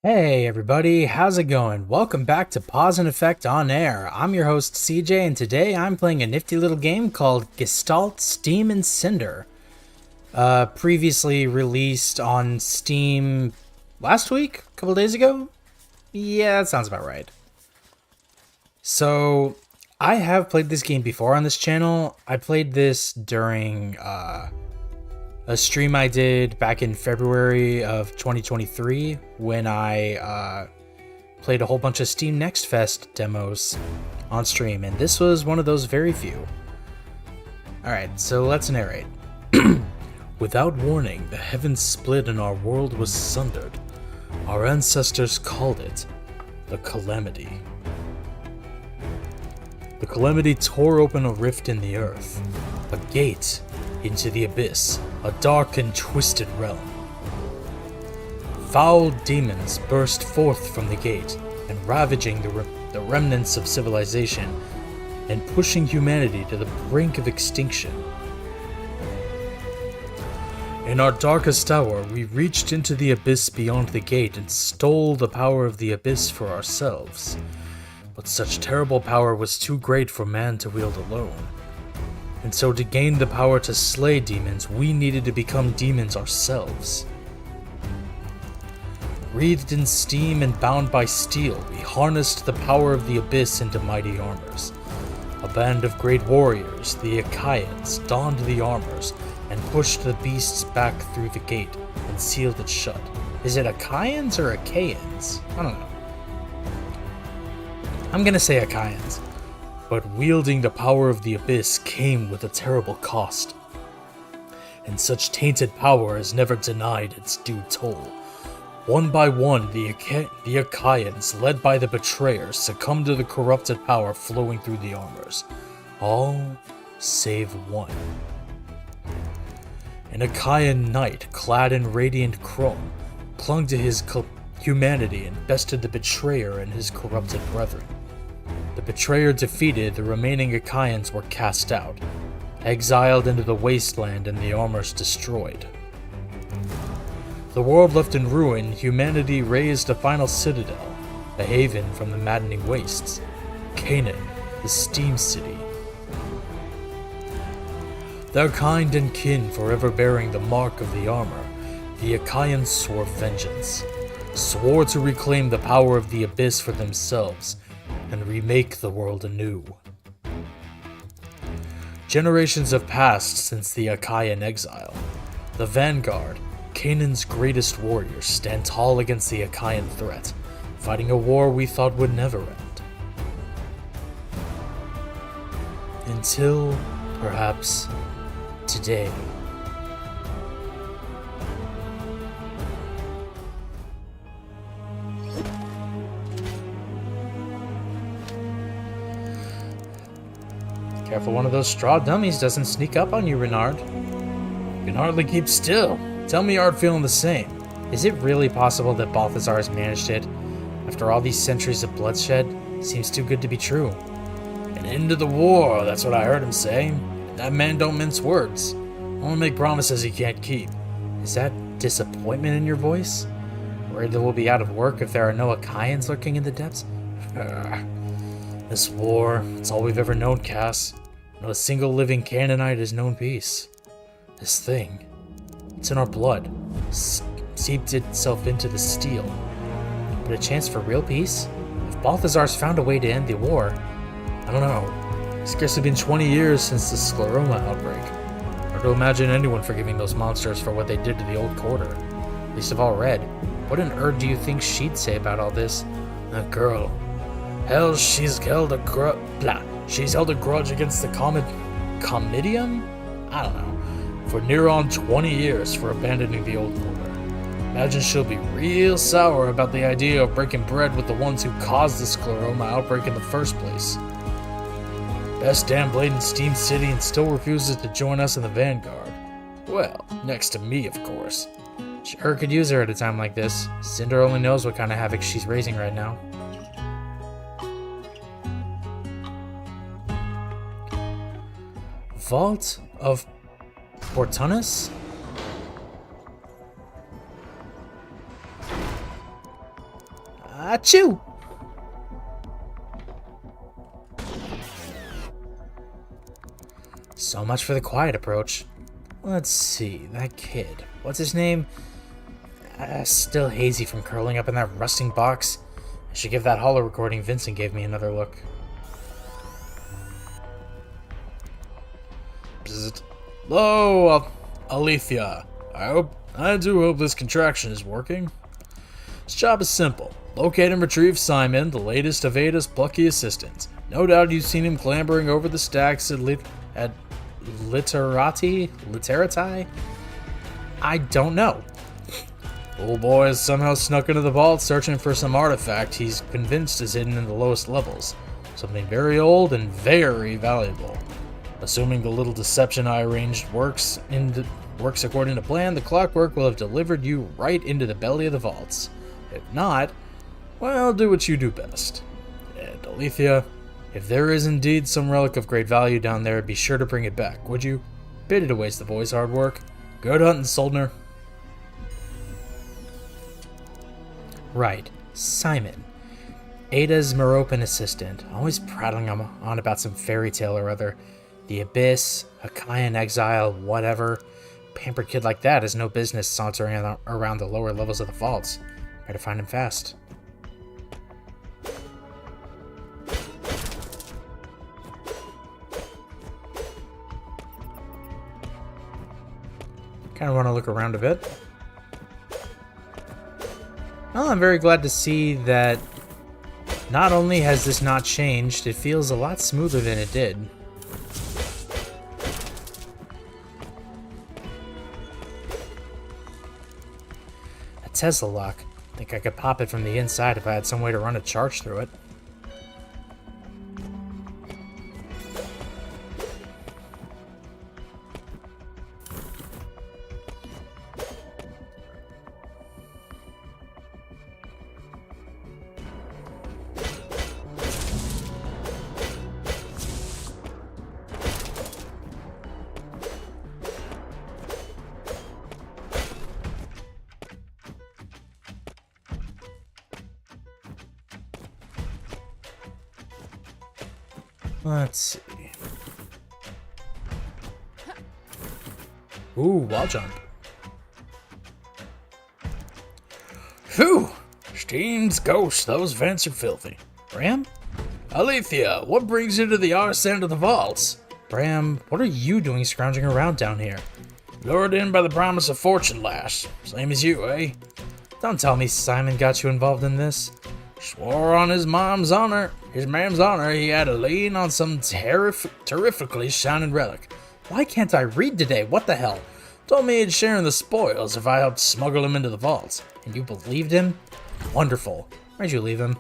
Hey everybody, how's it going? Welcome back to Pause and Effect on Air. I'm your host CJ, and today I'm playing a nifty little game called Gestalt, Steam, and Cinder. Previously released on Steam last week? A couple days ago? Yeah, that sounds about right. So, I have played this game before on this channel. I played this during a stream I did back in February of 2023 when I played a whole bunch of Steam Next Fest demos on stream, and this was one of those very few. Alright, so let's narrate. Without warning, the heavens split and our world was sundered. Our ancestors called it the Calamity. The Calamity tore open a rift in the earth, a gate into the abyss, a dark and twisted realm. Foul demons burst forth from the gate and ravaging the remnants of civilization and pushing humanity to the brink of extinction. In our darkest hour, we reached into the abyss beyond the gate and stole the power of the abyss for ourselves. But such terrible power was too great for man to wield alone. And so to gain the power to slay demons, we needed to become demons ourselves. Wreathed in steam and bound by steel, we harnessed the power of the abyss into mighty armors. A band of great warriors, the Achaeans, donned the armors and pushed the beasts back through the gate and sealed it shut. Is it Achaeans or Achaeans? I don't know. I'm gonna say Achaeans. But wielding the power of the abyss came with a terrible cost. And such tainted power has never denied its due toll. One by one, the Achaeans, led by the betrayers, succumbed to the corrupted power flowing through the armors. All save one. An Achaean knight, clad in radiant chrome, clung to his humanity and bested the betrayer and his corrupted brethren. The betrayer defeated, the remaining Achaeans were cast out, exiled into the wasteland and the armors destroyed. The world left in ruin, humanity raised a final citadel, a haven from the maddening wastes, Canaan, the Steam City. Their kind and kin forever bearing the mark of the armor, the Achaeans swore vengeance, swore to reclaim the power of the abyss for themselves, and remake the world anew. Generations have passed since the Achaean exile. The vanguard, Canaan's greatest warriors, stand tall against the Achaean threat, fighting a war we thought would never end. Until, perhaps, today. Careful one of those straw dummies doesn't sneak up on you, Renard. You can hardly keep still. Tell me you aren't feeling the same. Is it really possible that Balthazar has managed it? After all these centuries of bloodshed, seems too good to be true. An end to the war, that's what I heard him say. That man don't mince words. Only make promises he can't keep. Is that disappointment in your voice? Worried that we'll be out of work if there are no Achaeans lurking in the depths? This war, it's all we've ever known, Cass. Not a single living Canaanite has known peace. This thing, it's in our blood, seeped itself into the steel. But a chance for real peace? If Balthazar's found a way to end the war, I don't know. It's scarcely been 20 years since the scleroma outbreak. Hard to imagine anyone forgiving those monsters for what they did to the old quarter. Least of all Red. What on earth do you think she'd say about all this? That girl. Hell, she's held a grudge against the Comitium? I don't know. For near on 20 years for abandoning the old quarter. Imagine she'll be real sour about the idea of breaking bread with the ones who caused the scleroma outbreak in the first place. Best damn blade in Steam City and still refuses to join us in the vanguard. Well, next to me, of course. Sure could use her at a time like this. Cinder only knows what kind of havoc she's raising right now. Vault of Portunus? Achoo! So much for the quiet approach. Let's see, that kid. What's his name? Still hazy from curling up in that rusting box. I should give that holo recording Vincent gave me another look. Bzzzt. Hello, Alethea. I do hope this contraction is working. This job is simple. Locate and retrieve Simon, the latest of Ada's plucky assistants. No doubt you've seen him clambering over the stacks at Literati? I don't know. Old boy has somehow snuck into the vault searching for some artifact he's convinced is hidden in the lowest levels. Something very old and very valuable. Assuming the little deception I arranged works according to plan, the clockwork will have delivered you right into the belly of the vaults. If not, well, do what you do best. And Alethea, if there is indeed some relic of great value down there, be sure to bring it back, would you? Pity to waste the boy's hard work. Good hunting, Soldner. Right, Simon. Ada's Meropan assistant, always prattling on about some fairy tale or other. The Abyss, Achaean exile, whatever. Pampered kid like that has no business sauntering around the lower levels of the vaults. Better find him fast. Kind of want to look around a bit. Well, I'm very glad to see that not only has this not changed, it feels a lot smoother than it did. A Tesla lock. I think I could pop it from the inside if I had some way to run a charge through it. Let's see. Ooh, wall jump. Phew! Steen's ghost, those vents are filthy. Bram? Alethea, what brings you to the arse end of the vaults? Bram, what are you doing scrounging around down here? Lured in by the promise of fortune, lass. Same as you, eh? Don't tell me Simon got you involved in this. Swore on his mam's honor, he had a lien on some terrifically shining relic. Why can't I read today? What the hell? Told me he'd share in the spoils if I helped smuggle him into the vaults. And you believed him? Wonderful. Where'd you leave him?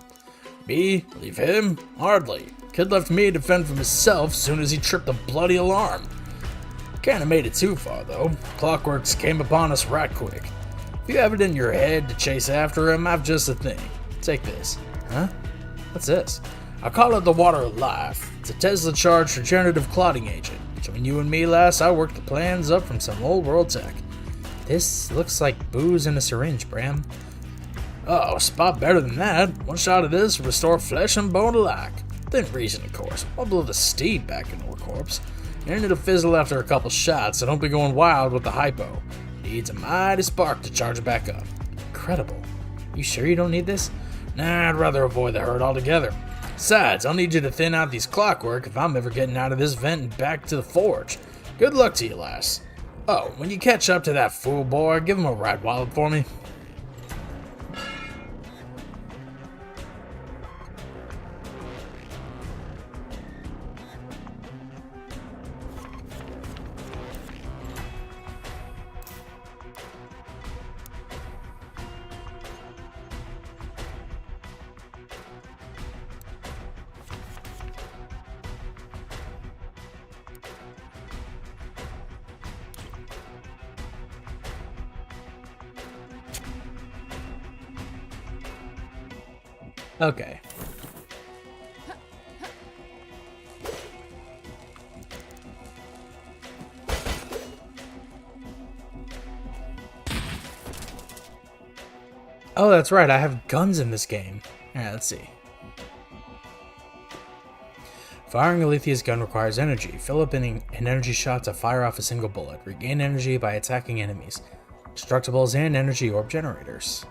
Me? Leave him? Hardly. Kid left me to fend for himself soon as he tripped the bloody alarm. Kinda made it too far, though. Clockworks came upon us right quick. If you have it in your head to chase after him, I've just a thing. Take this. Huh? What's this? I call it the Water of Life. It's a Tesla-charged regenerative clotting agent. Between you and me, lass, I worked the plans up from some old world tech. This looks like booze in a syringe, Bram. Oh, spot better than that. One shot of this will restore flesh and bone alike. Within reason, of course. I'll blow the steam back into a corpse. And it'll fizzle after a couple shots, so don't be going wild with the hypo. Needs a mighty spark to charge it back up. Incredible. You sure you don't need this? Nah, I'd rather avoid the hurt altogether. Besides, I'll need you to thin out these clockwork if I'm ever getting out of this vent and back to the forge. Good luck to you, lass. Oh, when you catch up to that fool boy, give him a ride wild for me. Okay. Oh, that's right, I have guns in this game. Alright, let's see. Firing Alethia's gun requires energy. Fill up an energy shot to fire off a single bullet. Regain energy by attacking enemies, destructibles, and energy orb generators.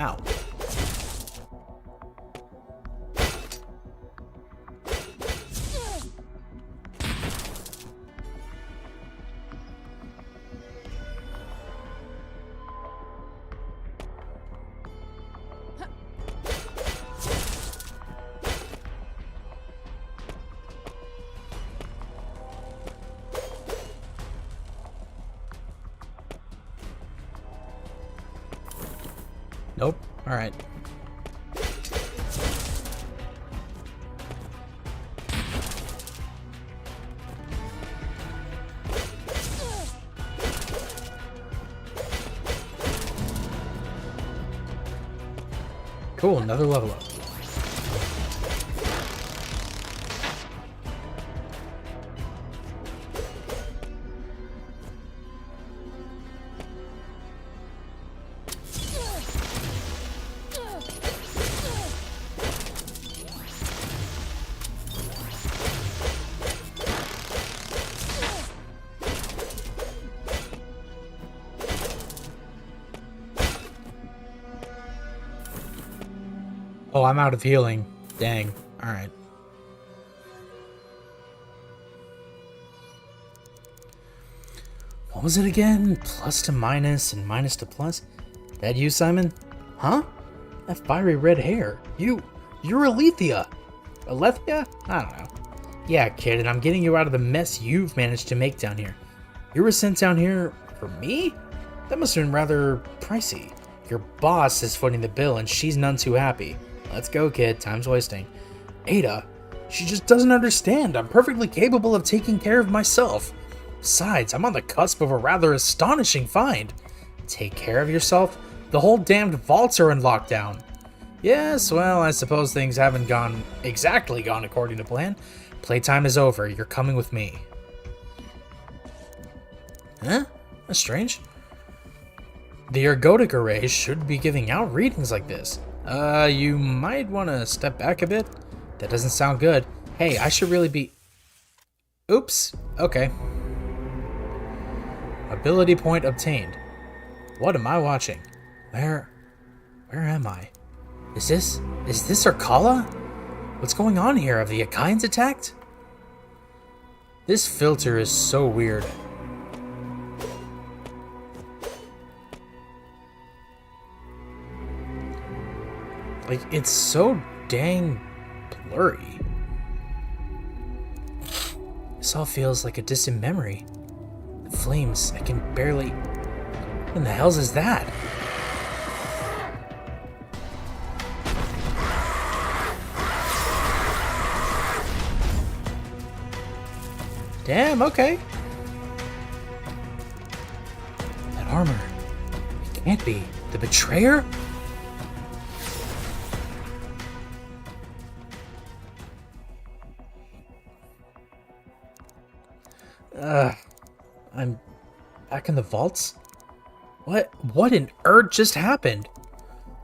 Ow. Nope. Alright. Cool, another level up. Oh, I'm out of healing. Dang. Alright. What was it again? Plus to minus and minus to plus? That you, Simon? Huh? That fiery red hair. You're Alethea. Alethea? I don't know. Yeah, kid, and I'm getting you out of the mess you've managed to make down here. You were sent down here for me? That must have been rather pricey. Your boss is footing the bill and she's none too happy. Let's go, kid. Time's wasting. Ada, she just doesn't understand. I'm perfectly capable of taking care of myself. Besides, I'm on the cusp of a rather astonishing find. Take care of yourself? The whole damned vaults are in lockdown. Yes, well, I suppose things haven't exactly gone according to plan. Playtime is over. You're coming with me. Huh? That's strange. The ergodic array should be giving out readings like this. You might want to step back a bit. That doesn't sound good. Hey, I should really be... Oops. Okay. Ability point obtained. What am I watching? Where am I? Is this Urkala? What's going on here? Have the Achaeans attacked? This filter is so weird. Like, it's so dang blurry. This all feels like a distant memory. The flames, I can barely... What in the hell is that? Damn, okay. That armor. It can't be. The betrayer? I'm back in the vaults? What on earth just happened?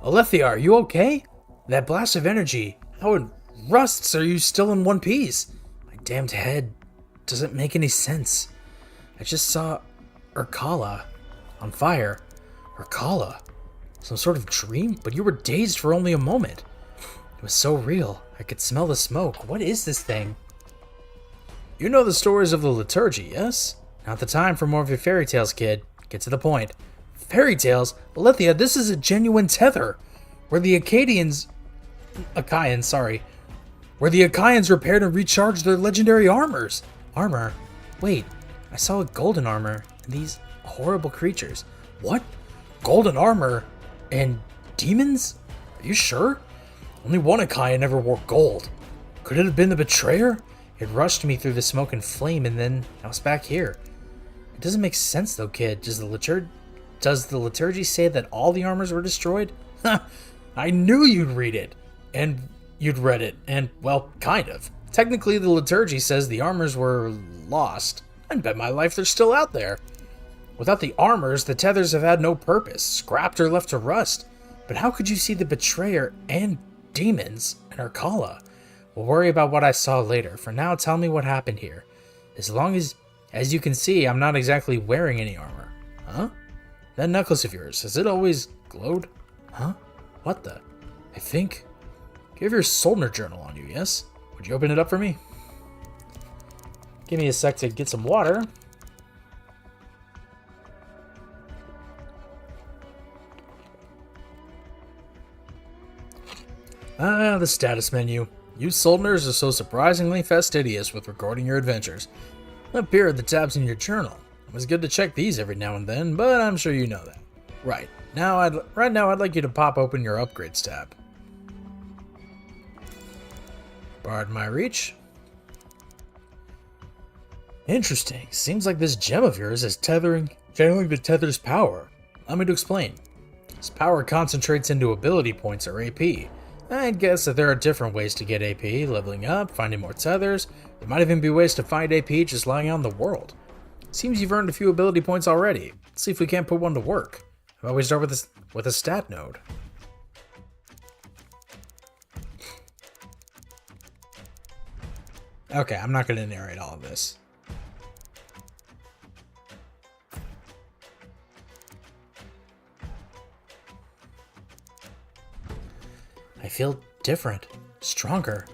Alethea, are you okay? That blast of energy, how in rusts are you still in one piece? My damned head doesn't make any sense. I just saw Urkala on fire. Urkala? Some sort of dream? But you were dazed for only a moment. It was so real. I could smell the smoke. What is this thing? You know the stories of the liturgy, yes? Not the time for more of your fairy tales, kid. Get to the point. Fairy tales? Alethea, this is a genuine tether. Where the Achaeans repaired and recharged their legendary armors. Armor? Wait, I saw a golden armor and these horrible creatures. What? Golden armor? And demons? Are you sure? Only one Achaean ever wore gold. Could it have been the betrayer? It rushed me through the smoke and flame, and then I was back here. It doesn't make sense, though, kid. Does the liturgy say that all the armors were destroyed? I knew you'd read it. And you'd read it. And, well, kind of. Technically, the liturgy says the armors were lost. I bet my life they're still out there. Without the armors, the tethers have had no purpose, scrapped or left to rust. But how could you see the betrayer and demons in Arkala? We'll worry about what I saw later. For now, tell me what happened here. As you can see, I'm not exactly wearing any armor. Huh? That necklace of yours, has it always glowed? Huh? What the? I think... You have your Soldner journal on you, yes? Would you open it up for me? Give me a sec to get some water. The status menu. You Soldners are so surprisingly fastidious with recording your adventures. Up here are the tabs in your journal. It was good to check these every now and then, but I'm sure you know that. Right now, I'd like you to pop open your upgrades tab. Pardon my reach. Interesting. Seems like this gem of yours is channeling the tether's power. Allow me to explain. This power concentrates into ability points or AP. I'd guess that there are different ways to get AP, leveling up, finding more tethers. There might even be ways to find AP just lying out in the world. Seems you've earned a few ability points already. Let's see if we can't put one to work. How about we start with a stat node? Okay, I'm not going to narrate all of this. I feel different, stronger,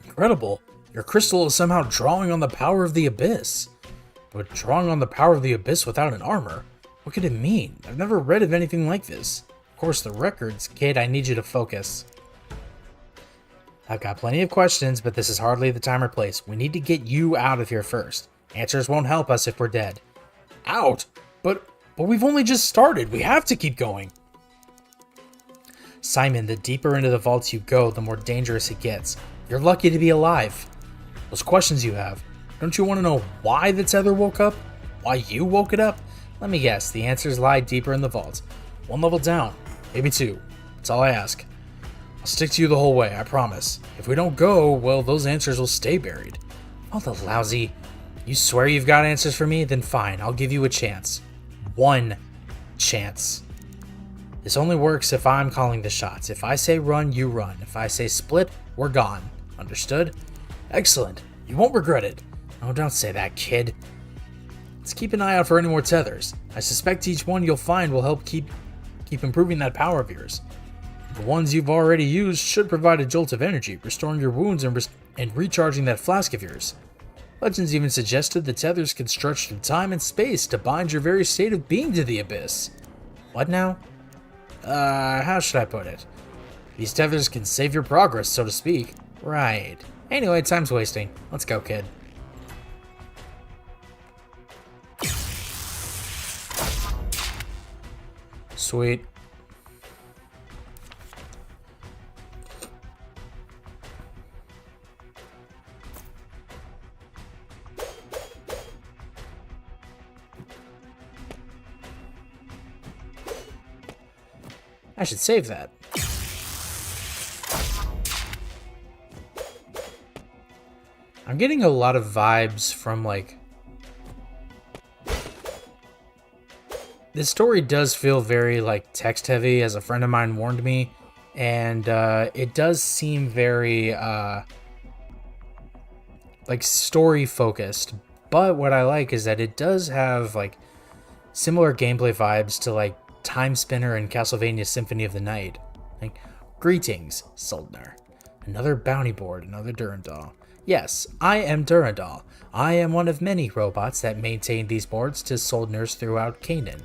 incredible. Your crystal is somehow drawing on the power of the abyss. But drawing on the power of the abyss without an armor? What could it mean? I've never read of anything like this. Of course, the records. Kate, I need you to focus. I've got plenty of questions, but this is hardly the time or place. We need to get you out of here first. Answers won't help us if we're dead. Out? But we've only just started. We have to keep going. Simon, the deeper into the vaults you go, the more dangerous it gets. You're lucky to be alive. Those questions you have, don't you want to know why the tether woke up? Why you woke it up? Let me guess, the answers lie deeper in the vaults. One level down, maybe two. That's all I ask. I'll stick to you the whole way, I promise. If we don't go, well, those answers will stay buried. Oh, the lousy. You swear you've got answers for me? Then fine, I'll give you a chance. One chance. This only works if I'm calling the shots. If I say run, you run. If I say split, we're gone. Understood? Excellent. You won't regret it. Oh, don't say that, kid. Let's keep an eye out for any more tethers. I suspect each one you'll find will help keep improving that power of yours. The ones you've already used should provide a jolt of energy, restoring your wounds and recharging that flask of yours. Legends even suggested the tethers could stretch through time and space to bind your very state of being to the abyss. What now? How should I put it? These tethers can save your progress, so to speak. Right. Anyway, time's wasting. Let's go, kid. Sweet. I should save that. I'm getting a lot of vibes from, like... This story does feel very, like, text-heavy, as a friend of mine warned me. And, it does seem very, like, story-focused. But what I like is that it does have, like, similar gameplay vibes to, like, Time Spinner and Castlevania Symphony of the Night. Like, greetings, Soldner. Another bounty board, another Durandal. Yes, I am Durandal. I am one of many robots that maintain these boards to Soldners throughout Canaan.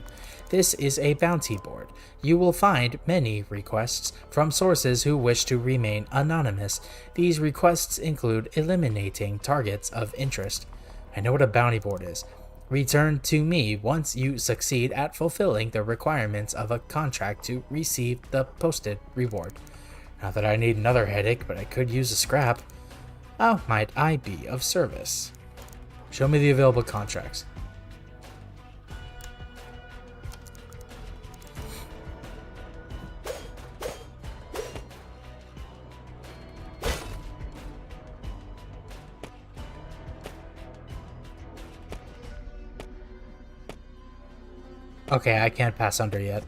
This is a bounty board. You will find many requests from sources who wish to remain anonymous. These requests include eliminating targets of interest. I know what a bounty board is. Return to me once you succeed at fulfilling the requirements of a contract to receive the posted reward. Not that I need another headache, but I could use a scrap. How might I be of service? Show me the available contracts. Okay, I can't pass under yet.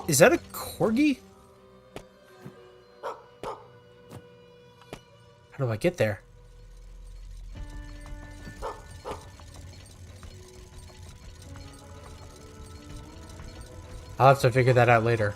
Is that a corgi? How do I get there? I'll have to figure that out later.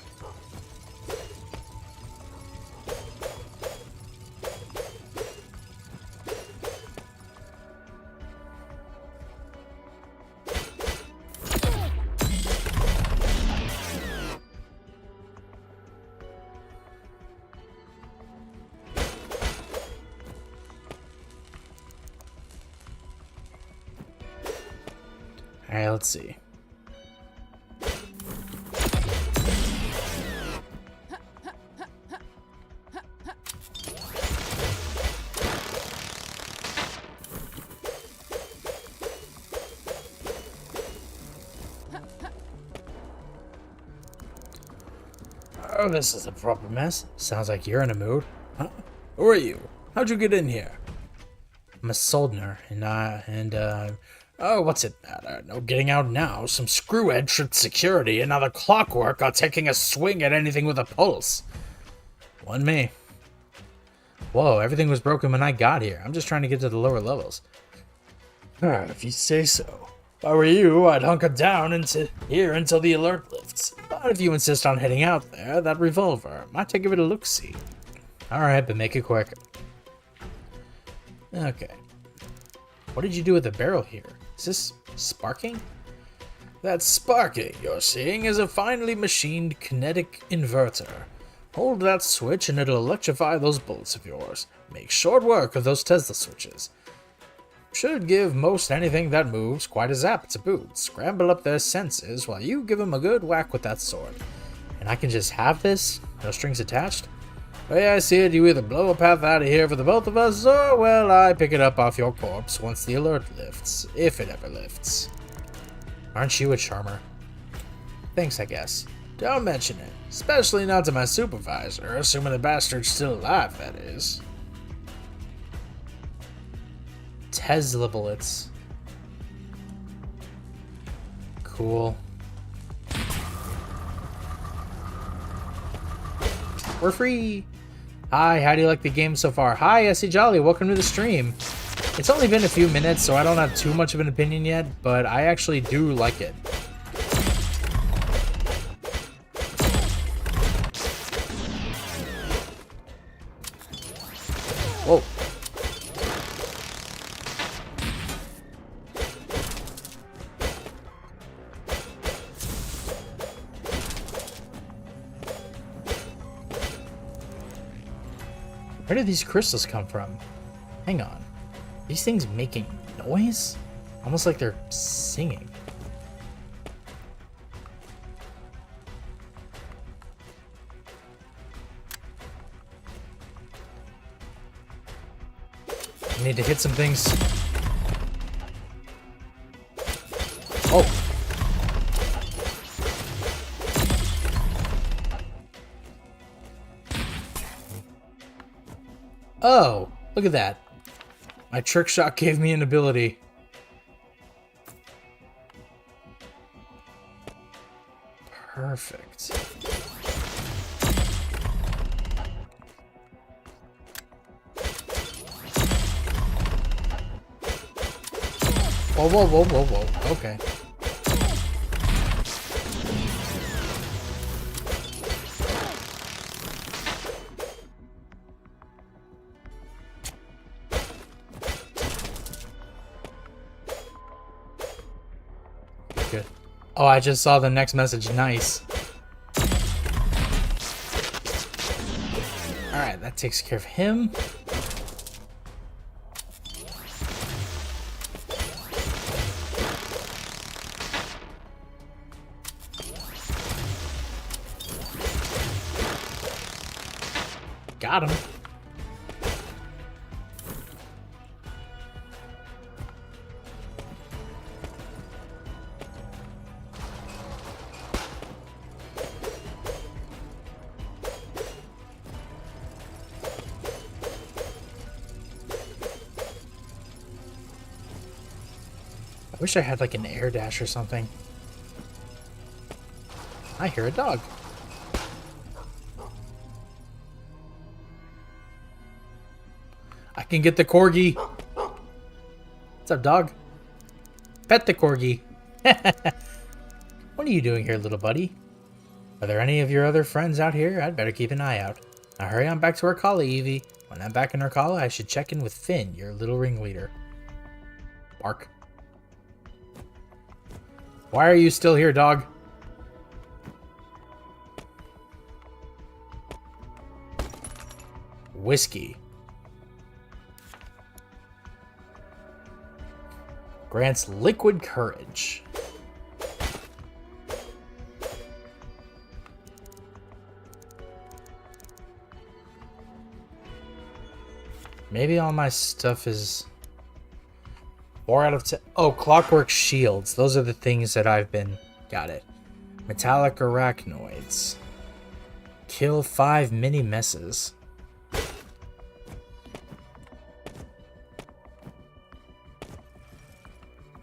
Alright, let's see. Oh, this is a proper mess. Sounds like you're in a mood. Huh? Who are you? How'd you get in here? I'm a Soldner, oh, what's it matter? No getting out now. Some screwhead tripped security, and now the clockwork are taking a swing at anything with a pulse. One me. Whoa, everything was broken when I got here. I'm just trying to get to the lower levels. If you say so. If I were you, I'd hunker down into here until the alert lifts. But if you insist on heading out there, that revolver might take a bit of look-see. Alright, but make it quick. Okay. What did you do with the barrel here? Is this sparking? That sparking you're seeing is a finely machined kinetic inverter. Hold that switch and it'll electrify those bullets of yours. Make short work of those Tesla switches. Should give most anything that moves quite a zap to boot. Scramble up their senses while you give them a good whack with that sword. And I can just have this? No strings attached? The way I see it, you either blow a path out of here for the both of us, or, well, I pick it up off your corpse once the alert lifts. If it ever lifts. Aren't you a charmer? Thanks, I guess. Don't mention it. Especially not to my supervisor, assuming the bastard's still alive, that is. Tesla bullets. Cool. We're free! Hi, how do you like the game so far? Hi, SC Jolly, welcome to the stream. It's only been a few minutes, so I don't have too much of an opinion yet, but I actually do like it. Whoa. Where did these crystals come from? Hang on. These things making noise? Almost like they're singing. I need to hit some things. Oh. Oh, look at that. My trick shot gave me an ability. Perfect. Whoa, whoa, whoa, whoa, whoa. Okay. Good. Oh, I just saw the next message. Nice. Alright, that takes care of him. Got him. Wish I had like an air dash or something. I hear a dog. I can get the corgi. What's up, dog? Pet the corgi. What are you doing here, little buddy? Are there any of your other friends out here? I'd better keep an eye out. Now hurry on back to Arcala, Evie. When I'm back in Arcala, I should check in with Finn, your little ringleader. Bark. Why are you still here, dog? Whiskey. Grants liquid courage. Maybe all my stuff is 4 out of 10. Oh, clockwork shields. Those are the things that I've been... Got it. Metallic arachnoids. Kill 5 mini messes.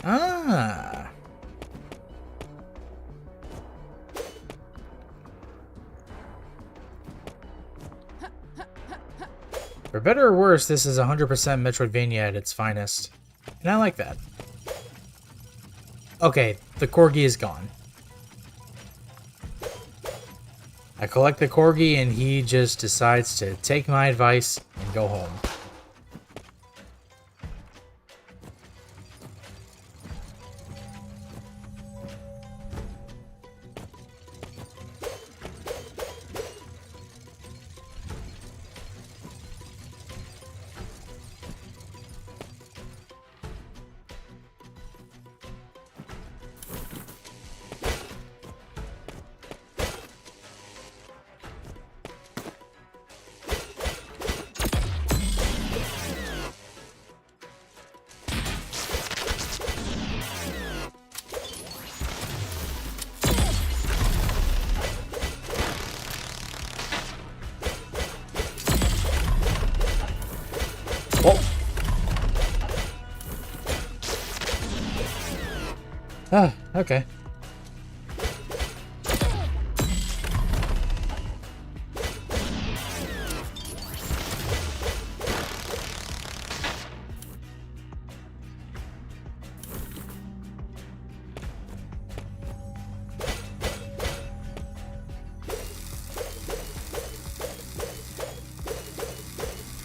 Ah. For better or worse, this is 100% Metroidvania at its finest. And I like that. Okay, the corgi is gone. I collect the corgi and he just decides to take my advice and go home. Whoa. Ah, okay.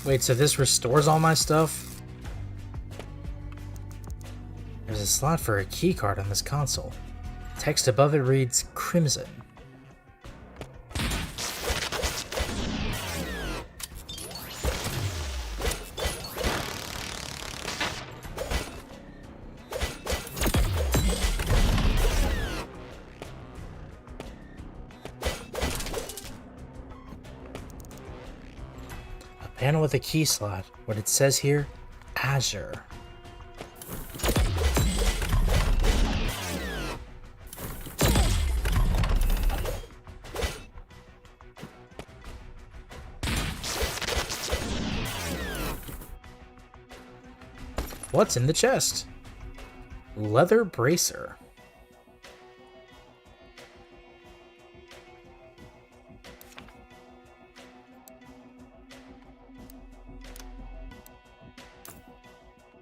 Wait, so this restores all my stuff? There's a slot for a keycard on this console. Text above it reads Crimson. Panel with a key slot. What it says here, Azure. What's in the chest? Leather bracer.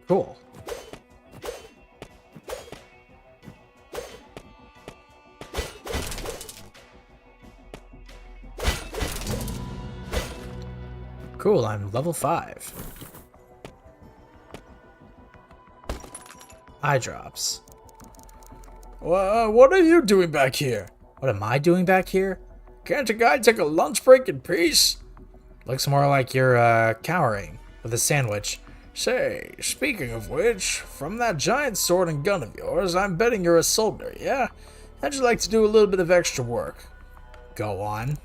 Cool. Cool, I'm level 5. Eye drops. What are you doing back here? What am I doing back here? Can't a guy take a lunch break in peace? Looks more like you're cowering with a sandwich. Say, speaking of which, from that giant sword and gun of yours, I'm betting you're a soldier, yeah? How'd you like to do a little bit of extra work? Go on.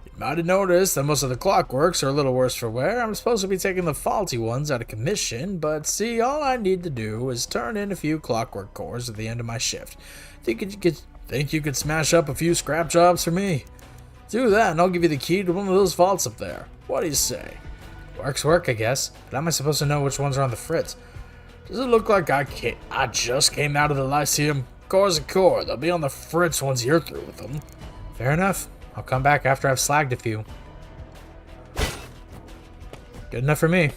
You might have noticed that most of the clockworks are a little worse for wear. I'm supposed to be taking the faulty ones out of commission, but see, all I need to do is turn in a few clockwork cores at the end of my shift. Think you could smash up a few scrap jobs for me? Do that and I'll give you the key to one of those vaults up there. What do you say? Work's work, I guess. But how am I supposed to know which ones are on the fritz? Does it look like I just came out of the Lyceum? Core's a core. They'll be on the fritz once you're through with them. Fair enough. I'll come back after I've slagged a few. Good enough for me.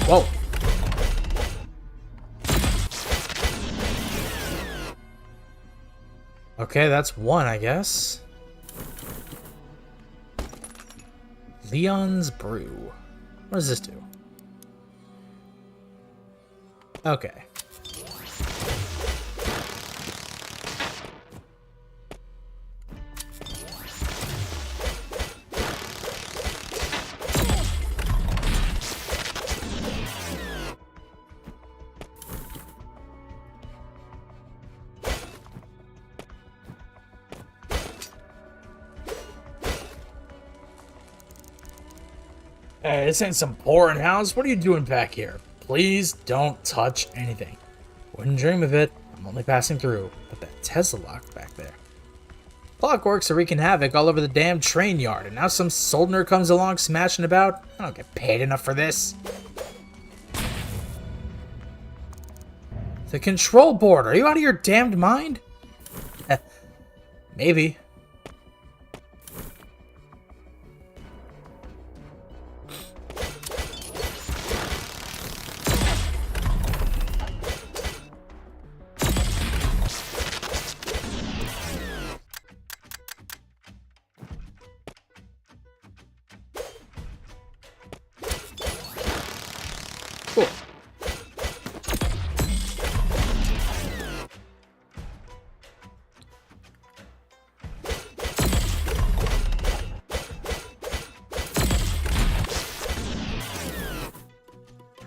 Whoa. Okay, that's one, I guess. Leon's Brew. What does this do? Okay. Hey, this ain't some boring house. What are you doing back here? Please don't touch anything. Wouldn't dream of it. I'm only passing through. But that Tesla lock back there. Clockworks are wreaking havoc all over the damn train yard, and now some Soldner comes along smashing about. I don't get paid enough for this. The control board. Are you out of your damned mind? Maybe. Cool.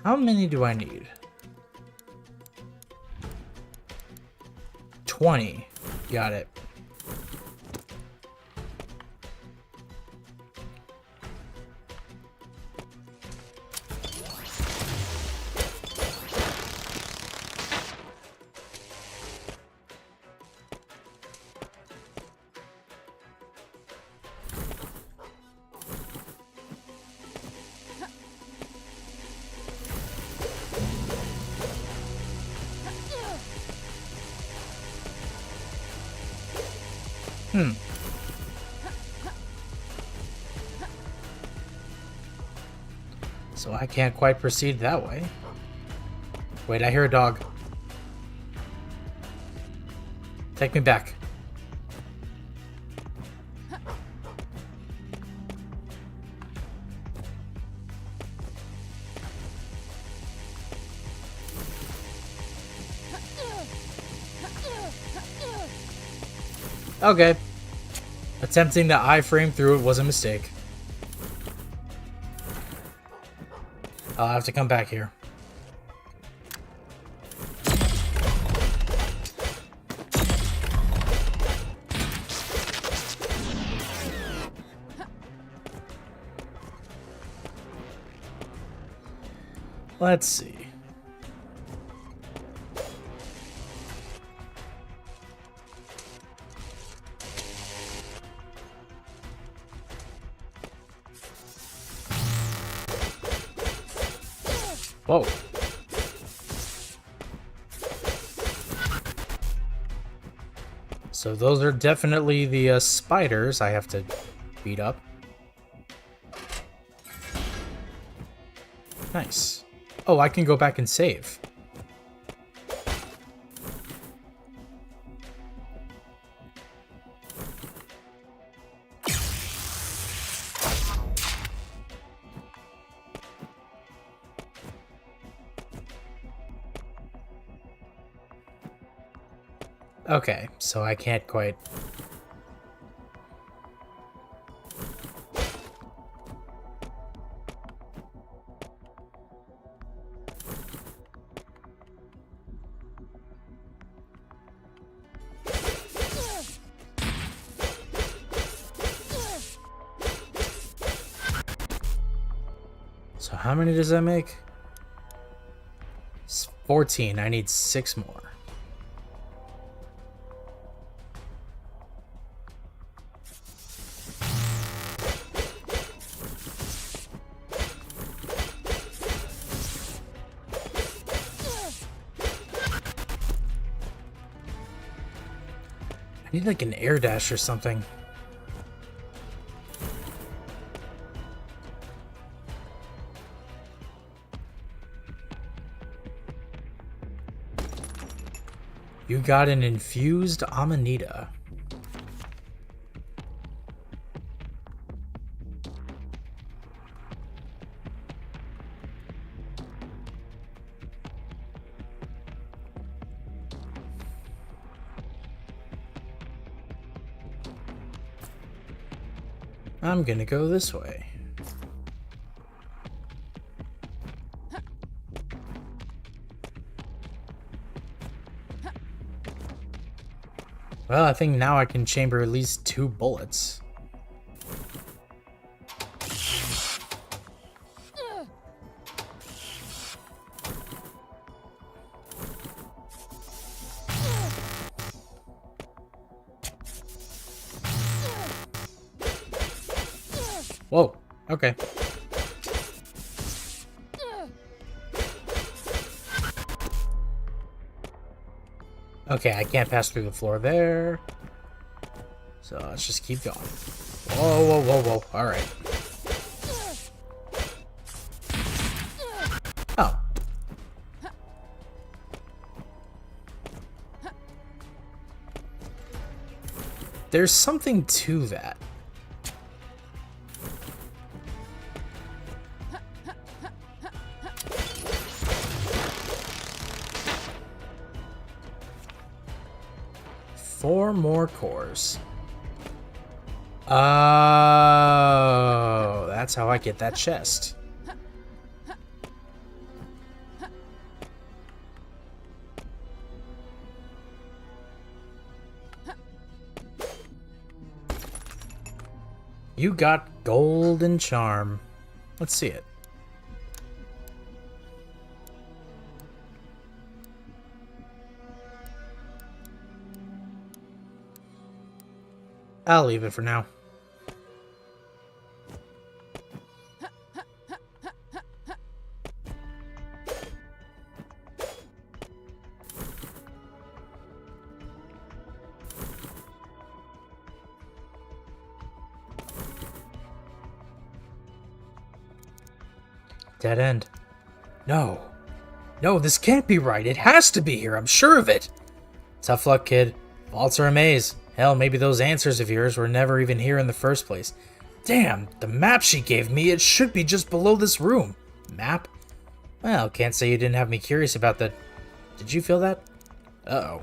How many do I need? 20. Got it. So I can't quite proceed that way. Wait, I hear a dog. Take me back. Okay. Attempting to iframe through it was a mistake. I'll have to come back here. Let's see. Whoa. So those are definitely the spiders I have to beat up. Nice. Oh, I can go back and save. Okay, so I can't quite... So how many does that make? It's 14. I need 6 more. need like an air dash or something. You got an infused Amanita. I'm gonna go this way. Well, I think now I can chamber at least 2 bullets. Whoa, okay. Okay, I can't pass through the floor there. So let's just keep going. Whoa, whoa, whoa, whoa. Alright. Oh. There's something to that. Four more cores. Oh, that's how I get that chest. You got golden charm. Let's see it. I'll leave it for now. Dead end. No. No, this can't be right. It has to be here. I'm sure of it. Tough luck, kid. Vaults are a maze. Hell, maybe those answers of yours were never even here in the first place. Damn, the map she gave me, it should be just below this room. Map? Well, can't say you didn't have me curious about the... Did you feel that? Uh-oh.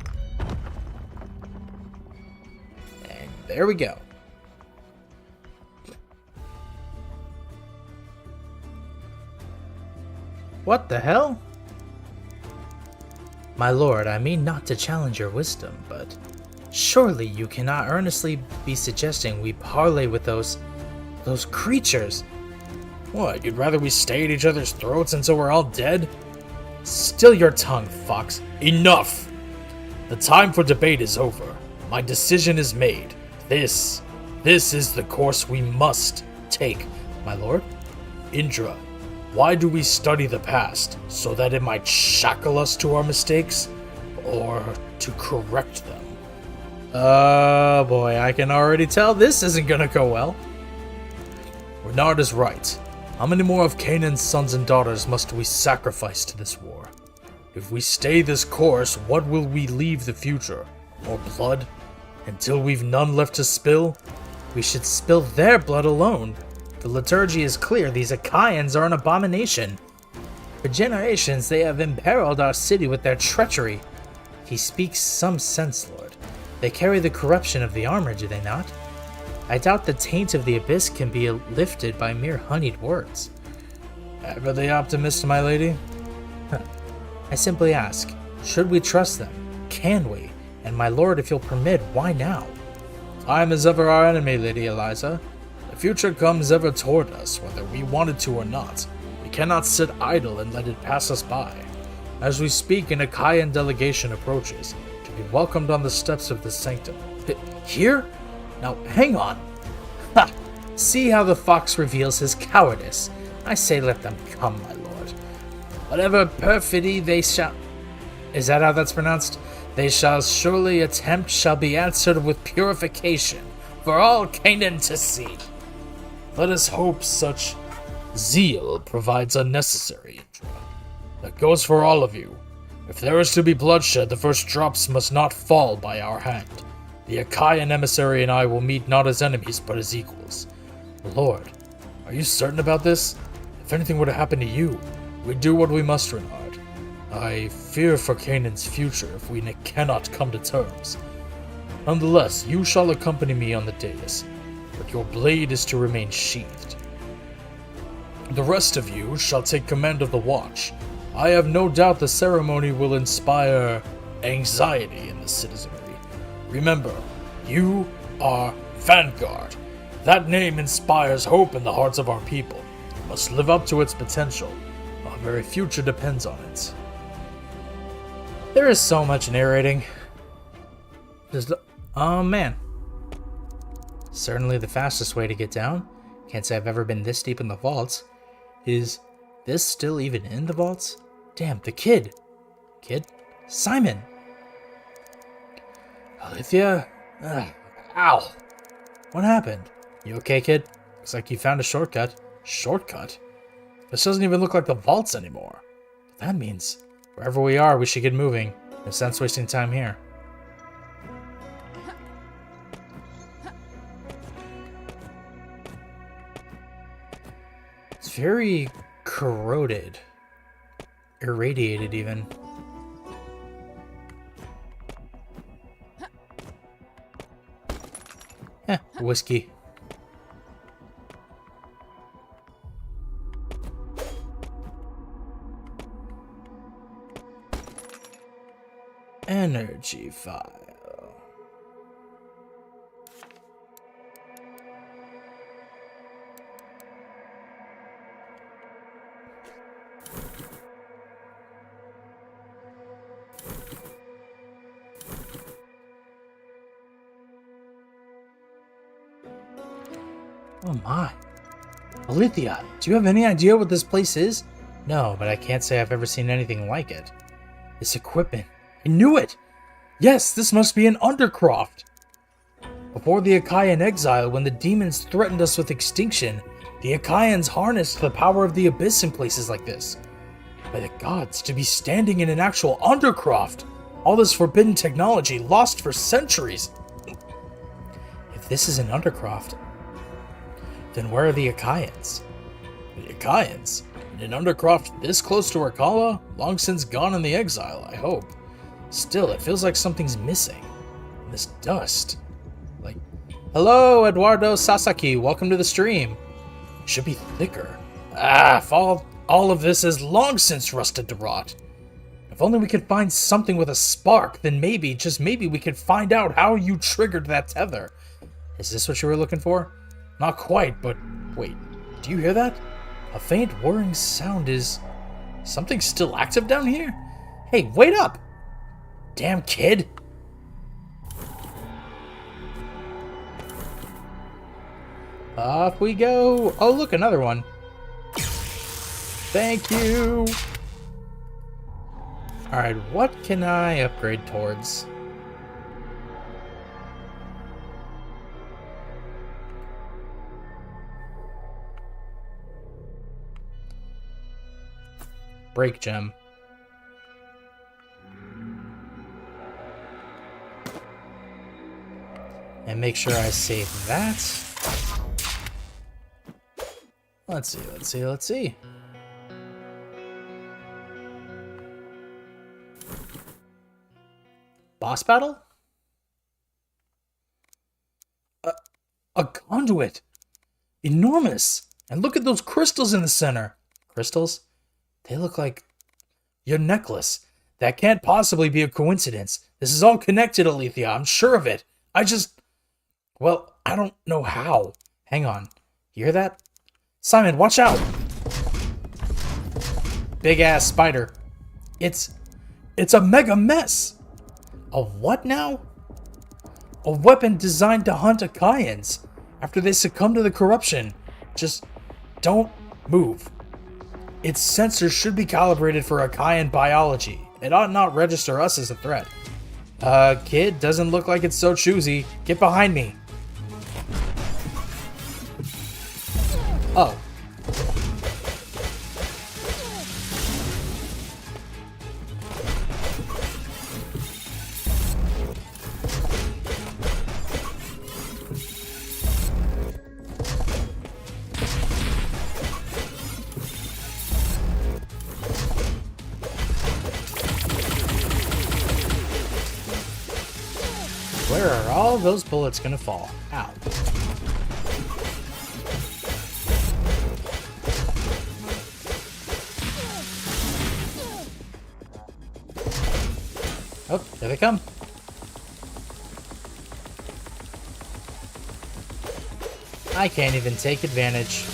And there we go. What the hell? My lord, I mean not to challenge your wisdom, but... surely you cannot earnestly be suggesting we parley with those creatures. What, you'd rather we stay at each other's throats until we're all dead? Still your tongue, Fox. Enough! The time for debate is over. My decision is made. This is the course we must take, my lord. Indra, why do we study the past? So that it might shackle us to our mistakes? Or to correct them? Oh boy, I can already tell this isn't gonna go well. Renard is right. How many more of Canaan's sons and daughters must we sacrifice to this war? If we stay this course, what will we leave the future? More blood? Until we've none left to spill? We should spill their blood alone. The liturgy is clear, these Achaeans are an abomination. For generations they have imperiled our city with their treachery. He speaks some sense, Lord. They carry the corruption of the armor, do they not? I doubt the taint of the abyss can be lifted by mere honeyed words. Ever the optimist, my lady? I simply ask, should we trust them? Can we? And my lord, if you'll permit, why now? Time is ever our enemy, Lady Eliza. The future comes ever toward us, whether we want it to or not. We cannot sit idle and let it pass us by. As we speak, an Achaean delegation approaches, to be welcomed on the steps of the sanctum. Here? Now, hang on. Ha! See how the fox reveals his cowardice. I say let them come, my lord. Whatever perfidy they shall... Is that how that's pronounced? They shall surely attempt shall be answered with purification, for all Canaan to see. Let us hope such zeal provides unnecessary injury. That goes for all of you. If there is to be bloodshed, the first drops must not fall by our hand. The Achaean emissary and I will meet not as enemies, but as equals. Lord, are you certain about this? If anything were to happen to you, we do what we must, Renard. I fear for Canaan's future if we cannot come to terms. Nonetheless, you shall accompany me on the dais, but your blade is to remain sheathed. The rest of you shall take command of the watch. I have no doubt the ceremony will inspire anxiety in the citizenry. Remember, you are Vanguard. That name inspires hope in the hearts of our people. It must live up to its potential. Our very future depends on it. There is so much narrating. Oh man. Certainly the fastest way to get down. Can't say I've ever been this deep in the vaults. Is this still even in the vaults? Damn, the kid. Kid? Simon. Alethea? Ow. What happened? You okay, kid? Looks like you found a shortcut. Shortcut? This doesn't even look like the vaults anymore. That means wherever we are, we should get moving. No sense wasting time here. It's very corroded. Irradiated, even. Whiskey. Energy file. Oh my. Alethea, do you have any idea what this place is? No, but I can't say I've ever seen anything like it. This equipment. I knew it! Yes, this must be an undercroft! Before the Achaean exile, when the demons threatened us with extinction, the Achaeans harnessed the power of the abyss in places like this. By the gods, to be standing in an actual undercroft! All this forbidden technology lost for centuries! If this is an undercroft, then where are the Achaeans? The Achaeans? In an undercroft this close to Arcala? Long since gone in the exile, I hope. Still, it feels like something's missing. And this dust. Like, hello, Eduardo Sasaki. Welcome to the stream. It should be thicker. All of this is long since rusted to rot. If only we could find something with a spark, then maybe, just maybe, we could find out how you triggered that tether. Is this what you were looking for? Not quite, but wait, do you hear that? A faint whirring sound. Is something still active down here? Hey, wait up! Damn kid! Off we go! Oh, look, another one. Thank you! Alright, what can I upgrade towards? Break gem. And make sure I save that. Let's see. Boss battle? A conduit! Enormous! And look at those crystals in the center! Crystals? They look like your necklace. That can't possibly be a coincidence. This is all connected, Alethea. I'm sure of it. Well, I don't know how. Hang on. You hear that? Simon, watch out! Big ass spider. It's a mega mess. A what now? A weapon designed to hunt Achaeans after they succumb to the corruption. Just don't move. Its sensors should be calibrated for Achaean biology. It ought not register us as a threat. Kid, doesn't look like it's so choosy. Get behind me. Oh. Where are all those bullets gonna fall? Ow. Oh, there they come. I can't even take advantage.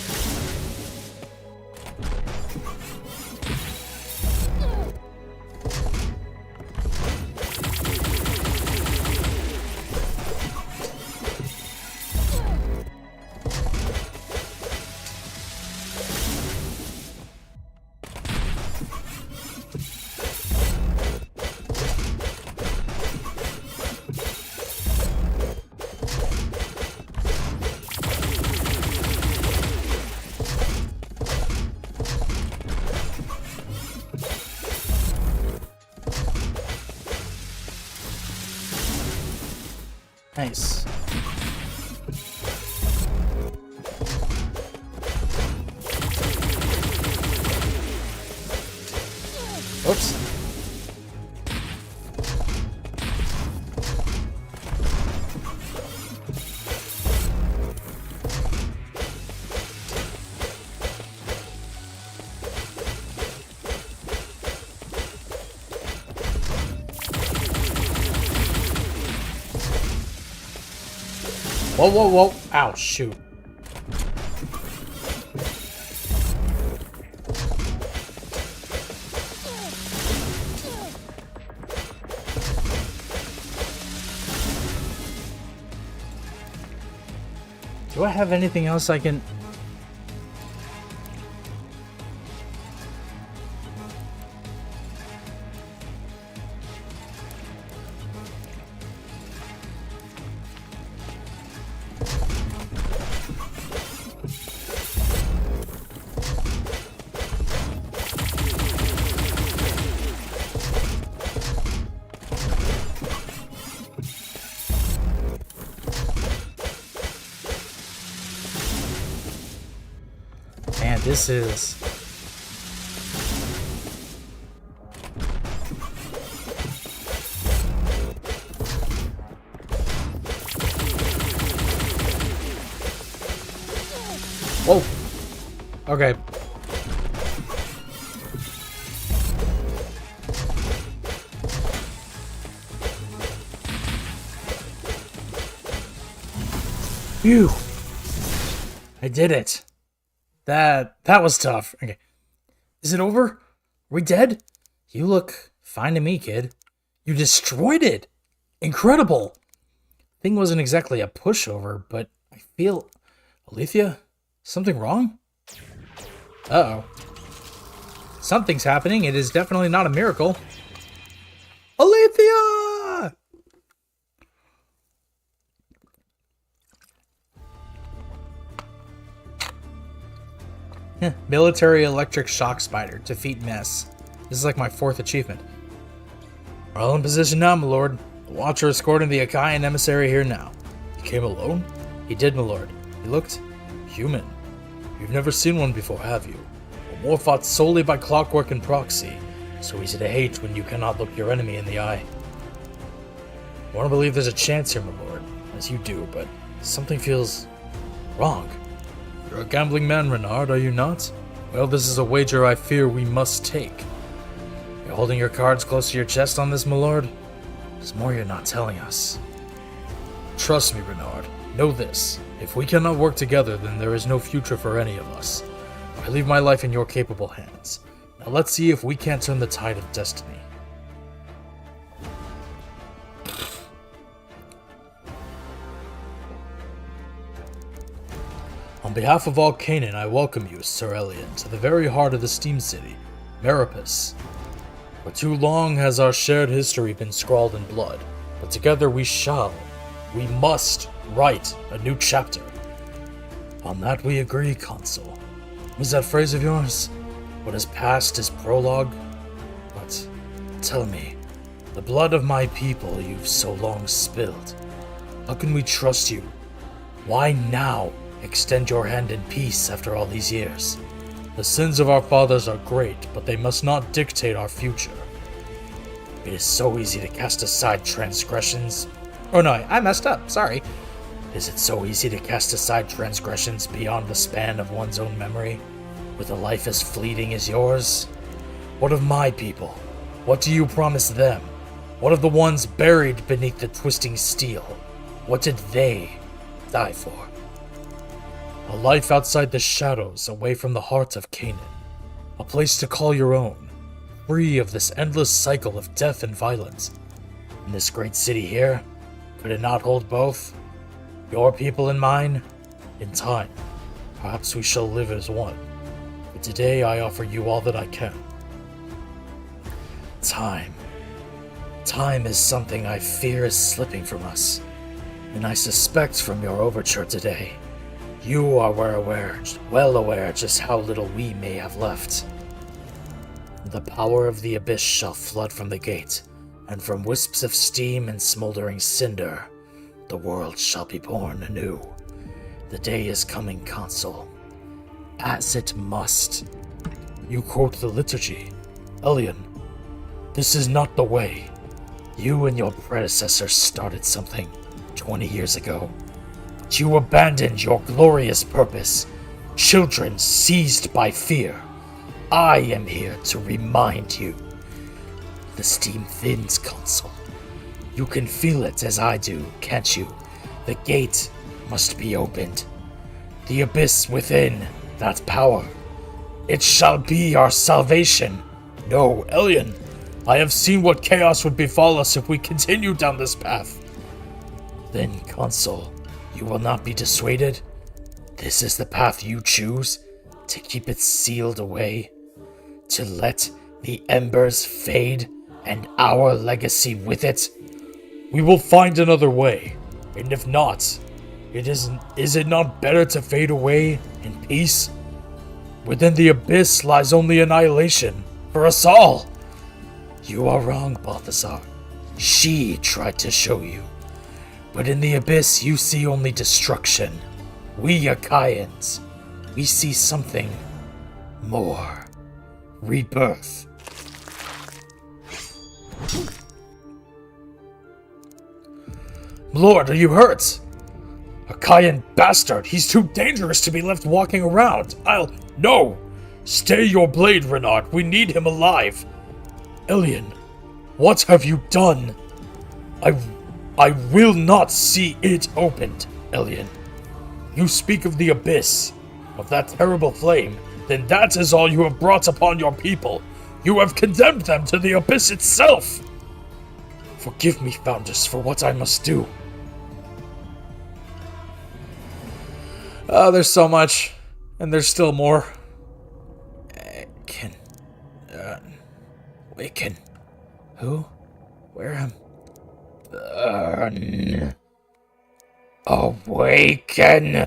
Nice. Oops. Whoa, whoa, whoa. Ow, shoot. Do I have anything else I can... Man, this is... Whoa. Okay. Phew. I did it. That was tough. Okay. Is it over? Are we dead? You look fine to me, kid. You destroyed it. Incredible. Thing wasn't exactly a pushover, but I feel... Alethea? Something wrong? Uh-oh. Something's happening. It is definitely not a miracle. Alethea! Military electric shock spider. Defeat mess. This is like my 4th achievement. We're all in position now, my lord. The Watcher escorting the Achaean emissary here now. He came alone? He did, my lord. He looked human. You've never seen one before, have you? A war fought solely by clockwork and proxy. So easy to hate when you cannot look your enemy in the eye. I want to believe there's a chance here, my lord, as you do, but something feels wrong. You're a gambling man, Renard, are you not? Well, this is a wager I fear we must take. You're holding your cards close to your chest on this, my lord? There's more you're not telling us. Trust me, Renard. Know this. If we cannot work together, then there is no future for any of us. I leave my life in your capable hands. Now let's see if we can't turn the tide of destiny. On behalf of all Canaan, I welcome you, Sir Elian, to the very heart of the Steam City, Meripus. For too long has our shared history been scrawled in blood. but together we must write a new chapter. On that we agree, Consul. Was that phrase of yours? What is past is prologue? But tell me, the blood of my people you've so long spilled, how can we trust you? Why now extend your hand in peace after all these years? The sins of our fathers are great, but they must not dictate our future. It is so easy to cast aside transgressions. Oh no, I messed up, sorry. Is it so easy to cast aside transgressions beyond the span of one's own memory, with a life as fleeting as yours? What of my people? What do you promise them? What of the ones buried beneath the twisting steel? What did they die for? A life outside the shadows, away from the heart of Canaan. A place to call your own, free of this endless cycle of death and violence. In this great city here, could it not hold both? Your people and mine? In time, perhaps we shall live as one. But today I offer you all that I can. Time. Time is something I fear is slipping from us. And I suspect from your overture today, you are well aware just how little we may have left. The power of the abyss shall flood from the gate, and from wisps of steam and smoldering cinder, the world shall be born anew. The day is coming, Consul. As it must. You quote the liturgy. Elian, this is not the way. You and your predecessors started something 20 years ago. But you abandoned your glorious purpose. Children seized by fear. I am here to remind you. The steam thins, Consul. You can feel it as I do, can't you? The gate must be opened. The abyss within, that power. It shall be our salvation. No, Elian, I have seen what chaos would befall us if we continue down this path. Then, Consul, you will not be dissuaded? This is the path you choose, to keep it sealed away? To let the embers fade, and our legacy with it? We will find another way, and if not, is it not better to fade away in peace? Within the abyss lies only annihilation, for us all. You are wrong, Balthazar. She tried to show you. But in the abyss you see only destruction. We Achaeans, we see something more. Rebirth. Lord, are you hurt? Achaean bastard, he's too dangerous to be left walking around. No! Stay your blade, Renard, we need him alive. Elian, what have you done? I will not see it opened, Elian. You speak of the abyss, of that terrible flame, then that is all you have brought upon your people. You have condemned them to the abyss itself. Forgive me, Founders, for what I must do. Oh, there's so much, and there's still more. Waken. Who? Where am? Awaken!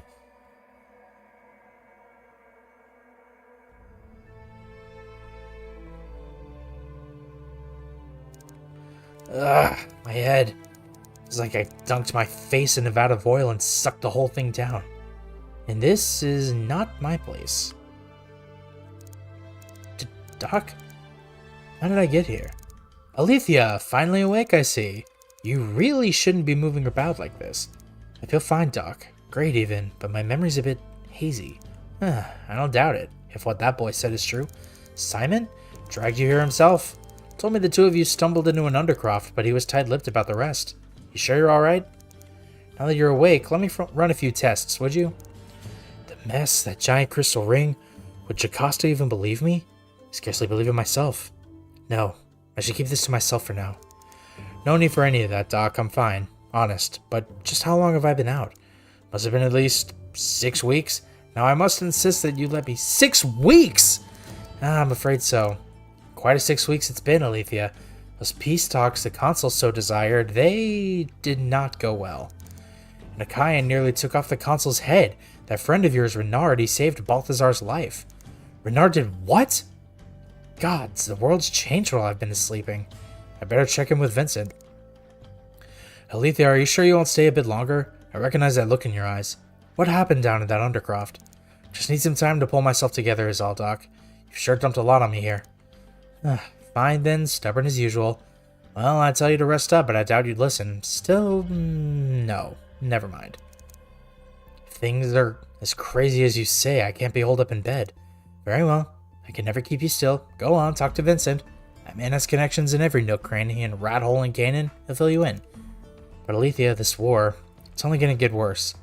My head. It's like I dunked my face in a vat of oil and sucked the whole thing down. And this is not my place. Doc? How did I get here? Alethea, finally awake, I see. You really shouldn't be moving about like this. I feel fine, Doc. Great, even, but my memory's a bit hazy. I don't doubt it, if what that boy said is true. Simon? Dragged you here himself. Told me the two of you stumbled into an undercroft, but he was tight-lipped about the rest. You sure you're alright? Now that you're awake, let me run a few tests, would you? The mess, that giant crystal ring. Would Jocasta even believe me? I scarcely believe it myself. No, I should keep this to myself for now. No need for any of that, Doc. I'm fine. Honest. But just how long have I been out? Must have been at least 6 weeks. Now I must insist that you let me... 6 weeks?! I'm afraid so. Quite a 6 weeks it's been, Alethea. Those peace talks the consul so desired, they did not go well. Nakayan nearly took off the consul's head. That friend of yours, Renard, he saved Balthazar's life. Renard did what? Gods, the world's changed while I've been sleeping. I better check in with Vincent. Alethea, are you sure you won't stay a bit longer? I recognize that look in your eyes. What happened down at that Undercroft? Just need some time to pull myself together is all, Doc. You've sure dumped a lot on me here. Fine then, stubborn as usual. Well, I'd tell you to rest up, but I doubt you'd listen. Still, no. Never mind. If things are as crazy as you say, I can't be holed up in bed. Very well. I can never keep you still. Go on, talk to Vincent. That man has connections in every nook, cranny, and rat hole in Canaan. He'll fill you in. But Alethea, this war, it's only going to get worse.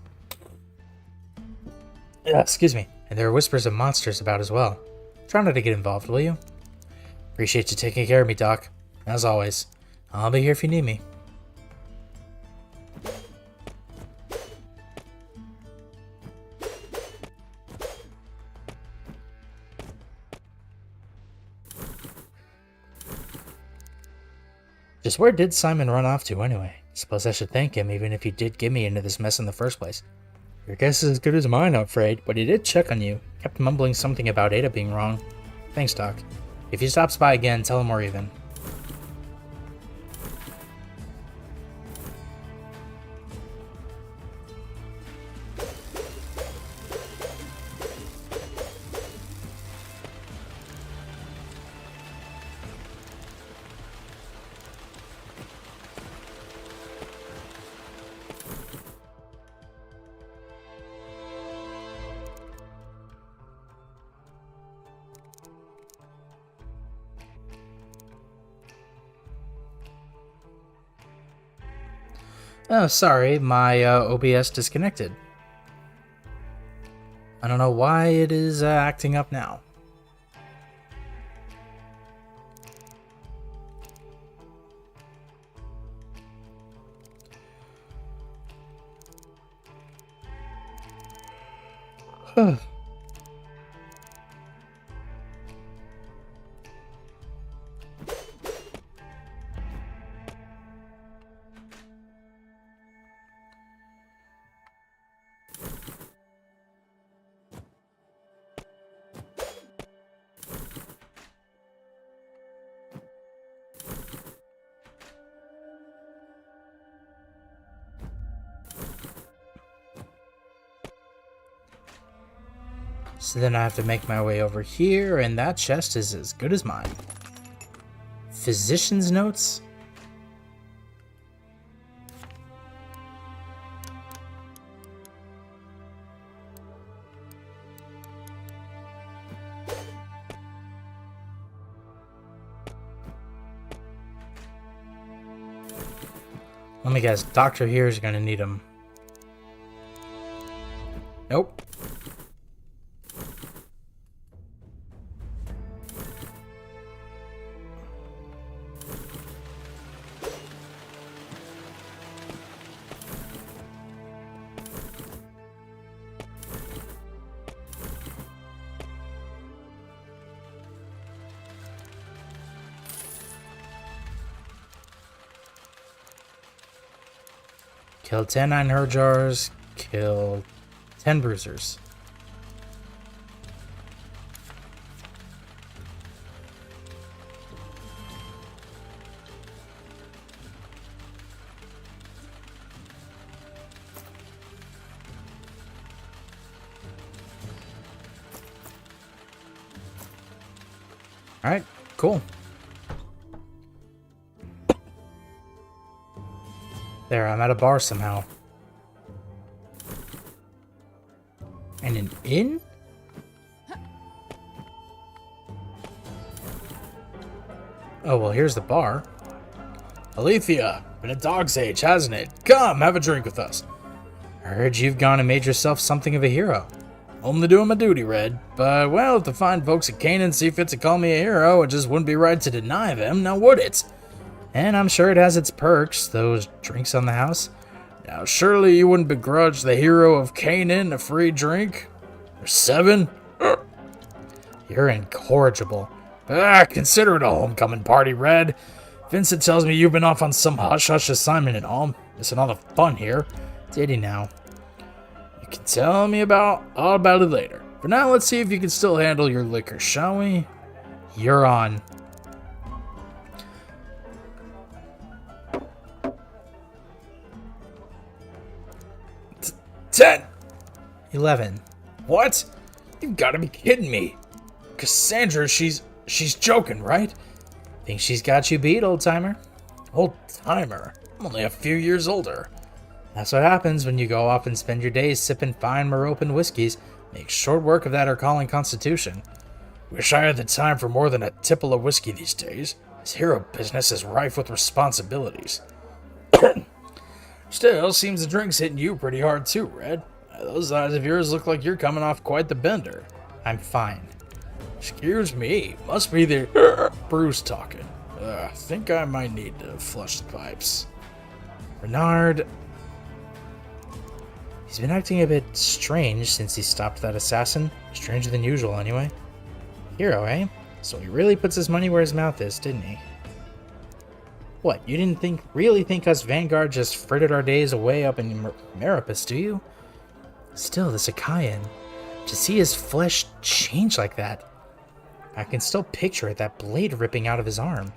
Excuse me. And there are whispers of monsters about as well. Try not to get involved, will you? Appreciate you taking care of me, Doc. As always, I'll be here if you need me. Just where did Simon run off to anyway? Suppose I should thank him even if he did get me into this mess in the first place. Your guess is as good as mine, I'm afraid, but he did check on you. Kept mumbling something about Ada being wrong. Thanks, Doc. If he stops by again, tell him we're even. Oh, sorry, my OBS disconnected. I don't know why it is acting up now. Huh. So then I have to make my way over here, and that chest is as good as mine. Physician's notes? Let me guess, Doctor here is gonna need them. Nope. Kill 10 9 herd jars, kill 10 bruisers. Alright, cool. There, I'm at a bar somehow. And an inn? Oh, well, here's the bar. Alethea, been a dog's age, hasn't it? Come, have a drink with us. I heard you've gone and made yourself something of a hero. Only doing my duty, Red. But, well, if the fine folks at Canaan see fit to call me a hero, it just wouldn't be right to deny them, now would it? And I'm sure it has its perks, those drinks on the house. Now, surely you wouldn't begrudge the hero of Canaan a free drink? Or 7? You're incorrigible. Consider it a homecoming party, Red. Vincent tells me you've been off on some hush-hush assignment and all. Missing all the fun here. Did he now? You can tell me all about it later. For now, let's see if you can still handle your liquor, shall we? You're on. T 10. 11. What? You've got to be kidding me. Cassandra, she's joking, right? Think she's got you beat, old-timer. Old-timer? I'm only a few years older. That's what happens when you go off and spend your days sipping fine Meropan whiskeys. Make short work of that Urcalan constitution. Wish I had the time for more than a tipple of whiskey these days. This hero business is rife with responsibilities. Still, seems the drink's hitting you pretty hard too, Red. Those eyes of yours look like you're coming off quite the bender. I'm fine. Excuse me, must be the Bruce talking. Think I might need to flush the pipes. Renard... He's been acting a bit strange since he stopped that assassin. Stranger than usual, anyway. Hero, eh? So he really puts his money where his mouth is, didn't he? What, you didn't really think us Vanguard just frittered our days away up in Meripus, do you? Still, this Achaean. To see his flesh change like that. I can still picture it, that blade ripping out of his arm.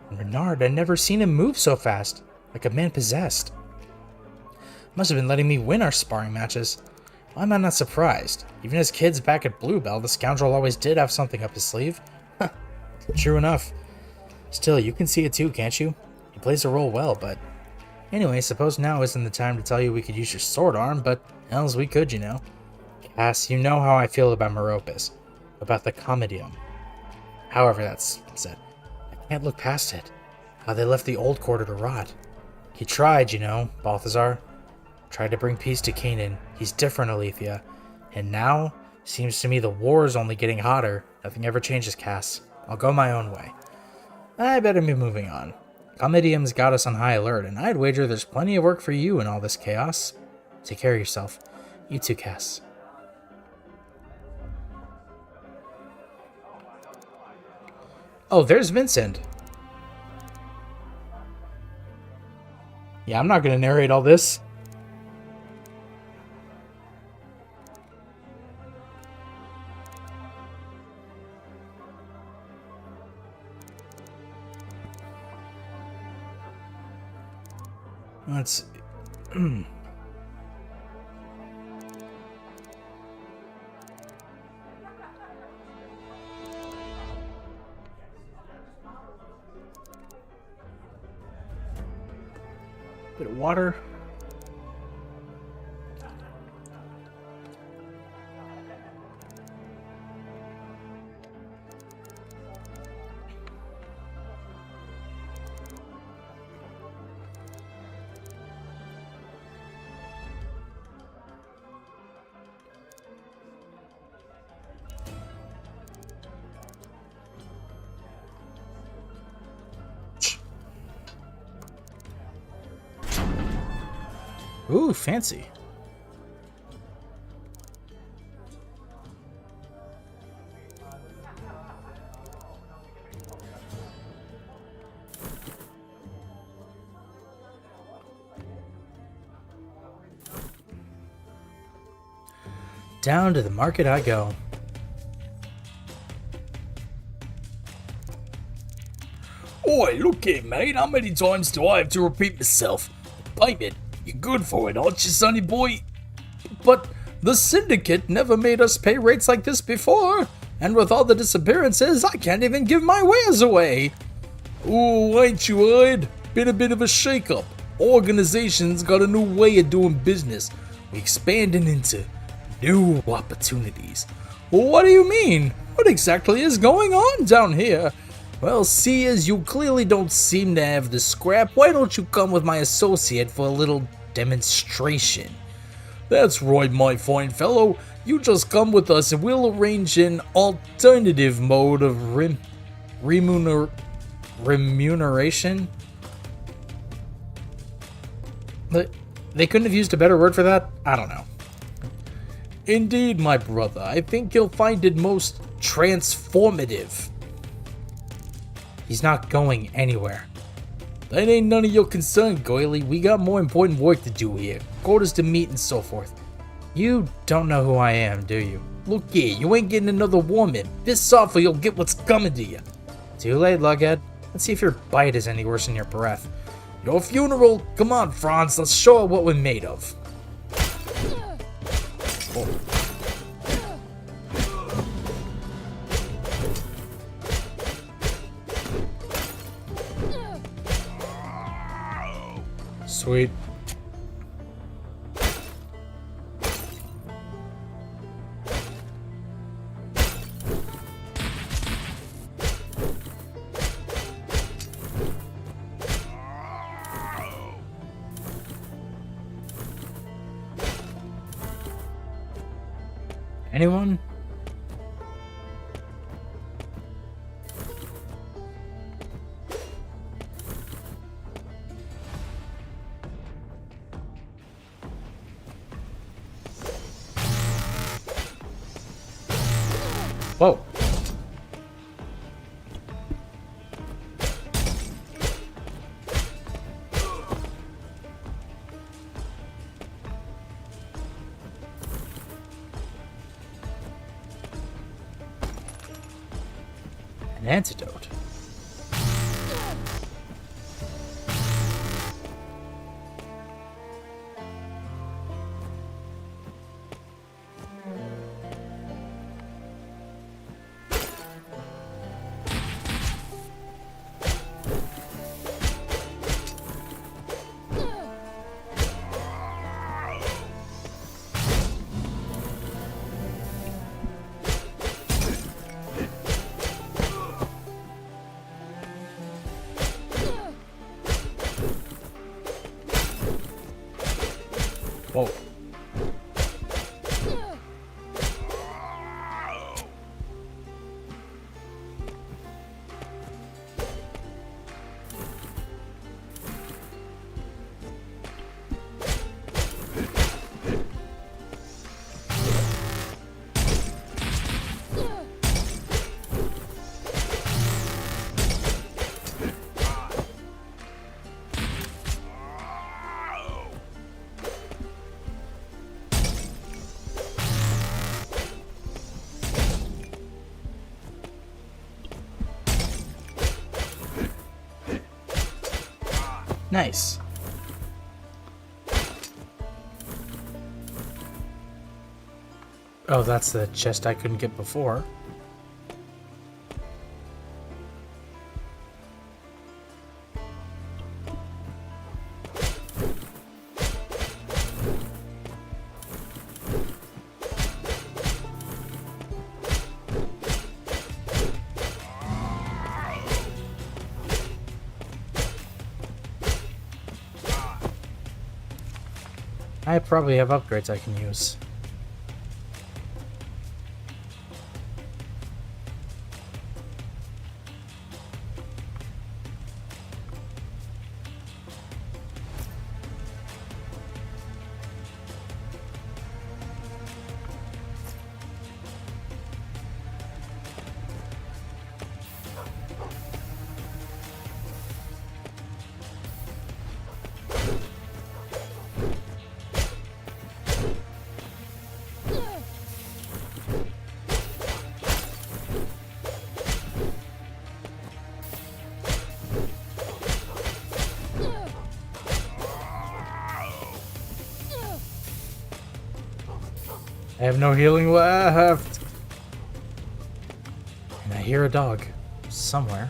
And Renard, I'd never seen him move so fast, like a man possessed. Must have been letting me win our sparring matches. Why am I not surprised? Even as kids back at Bluebell, the scoundrel always did have something up his sleeve. True enough. Still, you can see it too, can't you? He plays the role well, but... Anyway, suppose now isn't the time to tell you we could use your sword arm, but hells we could, you know. Cass, you know how I feel about Meropis. About the Comedium. However that's said. I can't look past it. How they left the old quarter to rot. He tried, you know, Balthazar. Tried to bring peace to Canaan. He's different, Alethea. And now, seems to me the war's only getting hotter. Nothing ever changes, Cass. I'll go my own way. I better be moving on. Comedium's got us on high alert, and I'd wager there's plenty of work for you in all this chaos. Take care of yourself. You too, Cass. Oh, there's Vincent. Yeah, I'm not going to narrate all this. Let's... bit of water. Ooh, fancy. Down to the market I go. Oi, look here, mate. How many times do I have to repeat myself? Payment. You're good for it, aren't you, sonny boy? But the Syndicate never made us pay rates like this before. And with all the disappearances, I can't even give my wares away. Ooh, ain't you heard? Been a bit of a shake-up. Organization's got a new way of doing business. We're expanding into new opportunities. Well, what do you mean? What exactly is going on down here? Well, see, as you clearly don't seem to have the scrap, why don't you come with my associate for a little demonstration? That's right, my fine fellow. You just come with us and we'll arrange an alternative mode of remuneration? But they couldn't have used a better word for that? I don't know. Indeed, my brother. I think you'll find it most transformative. He's not going anywhere. That ain't none of your concern, Goily. We got more important work to do here. Quarters to meet and so forth. You don't know who I am, do you? Look here, you ain't getting another woman. Piss off or you'll get what's coming to you. Too late, Lughead. Let's see if your bite is any worse than your breath. Your funeral? Come on, Franz, let's show her what we're made of. Oh. Sweet. Anyone? Whoa. An antidote. Whoa. Nice. Oh, that's the chest I couldn't get before. I probably have upgrades I can use. I have no healing left. And I hear a dog somewhere.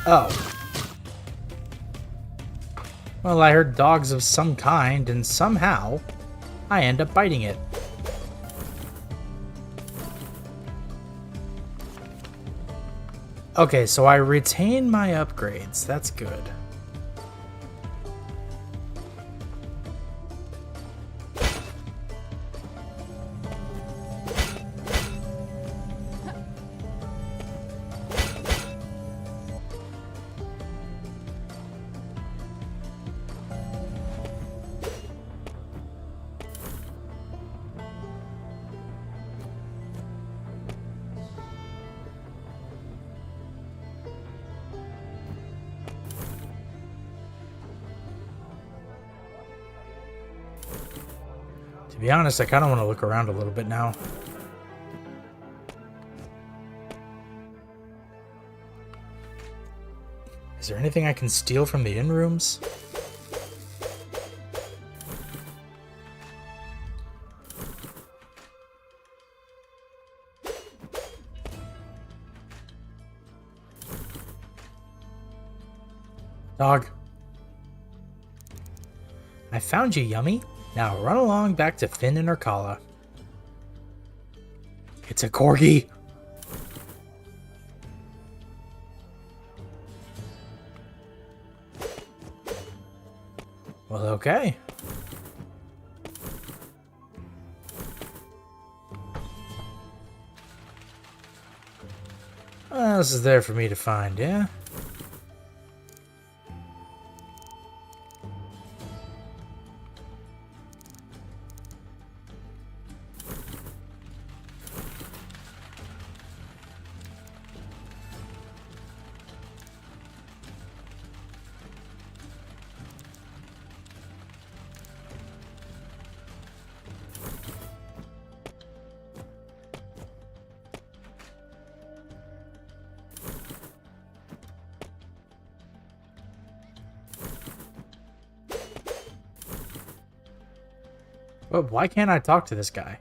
Oh. Well, I heard dogs of some kind, and somehow I end up biting it. Okay, so I retain my upgrades. That's good. To be honest, I kind of want to look around a little bit now. Is there anything I can steal from the inn rooms? Dog. I found you, Yummy. Now run along back to Finn and Urkala. It's a corgi. Well, okay. What else is there for me to find, yeah? But why can't I talk to this guy?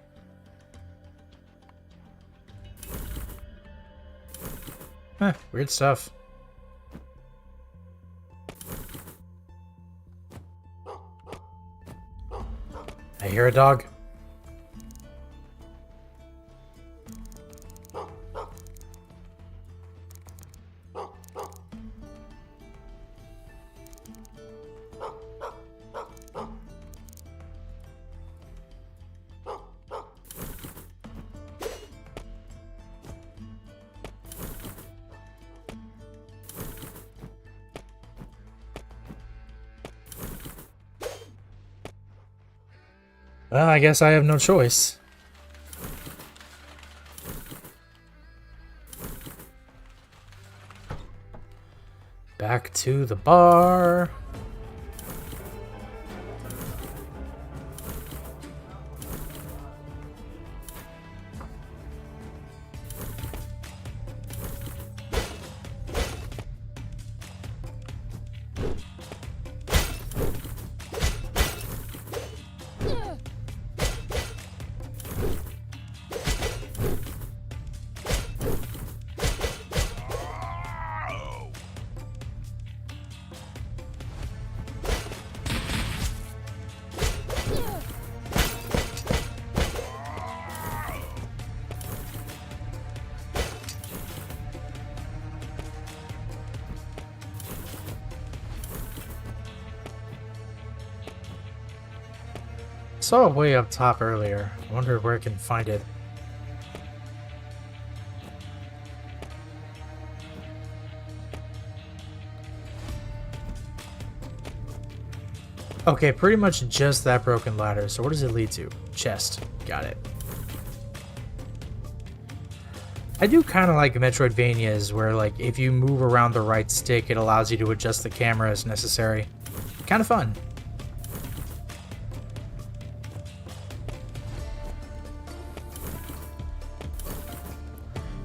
Huh, weird stuff. I hear a dog. Well, I guess I have no choice. Back to the bar. Saw it way up top earlier. I wonder where I can find it. Okay, pretty much just that broken ladder. So what does it lead to? Chest. Got it. I do kind of like Metroidvanias where, like, if you move around the right stick, it allows you to adjust the camera as necessary. Kind of fun.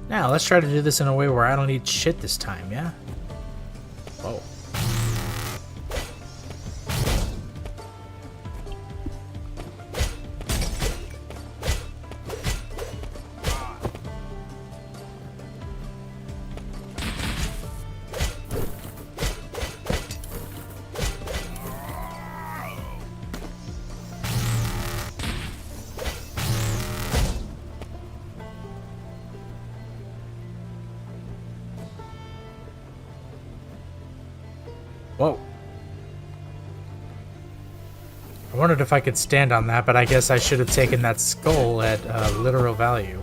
Now, let's try to do this in a way where I don't eat shit this time, yeah? Whoa. Whoa. I wondered if I could stand on that, but I guess I should have taken that skull at literal value.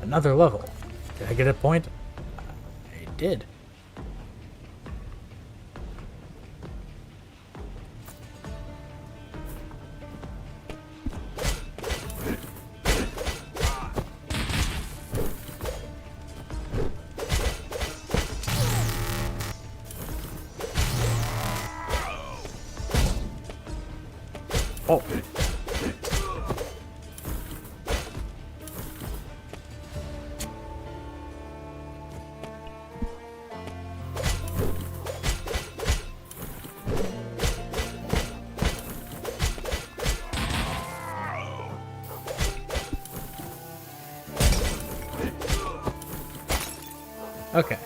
Another level. Did I get a point? I did. Oh. Okay.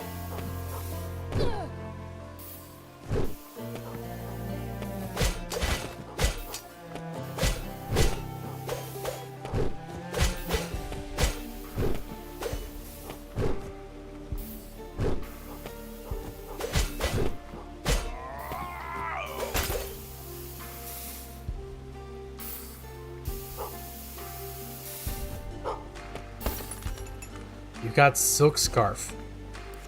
You got Silk Scarf.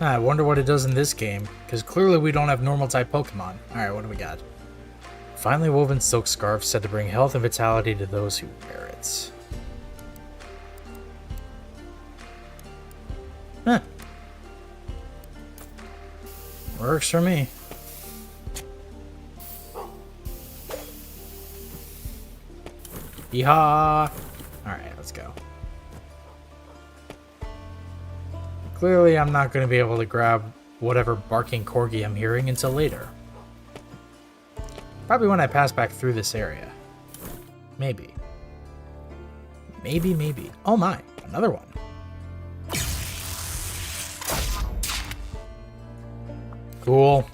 I wonder what it does in this game, because clearly we don't have normal type Pokemon. Alright, what do we got? Finely woven silk scarf said to bring health and vitality to those who wear it. Huh. Works for me. Yeehaw! Alright, let's go. Clearly, I'm not going to be able to grab whatever barking corgi I'm hearing until later. Probably when I pass back through this area. Maybe. Maybe. Oh my, another one. Cool.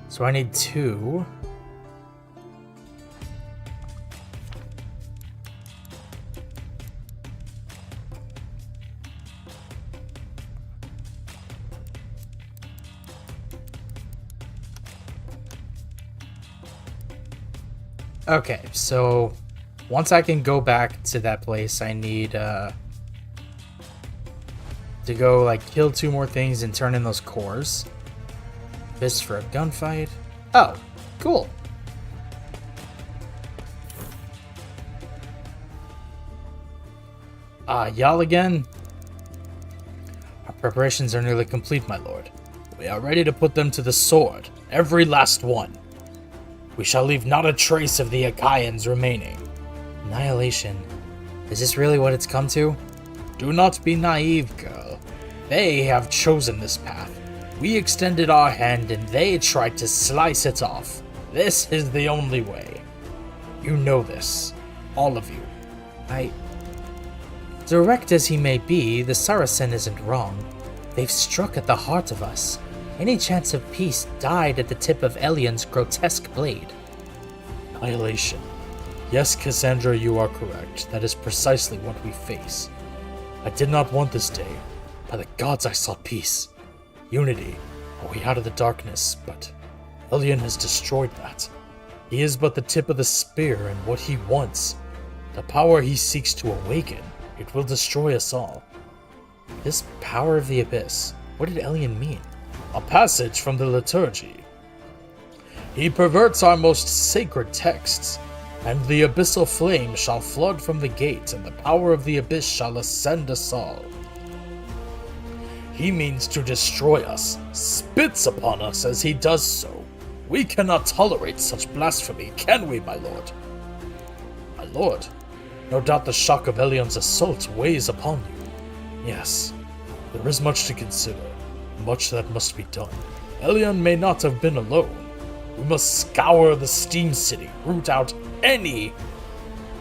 So I need 2. Okay, so once I can go back to that place, I need to go like kill 2 more things and turn in those cores. Fist for a gunfight. Oh, cool. Y'all again? Our preparations are nearly complete, my lord. We are ready to put them to the sword, every last one. We shall leave not a trace of the Achaeans remaining. Annihilation. Is this really what it's come to? Do not be naive, girl. They have chosen this path. We extended our hand and they tried to slice it off. This is the only way. You know this. All of you. Direct as he may be, the Saracen isn't wrong. They've struck at the heart of us. Any chance of peace died at the tip of Elion's grotesque blade. Annihilation. Yes, Cassandra, you are correct. That is precisely what we face. I did not want this day. By the gods, I sought peace. Unity. A way out of the darkness, but Elion has destroyed that. He is but the tip of the spear and what he wants. The power he seeks to awaken. It will destroy us all. This power of the abyss. What did Elion mean? A passage from the liturgy. He perverts our most sacred texts, and the abyssal flame shall flood from the gate, and the power of the abyss shall ascend us all. He means to destroy us, spits upon us as he does so. We cannot tolerate such blasphemy, can we, my lord? My lord, no doubt the shock of Elion's assault weighs upon you. Yes, there is much to consider. Much that must be done. Elion may not have been alone. We must scour the Steam City, root out any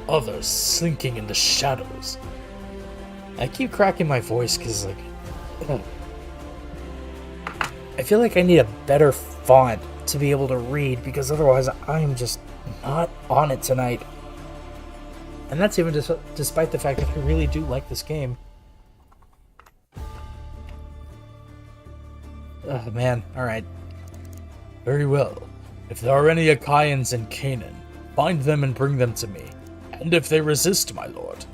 others slinking in the shadows. I keep cracking my voice because, I feel like I need a better font to be able to read because otherwise I'm just not on it tonight. And that's even despite the fact that I really do like this game. Oh, man. Alright. Very well. If there are any Achaeans in Canaan, find them and bring them to me. And if they resist, my lord,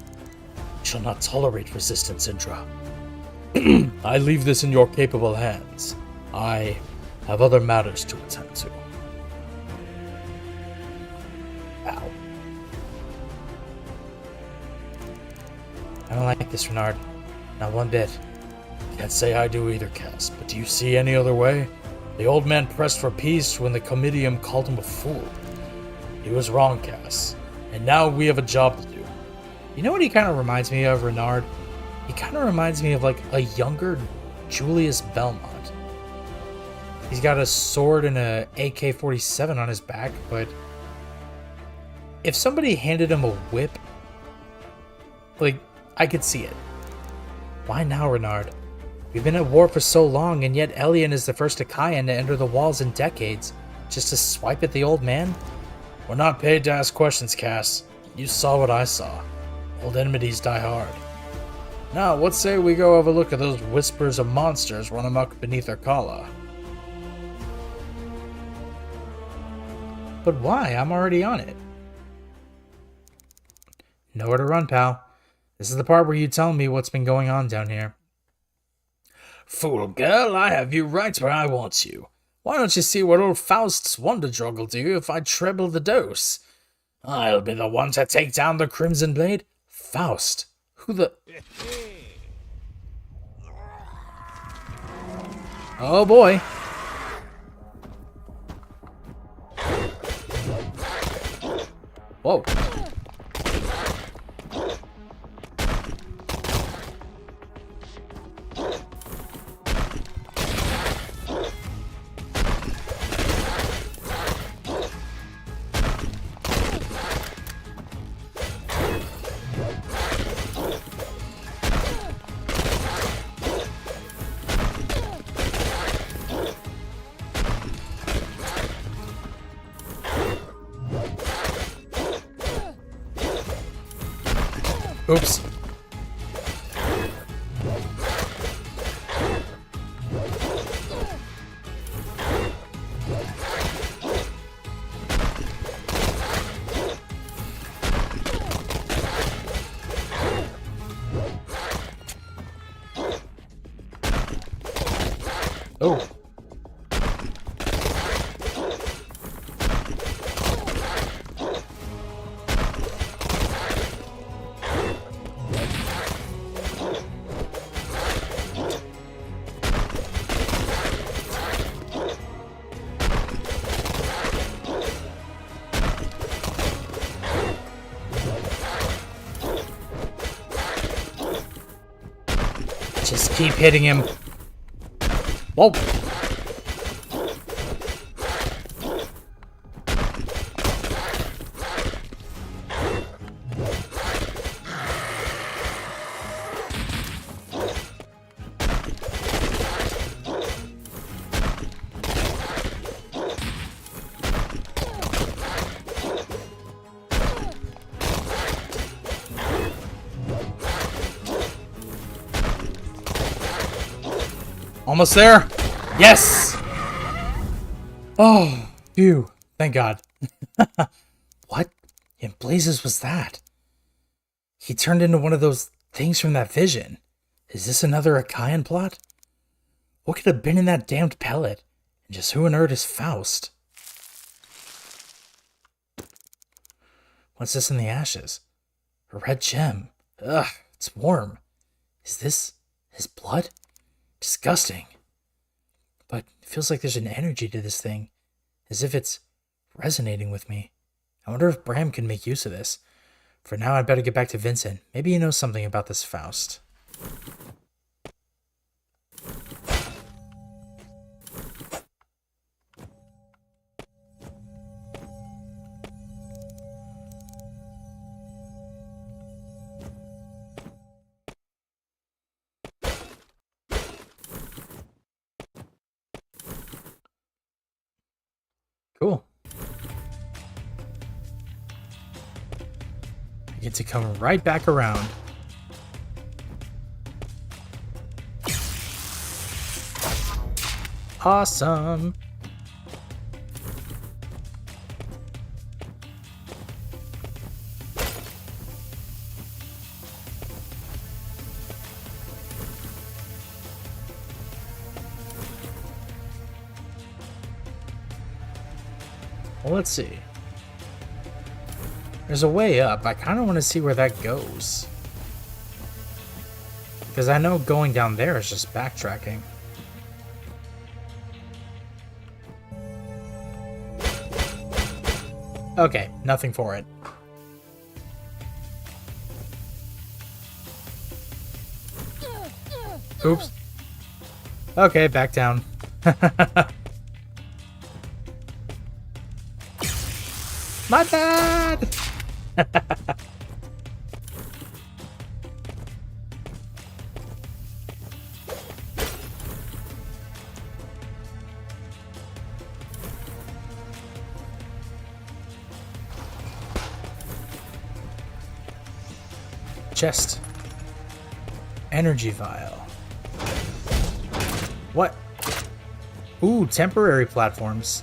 I shall not tolerate resistance, Indra. I leave this in your capable hands. I have other matters to attend to. Ow. I don't like this, Renard. Not one bit. Can't say I do either, Cass, but do you see any other way? The old man pressed for peace when the Comitium called him a fool. He was wrong, Cass. And now we have a job to do. You know what he kind of reminds me of, Renard? He kind of reminds me of like a younger Julius Belmont. He's got a sword and a AK-47 on his back, but if somebody handed him a whip, like, I could see it. Why now, Renard? We've been at war for so long, and yet Elian is the first Akayan to enter the walls in decades, just to swipe at the old man? We're not paid to ask questions, Cass. You saw what I saw. Old enmities die hard. Now, let's say we go have a look at those whispers of monsters run amok beneath our kala. But why? I'm already on it. Nowhere to run, pal. This is the part where you tell me what's been going on down here. Fool girl, I have you right where I want you. Why don't you see what old Faust's wonder drug will do if I treble the dose? I'll be the one to take down the Crimson Blade. Faust? Who the... Oh boy. Whoa. Oops. Oh. Just keep hitting him. Whoa. Almost there. Yes. Oh, phew. Thank God. What in blazes was that? He turned into one of those things from that vision. Is this another Akayan plot? What could have been in that damned pellet? And just who on earth is Faust? What's this in the ashes? A red gem. Ugh, it's warm. Is this his blood? Disgusting. But it feels like there's an energy to this thing, as if it's resonating with me. I wonder if Bram can make use of this. For now, I'd better get back to Vincent. Maybe he knows something about this Faust. Cool. I get to come right back around. Awesome. Well, let's see. There's a way up. I kind of want to see where that goes. Because I know going down there is just backtracking. Okay, nothing for it. Oops. Okay, back down. My bad! Chest. Energy vial. What? Ooh, temporary platforms.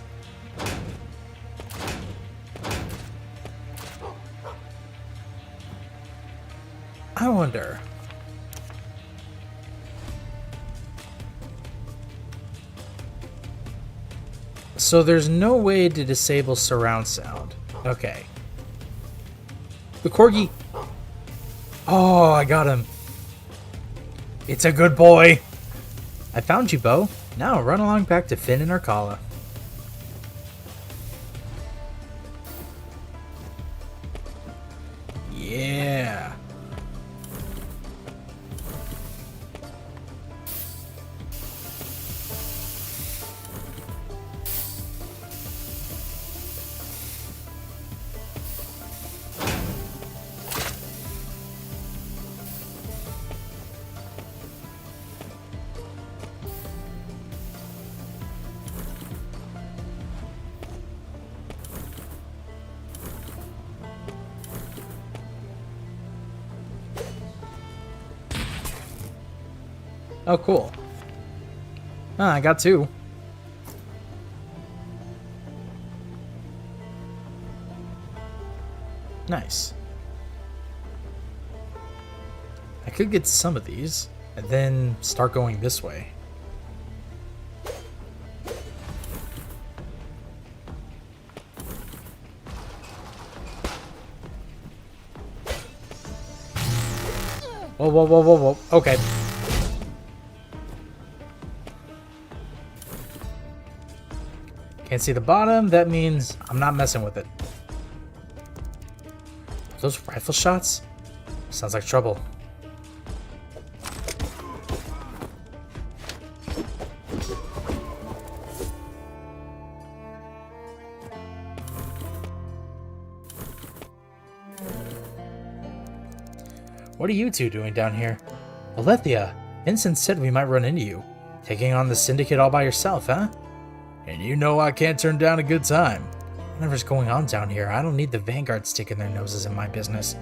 I wonder. So there's no way to disable surround sound. Okay. The corgi. Oh, I got him. It's a good boy. I found you, Bo. Now run along back to Finn and Arcala. Yeah. Oh, cool. Ah, I got two. Nice. I could get some of these, and then start going this way. Whoa, whoa, whoa, whoa, whoa. Okay. Can't see the bottom, that means I'm not messing with it. Those rifle shots? Sounds like trouble. What are you two doing down here? Alethea, Vincent said we might run into you. Taking on the Syndicate all by yourself, huh? And you know I can't turn down a good time. Whatever's going on down here, I don't need the Vanguard sticking their noses in my business.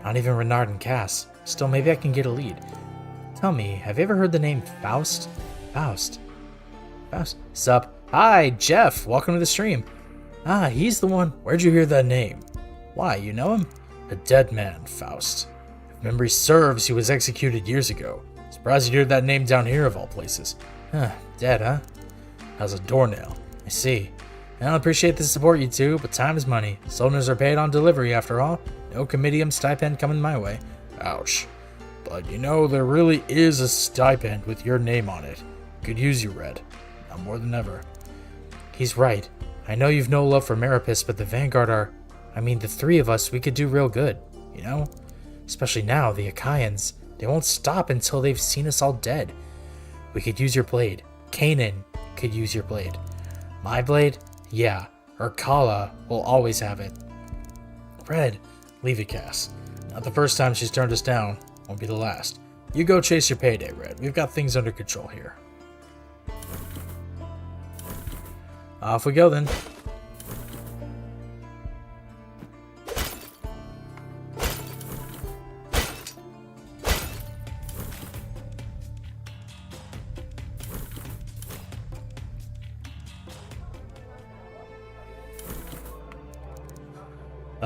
Not even Renard and Cass. Still, maybe I can get a lead. Tell me, have you ever heard the name Faust? Faust? Sup? Hi, Jeff. Welcome to the stream. Ah, he's the one. Where'd you hear that name? Why, you know him? A dead man, Faust. If memory serves, he was executed years ago. Surprised you'd hear that name down here of all places. Huh, dead, huh? How's a doornail? I see. I don't appreciate the support, you two, but time is money. Soldiers are paid on delivery, after all. No comitium stipend coming my way. Ouch. But you know, there really is a stipend with your name on it. Could use you, Red. Now more than ever. He's right. I know you've no love for Maripus, but the Vanguard are... I mean, the three of us, we could do real good, you know? Especially now, the Achaeans. They won't stop until they've seen us all dead. We could use your blade. Kanan could use your blade. My blade? Yeah. Arcala will always have it. Red, leave it, Cass. Not the first time she's turned us down. Won't be the last. You go chase your payday, Red. We've got things under control here. Off we go then.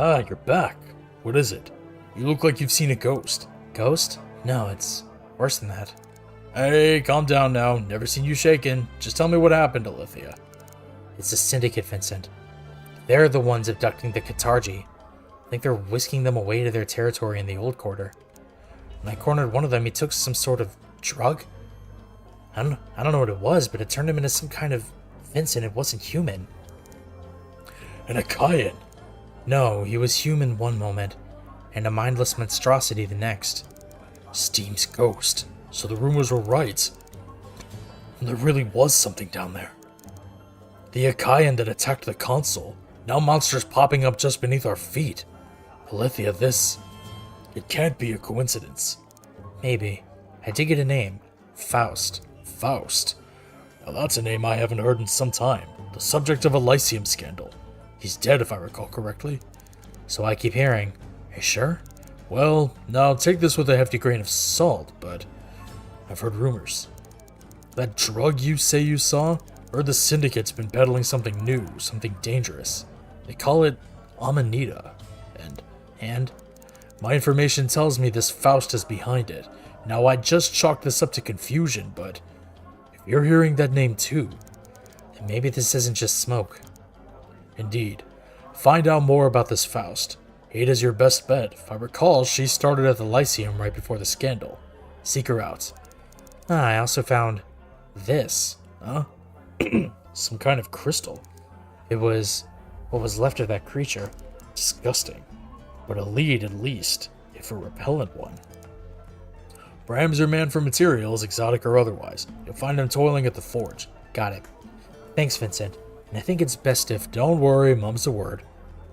Ah, you're back. What is it? You look like you've seen a ghost. Ghost? No, it's worse than that. Hey, calm down now. Never seen you shaken. Just tell me what happened, Alethea. It's the Syndicate, Vincent. They're the ones abducting the Katargi. I think they're whisking them away to their territory in the Old Quarter. When I cornered one of them, he took some sort of drug. I don't know what it was, but it turned him into some kind of... Vincent, it wasn't human. An Achaean. No, he was human one moment, and a mindless monstrosity the next. Steam's ghost. So the rumors were right. There really was something down there. The Akayan that attacked the console. Now monsters popping up just beneath our feet. Alethea, this... It can't be a coincidence. Maybe. I did get a name. Faust. Faust? Now that's a name I haven't heard in some time. The subject of a Lyceum scandal. He's dead if I recall correctly. So I keep hearing. Are you sure? Well, now take this with a hefty grain of salt, but I've heard rumors. That drug you say you saw? Heard the Syndicate's been peddling something new, something dangerous. They call it Amanita. And? My information tells me this Faust is behind it. Now I just chalked this up to confusion, but if you're hearing that name too, then maybe this isn't just smoke. Indeed. Find out more about this Faust. Ada's your best bet. If I recall, she started at the Lyceum right before the scandal. Seek her out. I also found this. Huh? Some kind of crystal. It was what was left of that creature. Disgusting. But a lead at least, if a repellent one. Bram's your man for materials, exotic or otherwise. You'll find him toiling at the forge. Got it. Thanks, Vincent. And I think it's best if... Don't worry, mum's the word.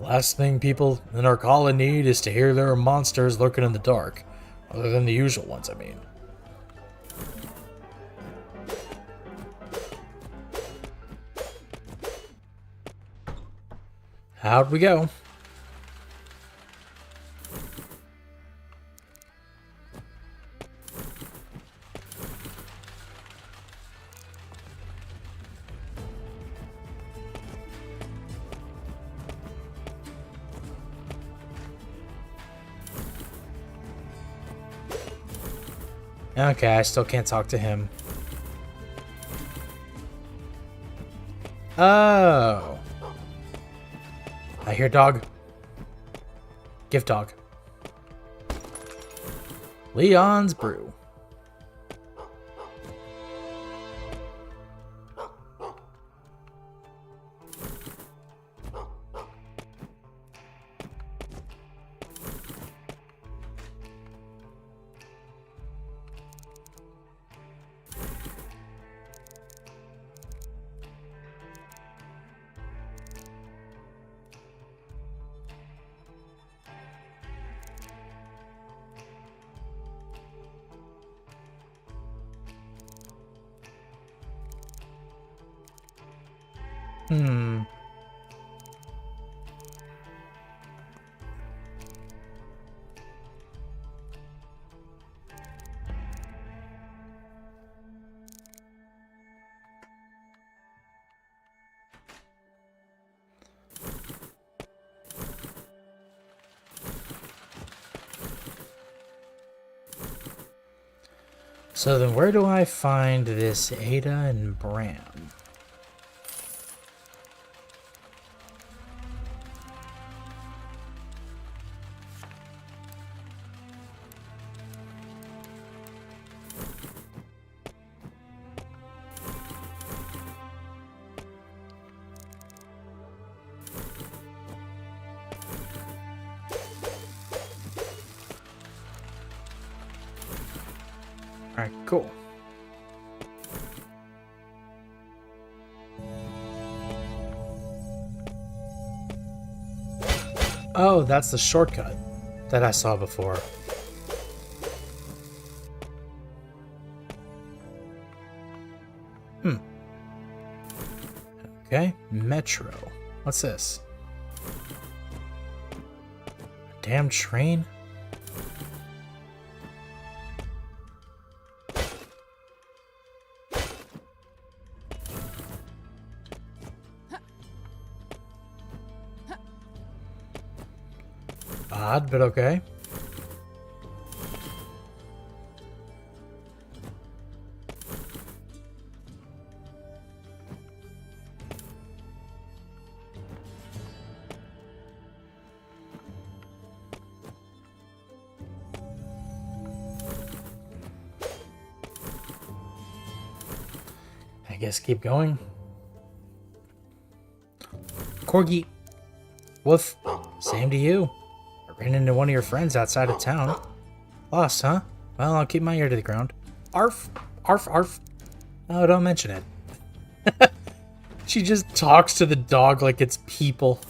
Last thing people in our colony need is to hear there are monsters lurking in the dark. Other than the usual ones, I mean. How'd we go? Okay, I still can't talk to him. Oh. I hear dog. Gift dog. Leon's brew. So then where do I find this Ada and Bram? Alright, cool. Oh, that's the shortcut that I saw before. Okay, Metro. What's this? Damn train? Odd, but okay. I guess keep going. Corgi. Woof. Same to you. I ran into one of your friends outside of town. Lost, huh? Well, I'll keep my ear to the ground. Arf, arf, arf. Oh, don't mention it. She just talks to the dog like it's people.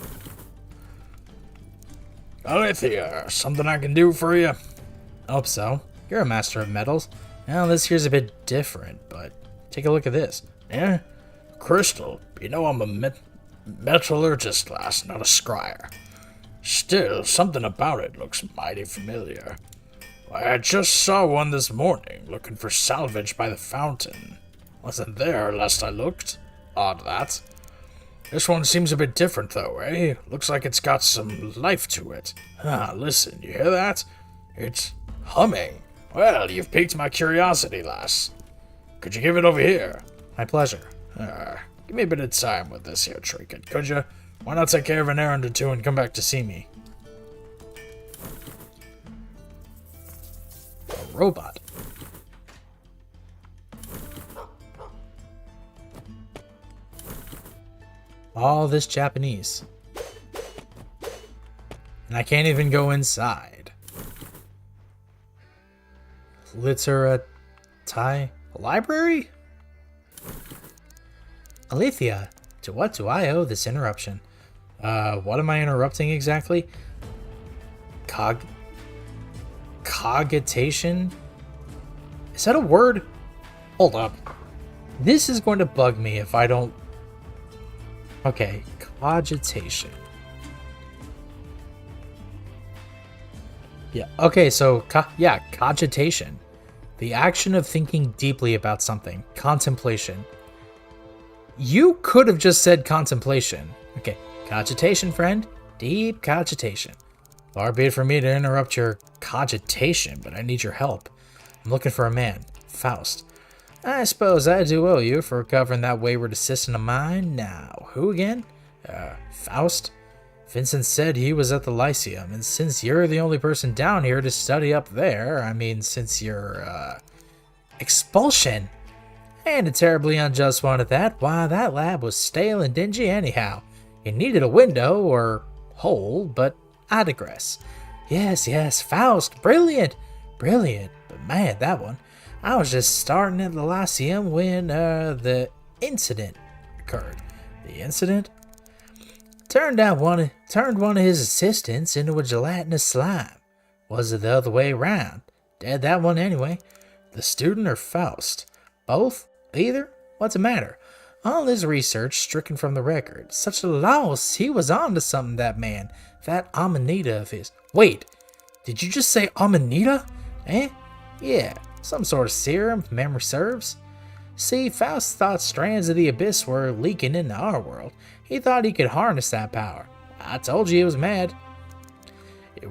Alethea, something I can do for you? Hope so. You're a master of metals. Well, this here's a bit different, but take a look at this. Yeah? Crystal. You know I'm a metallurgist class, not a scryer. Still, something about it looks mighty familiar. I just saw one this morning, looking for salvage by the fountain. Wasn't there last I looked. Odd that. This one seems a bit different though, eh? Looks like it's got some life to it. Ah, listen, you hear that? It's humming. Well, you've piqued my curiosity, lass. Could you give it over here? My pleasure. Give me a bit of time with this here trinket, could you? Why not take care of an errand or two and come back to see me? A robot. All this Japanese. And I can't even go inside. Literatai? Library? Alethea, to what do I owe this interruption? What am I interrupting exactly? Cogitation? Is that a word? Hold up. This is going to bug me if I don't... Okay, cogitation. Yeah, okay, so, cogitation. The action of thinking deeply about something. Contemplation. You could have just said contemplation. Okay, cogitation, friend. Deep cogitation. Far be it for me to interrupt your cogitation, but I need your help. I'm looking for a man. Faust. I suppose I do owe you for recovering that wayward assistant of mine. Now, who again? Faust? Vincent said he was at the Lyceum, and since you're the only person down here to study up there, I mean, since your, expulsion, and a terribly unjust one at that, why, that lab was stale and dingy anyhow. It needed a window, or hole, but I digress. Yes, Faust, brilliant, but man, that one. I was just starting at the Lyceum when, the incident occurred. The incident? Turned one of his assistants into a gelatinous slime. Was it the other way around? Dead that one anyway. The student or Faust? Both? Either? What's the matter? All his research stricken from the record. Such a loss. He was on to something, that man. That Amanita of his. Wait, did you just say Amanita? Eh? Yeah, some sort of serum, if memory serves. See, Faust thought strands of the abyss were leaking into our world. He thought he could harness that power. I told you he was mad.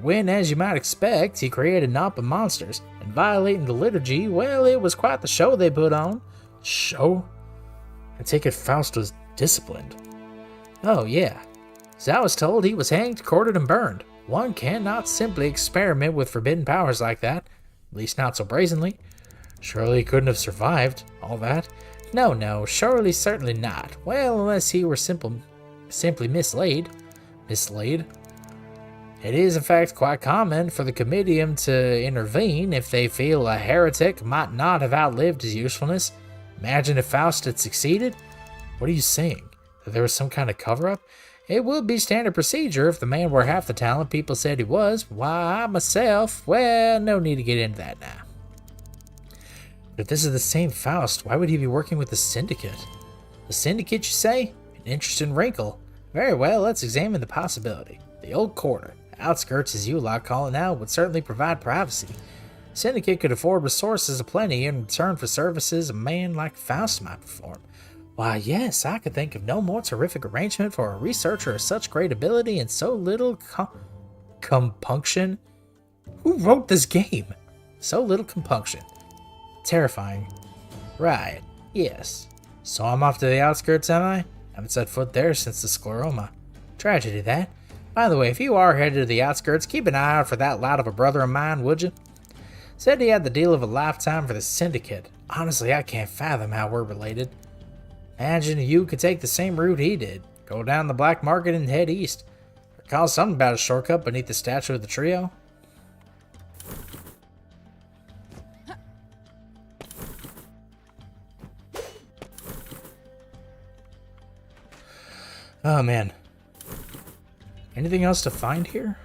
When, as you might expect, he created naught but monsters, and violating the liturgy, well, it was quite the show they put on. Show? I take it Faust was disciplined. Oh, yeah. As I was told, he was hanged, quartered, and burned. One cannot simply experiment with forbidden powers like that, at least not so brazenly. Surely he couldn't have survived all that. No, certainly not. Well, unless he were simply mislaid. Mislaid? It is, in fact, quite common for the comitium to intervene if they feel a heretic might not have outlived his usefulness. Imagine if Faust had succeeded. What are you saying? That there was some kind of cover-up? It would be standard procedure if the man were half the talent people said he was. Why, I myself, well, no need to get into that now. But if this is the same Faust, why would he be working with the Syndicate? The Syndicate, you say? An interesting wrinkle. Very well, let's examine the possibility. The old quarter, outskirts as you lot call it now, would certainly provide privacy. Syndicate could afford resources aplenty in return for services a man like Faust might perform. Why, yes, I could think of no more terrific arrangement for a researcher of such great ability and so little compunction. Who wrote this game? So little compunction. Terrifying. Right, yes. So I'm off to the outskirts, am I? Haven't set foot there since the scleroma. Tragedy, that. By the way, if you are headed to the outskirts, keep an eye out for that lad of a brother of mine, would you? Said he had the deal of a lifetime for the Syndicate. Honestly, I can't fathom how we're related. Imagine you could take the same route he did. Go down the black market and head east. Recall something about a shortcut beneath the statue of the trio? Oh, man. Anything else to find here?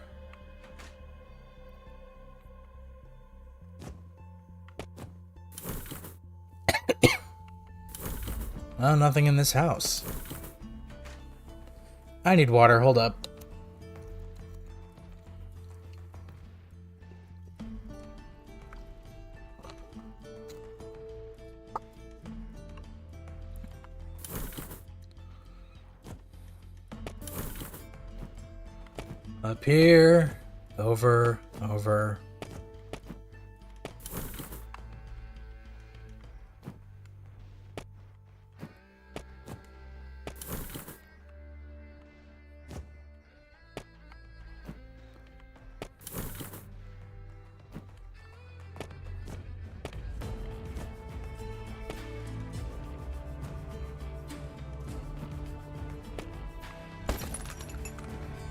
Oh, nothing in this house. I need water. Hold up. Up here. Over.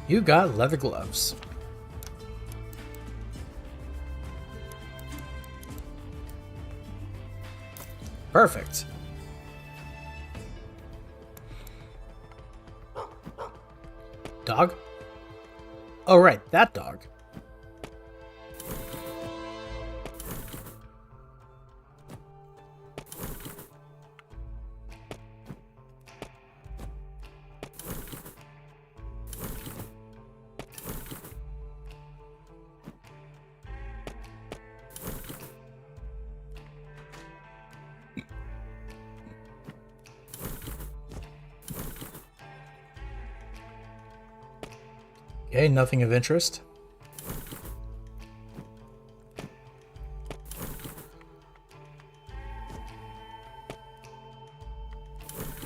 You got leather gloves. Perfect. Dog? Oh, right, that dog. Okay, nothing of interest.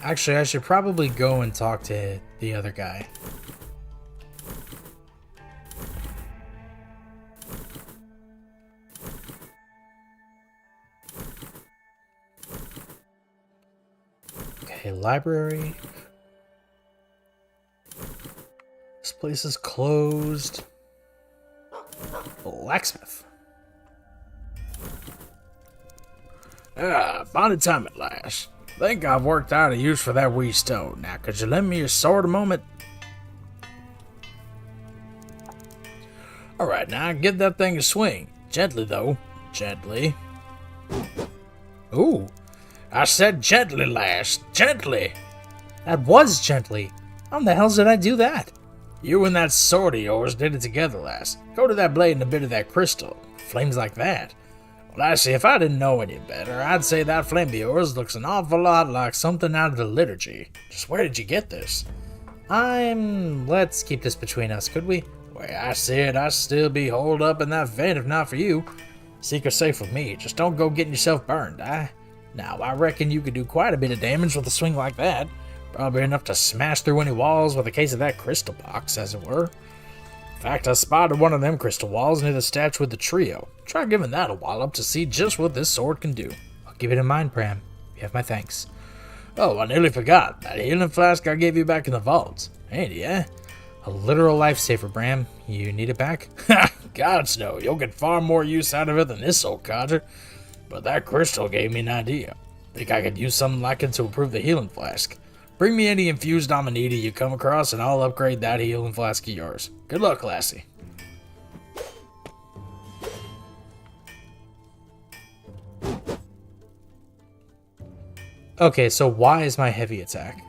Actually, I should probably go and talk to the other guy. Okay, library. This place is closed. Blacksmith. Finding time at last. Think I've worked out a use for that wee stone. Now, could you lend me your sword a moment? Alright, now give that thing a swing. Gently, though. Gently. Ooh. I said gently, lass. Gently. That was gently. How in the hell did I do that? You and that sword of yours did it together, lass. Go to that blade and a bit of that crystal. Flames like that. Well, lassie, if I didn't know any better, I'd say that flame of yours looks an awful lot like something out of the liturgy. Just where did you get this? Let's keep this between us, could we? Well, I said I'd still be holed up in that vent if not for you. Secret safe with me. Just don't go getting yourself burned, Now, I reckon you could do quite a bit of damage with a swing like that. Probably enough to smash through any walls with a case of that crystal box, as it were. In fact, I spotted one of them crystal walls near the statue of the trio. Try giving that a wallop to see just what this sword can do. I'll keep it in mind, Pram. You have my thanks. Oh, I nearly forgot. That healing flask I gave you back in the vault. Handy, eh? A literal lifesaver, Bram. You need it back? Ha! Gods no, you'll get far more use out of it than this old codger. But that crystal gave me an idea. Think I could use something like it to improve the healing flask. Bring me any infused amanita you come across and I'll upgrade that healing flask of yours. Good luck, lassie. Okay, so why is my heavy attack?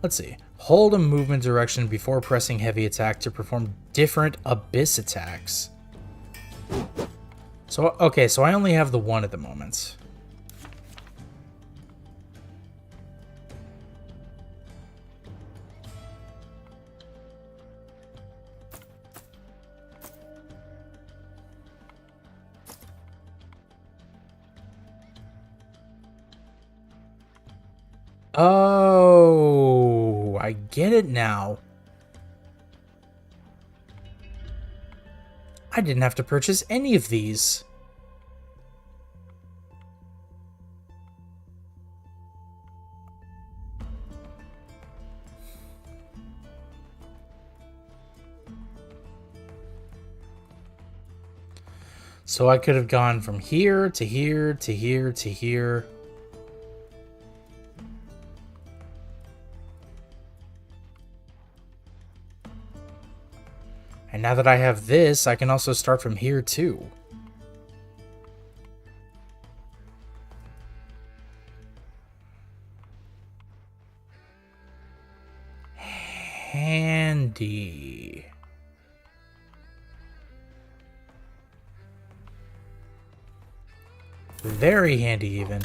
Let's see. Hold a movement direction before pressing heavy attack to perform different abyss attacks. So, okay, so I only have the one at the moment. Oh, I get it now. I didn't have to purchase any of these. So I could have gone from here to here to here to here. And now that I have this, I can also start from here too. Handy. Very handy, even.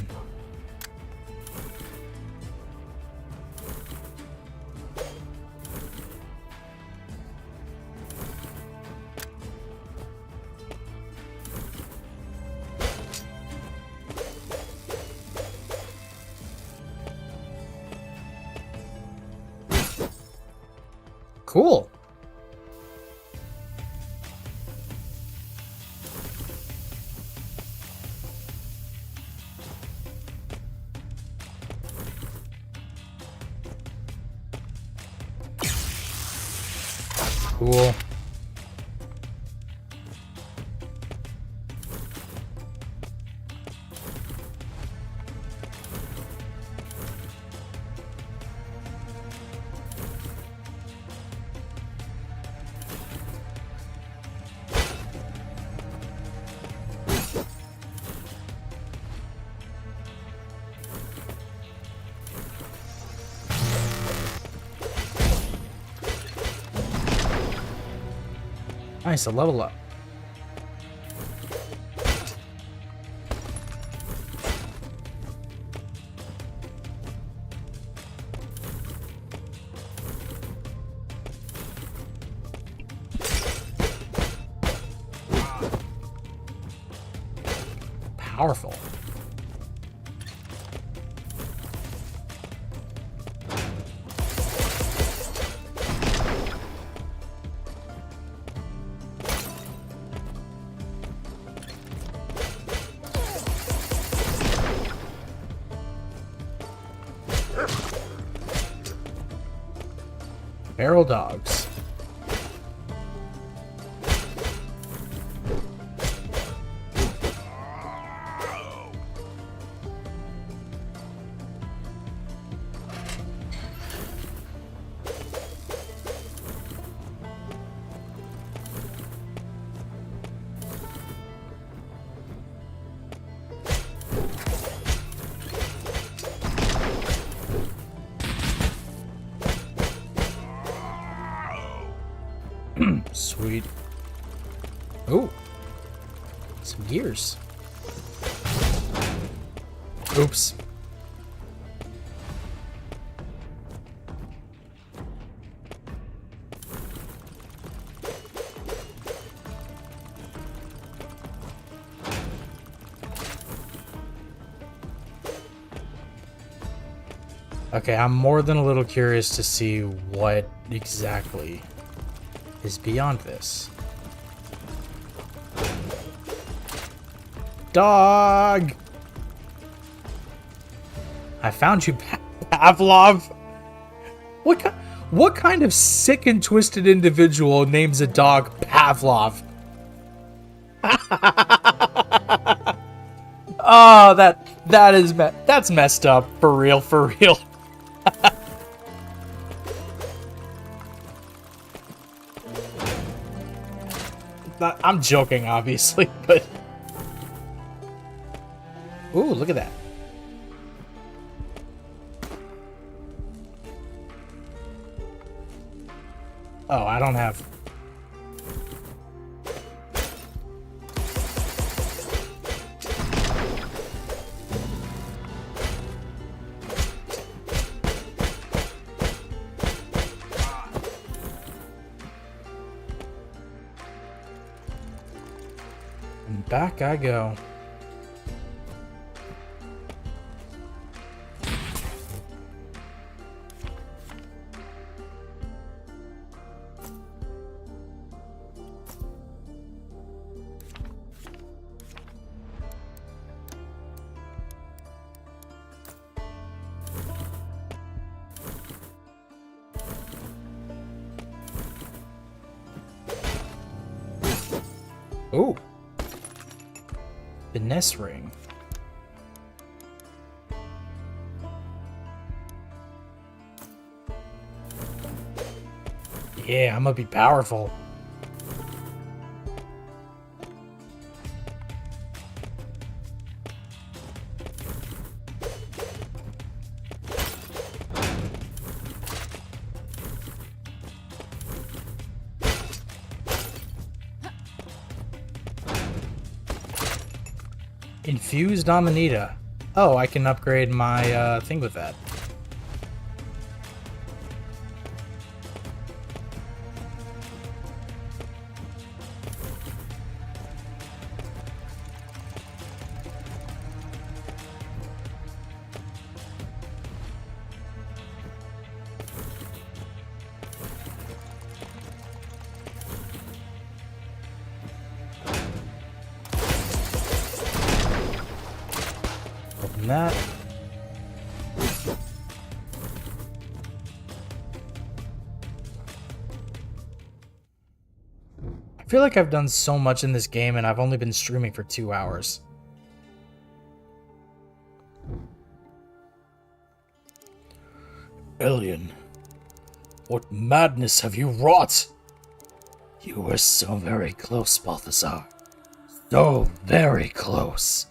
Cool. Cool. Nice, a level up. Powerful. Feral dogs. Sweet. Oh, some gears. Oops. Okay, I'm more than a little curious to see what exactly is beyond this. Dog! I found you, Pavlov! What kind of sick and twisted individual names a dog Pavlov? Oh, that's messed up. For real, for real. I'm joking, obviously, but... Ooh, look at that. Oh, I don't have... And back I go. Ooh. Finesse ring. Yeah, I'm gonna be powerful. Infused Amanita. Oh, I can upgrade my thing with that. Open that. I feel like I've done so much in this game and I've only been streaming for 2 hours. Alien, what madness have you wrought? You were so very close, Balthazar. So very close.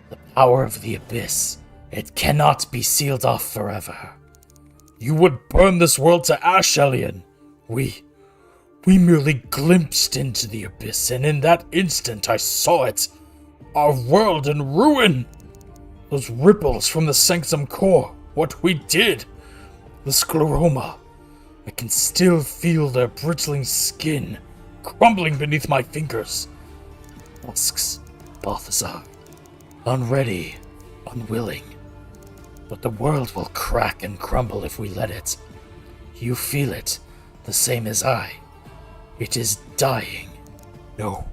The power of the Abyss, it cannot be sealed off forever. You would burn this world to ash, Alien. We merely glimpsed into the Abyss, and in that instant I saw it. Our world in ruin. Those ripples from the Sanctum Core, what we did. The scleroma. I can still feel their brittling skin crumbling beneath my fingers. Husks, Balthazar. Unready, unwilling. But the world will crack and crumble if we let it. You feel it, the same as I. It is dying. No,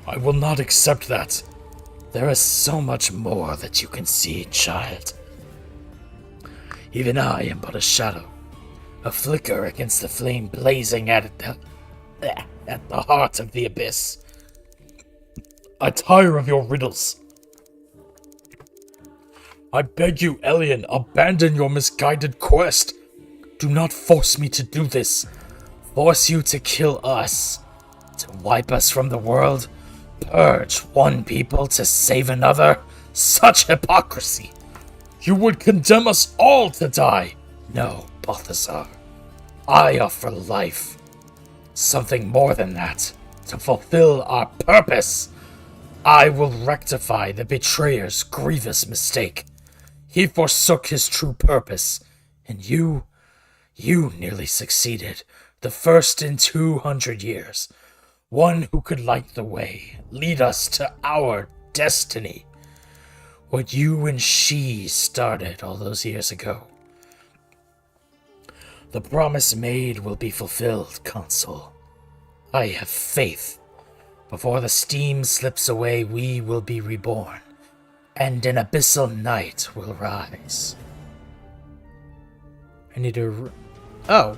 I will not accept that. There is so much more that you can see, child. Even I am but a shadow, a flicker against the flame blazing at the heart of the Abyss. I tire of your riddles. I beg you, Alien, abandon your misguided quest. Do not force me to do this. Force you to kill us. To wipe us from the world. Purge one people to save another. Such hypocrisy. You would condemn us all to die. No, Balthazar. I offer life. Something more than that. To fulfill our purpose. I will rectify the betrayer's grievous mistake. He forsook his true purpose, and you nearly succeeded, the first in 200 years. One who could light the way, lead us to our destiny. What you and she started all those years ago. The promise made will be fulfilled, Consul. I have faith. Before the steam slips away, we will be reborn, and an abyssal night will rise. I need to... Oh.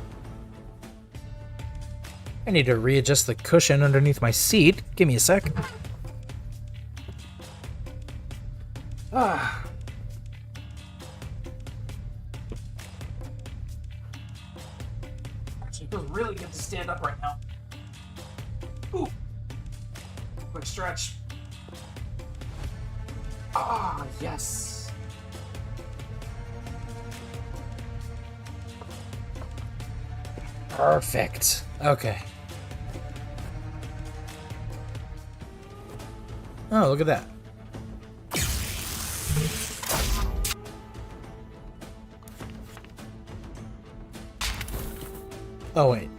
I need to readjust the cushion underneath my seat. Give me a sec. Ah. Actually, it feels really good to stand up right now. Ooh. Quick stretch. Ah, yes. Perfect. Okay. Oh, look at that. Oh, wait.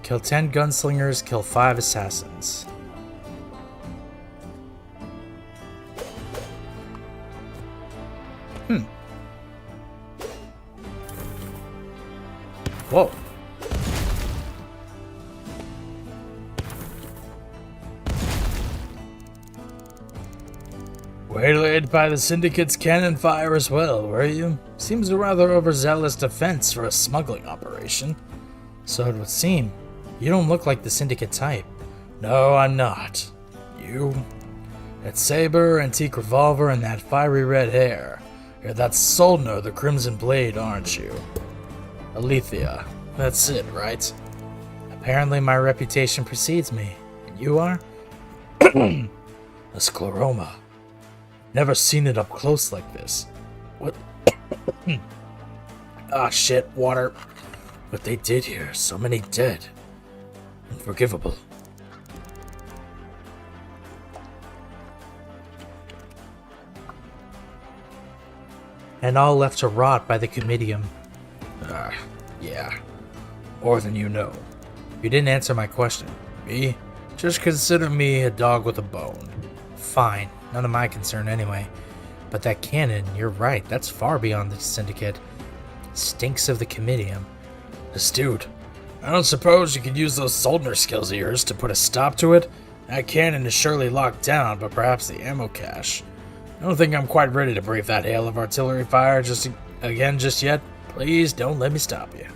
Kill 10 gunslingers, kill 5 assassins. Whoa. Waylaid by the Syndicate's cannon fire as well, were you? Seems a rather overzealous defense for a smuggling operation. So it would seem. You don't look like the Syndicate type. No, I'm not. You? That saber, antique revolver, and that fiery red hair. You're that Soldner, the Crimson Blade, aren't you? Alethea. That's it, right? Apparently my reputation precedes me. And you are? A scleroma. Never seen it up close like this. What? Ah, shit, water. What they did here, so many dead. Unforgivable. And all left to rot by the Comitium. Yeah. More than you know. You didn't answer my question. Me? Just consider me a dog with a bone. Fine. None of my concern anyway. But that cannon, you're right, that's far beyond the Syndicate. Stinks of the Comitium. Astute. I don't suppose you could use those Soldner skills of yours to put a stop to it? That cannon is surely locked down, but perhaps the ammo cache. I don't think I'm quite ready to brave that hail of artillery fire just yet. Please don't let me stop you.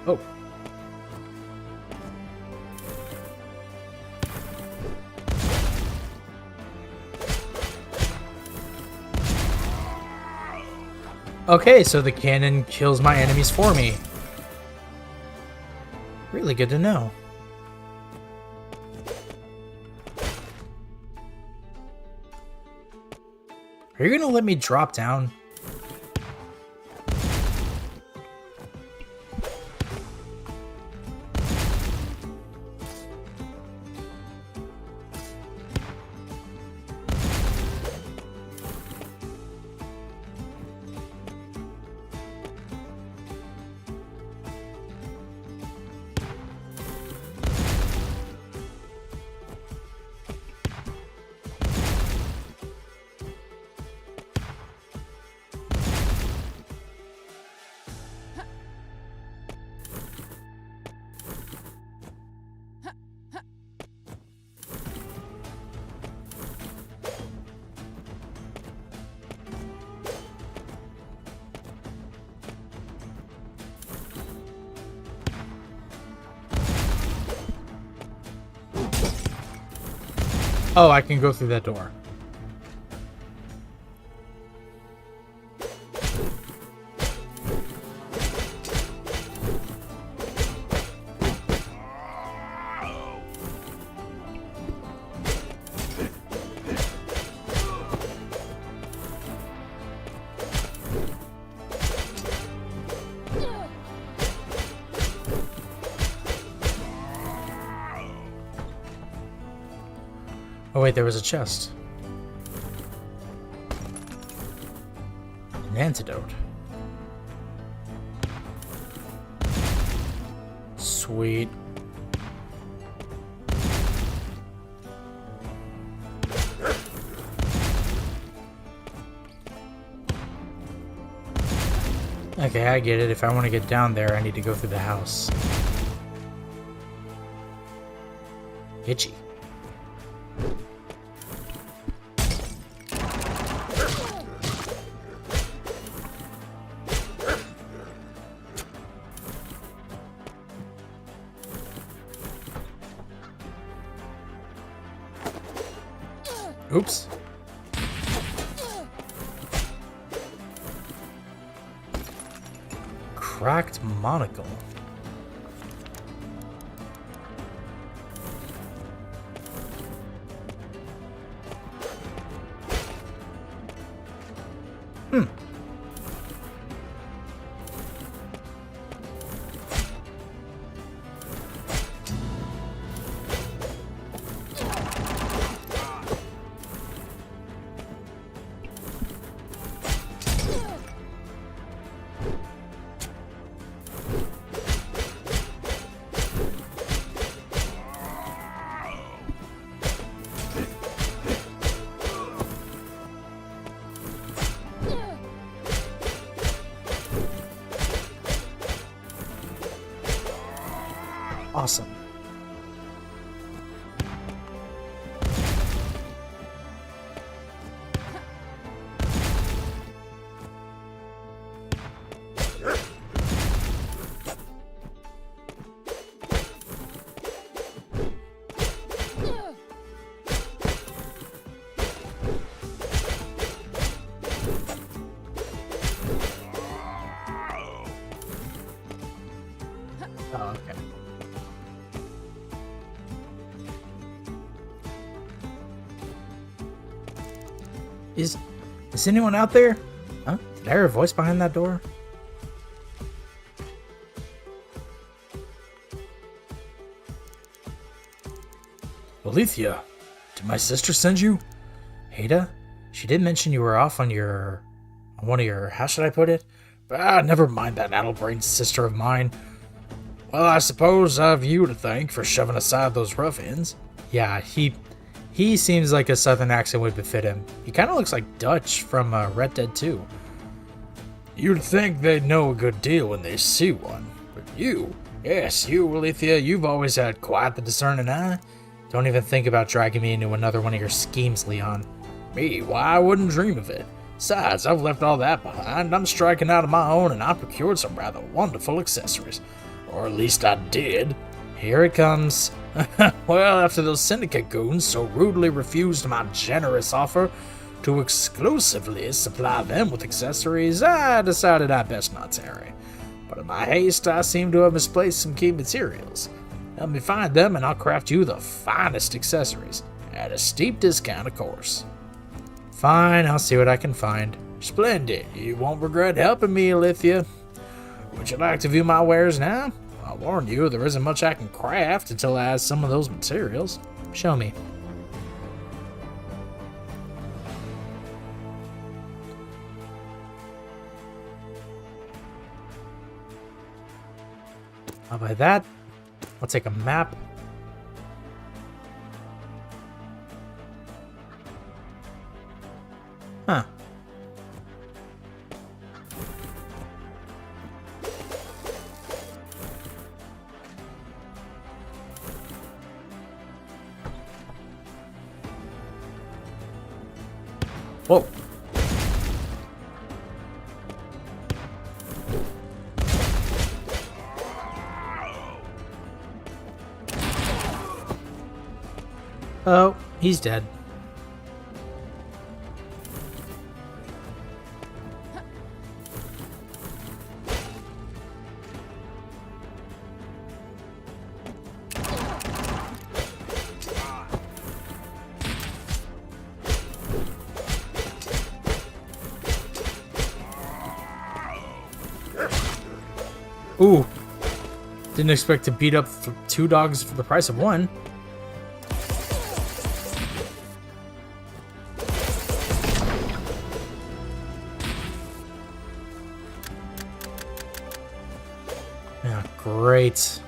Oh. Okay, so the cannon kills my enemies for me. Really good to know. Are you gonna let me drop down? Oh, I can go through that door. Oh wait, there was a chest. An antidote. Sweet. Okay, I get it. If I want to get down there, I need to go through the house. Itchy. Oops. Cracked monocle. Is anyone out there? Huh? Did I hear a voice behind that door? Alethea, did my sister send you? Ada? She did mention you were off on one of your, how should I put it? Never mind that addle-brained sister of mine. Well, I suppose I've you to thank for shoving aside those ruffians. Yeah, he seems like a southern accent would befit him. He kind of looks like Dutch from Red Dead 2. You'd think they'd know a good deal when they see one. But you, yes, you, Alethea, you've always had quite the discerning eye. Don't even think about dragging me into another one of your schemes, Leon. Me? Why, I wouldn't dream of it. Besides, I've left all that behind. I'm striking out on my own, and I procured some rather wonderful accessories. Or at least I did. Here it comes. Well, after those syndicate goons so rudely refused my generous offer to exclusively supply them with accessories, I decided I'd best not tarry. But in my haste, I seem to have misplaced some key materials. Help me find them, and I'll craft you the finest accessories. At a steep discount, of course. Fine, I'll see what I can find. Splendid. You won't regret helping me, Alethea. Would you like to view my wares now? I'll warn you, there isn't much I can craft until I have some of those materials. Show me. I'll buy that. I'll take a map. Huh. Whoa. Oh, he's dead. Ooh. Didn't expect to beat up 2 dogs for the price of 1. Yeah, great.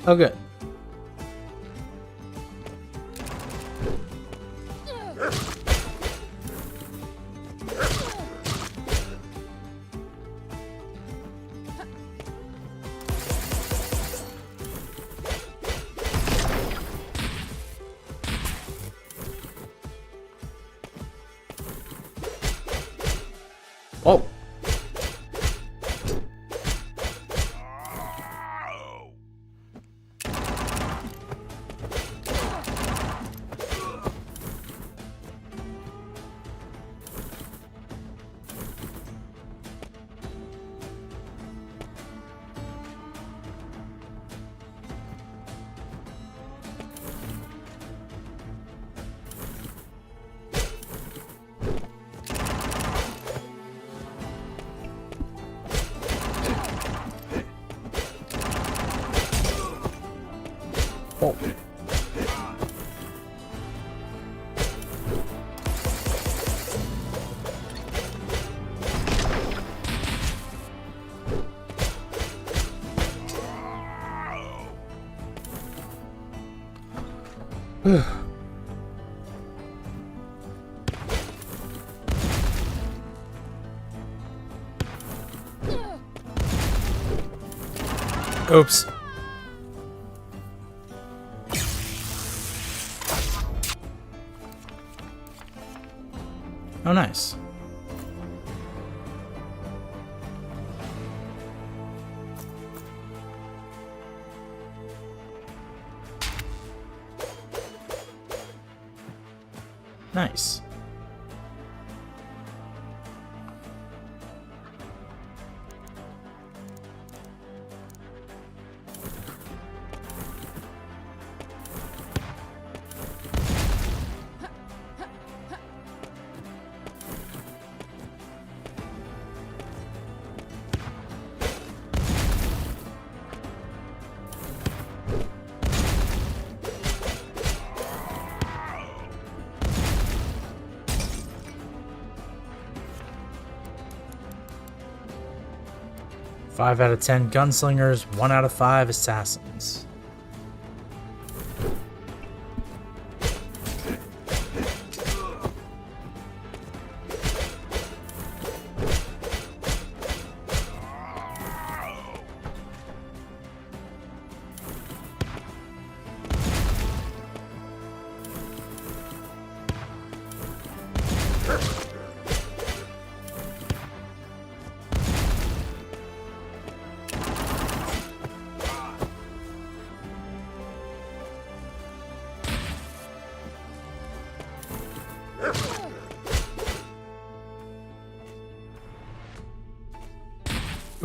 Oh, good. Oh. Oh. Oops. Oh, nice. Nice. Five out of 10 gunslingers, 1 out of 5 assassins.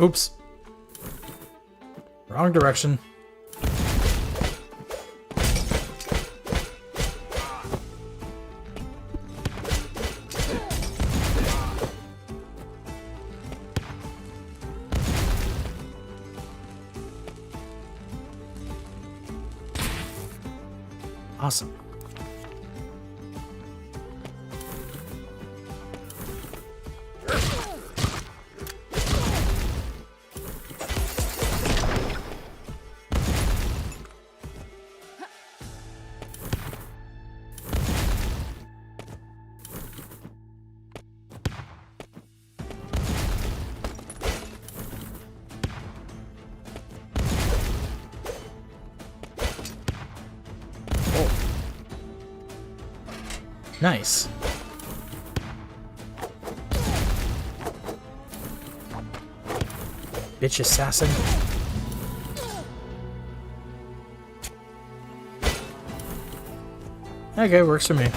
Oops. Wrong direction. Awesome. Nice. Bitch assassin. Okay, works for me.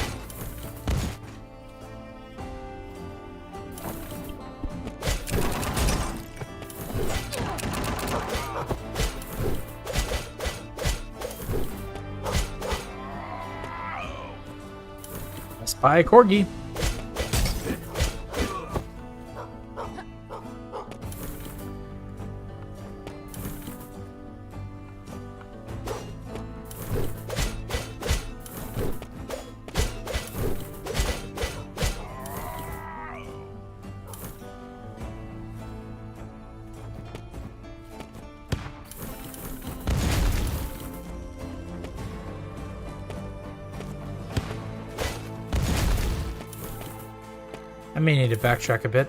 Spy corgi. I may need to backtrack a bit.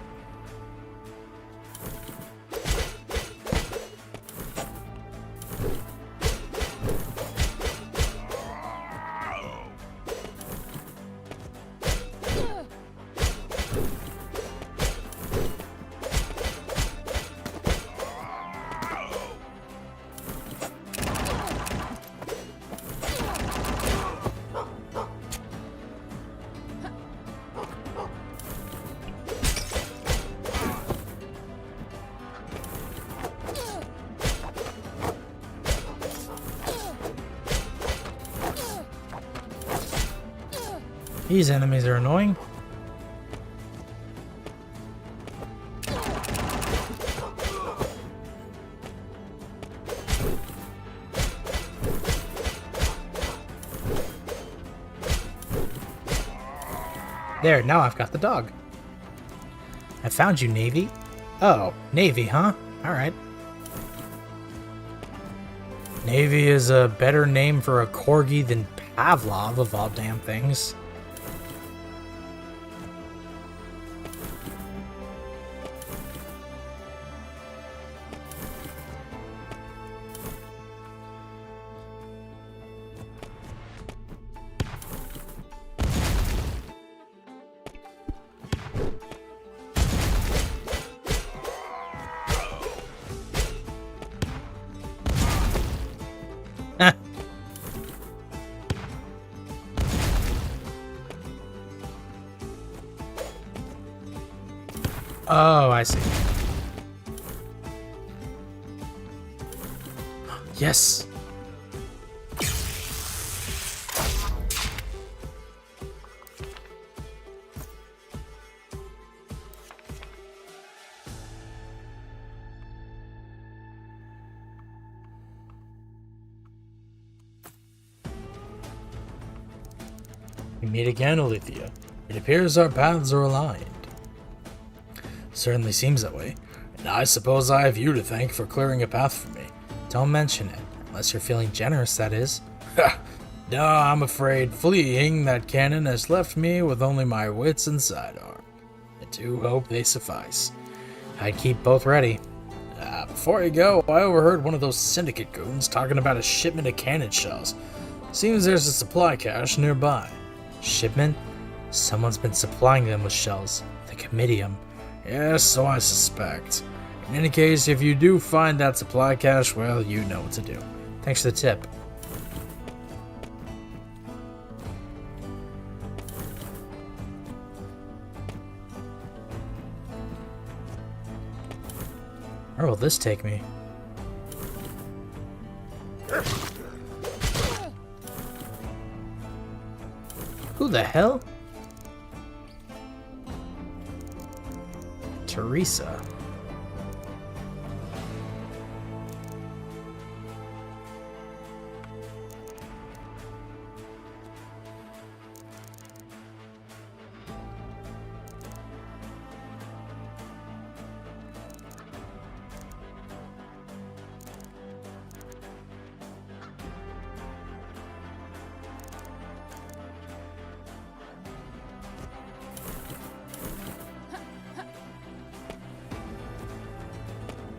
These enemies are annoying. There, now I've got the dog. I found you, Navy. Oh, Navy, huh? Alright. Navy is a better name for a corgi than Pavlov, of all damn things. I see. Yes! We meet again, Alethea. It appears our paths are aligned. Certainly seems that way, and I suppose I have you to thank for clearing a path for me. Don't mention it, unless you're feeling generous, that is. Ha! No, I'm afraid fleeing that cannon has left me with only my wits and sidearm. I do hope they suffice. I'd keep both ready. Before you go, I overheard one of those syndicate goons talking about a shipment of cannon shells. Seems there's a supply cache nearby. Shipment? Someone's been supplying them with shells. The Comitium. Yes, so I suspect. In any case, if you do find that supply cache, well, you know what to do. Thanks for the tip. Where will this take me? Who the hell? Teresa.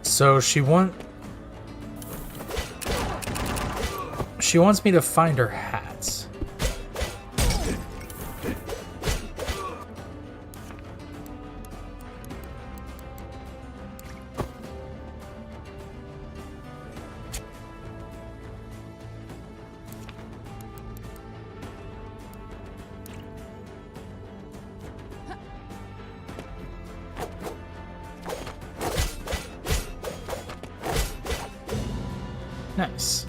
So she wants me to find her hats. Nice.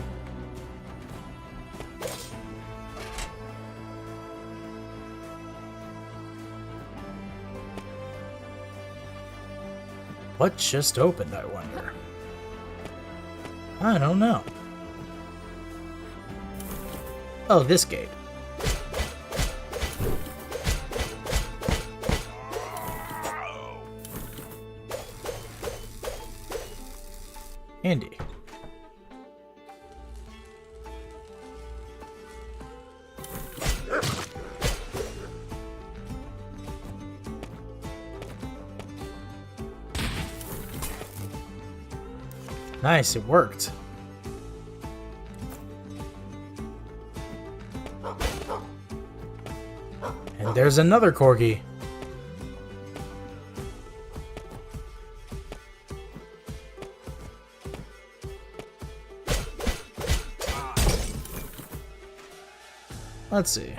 What just opened, I wonder? I don't know. Oh, this gate. Handy. Nice, it worked. And there's another corgi. Let's see.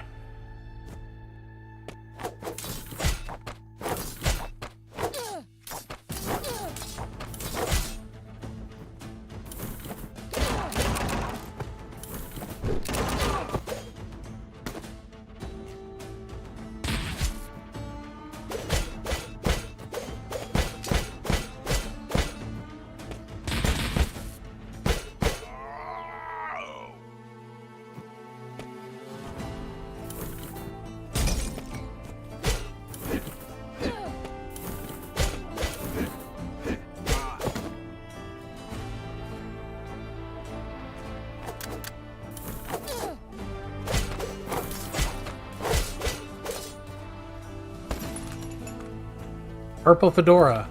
Purple fedora.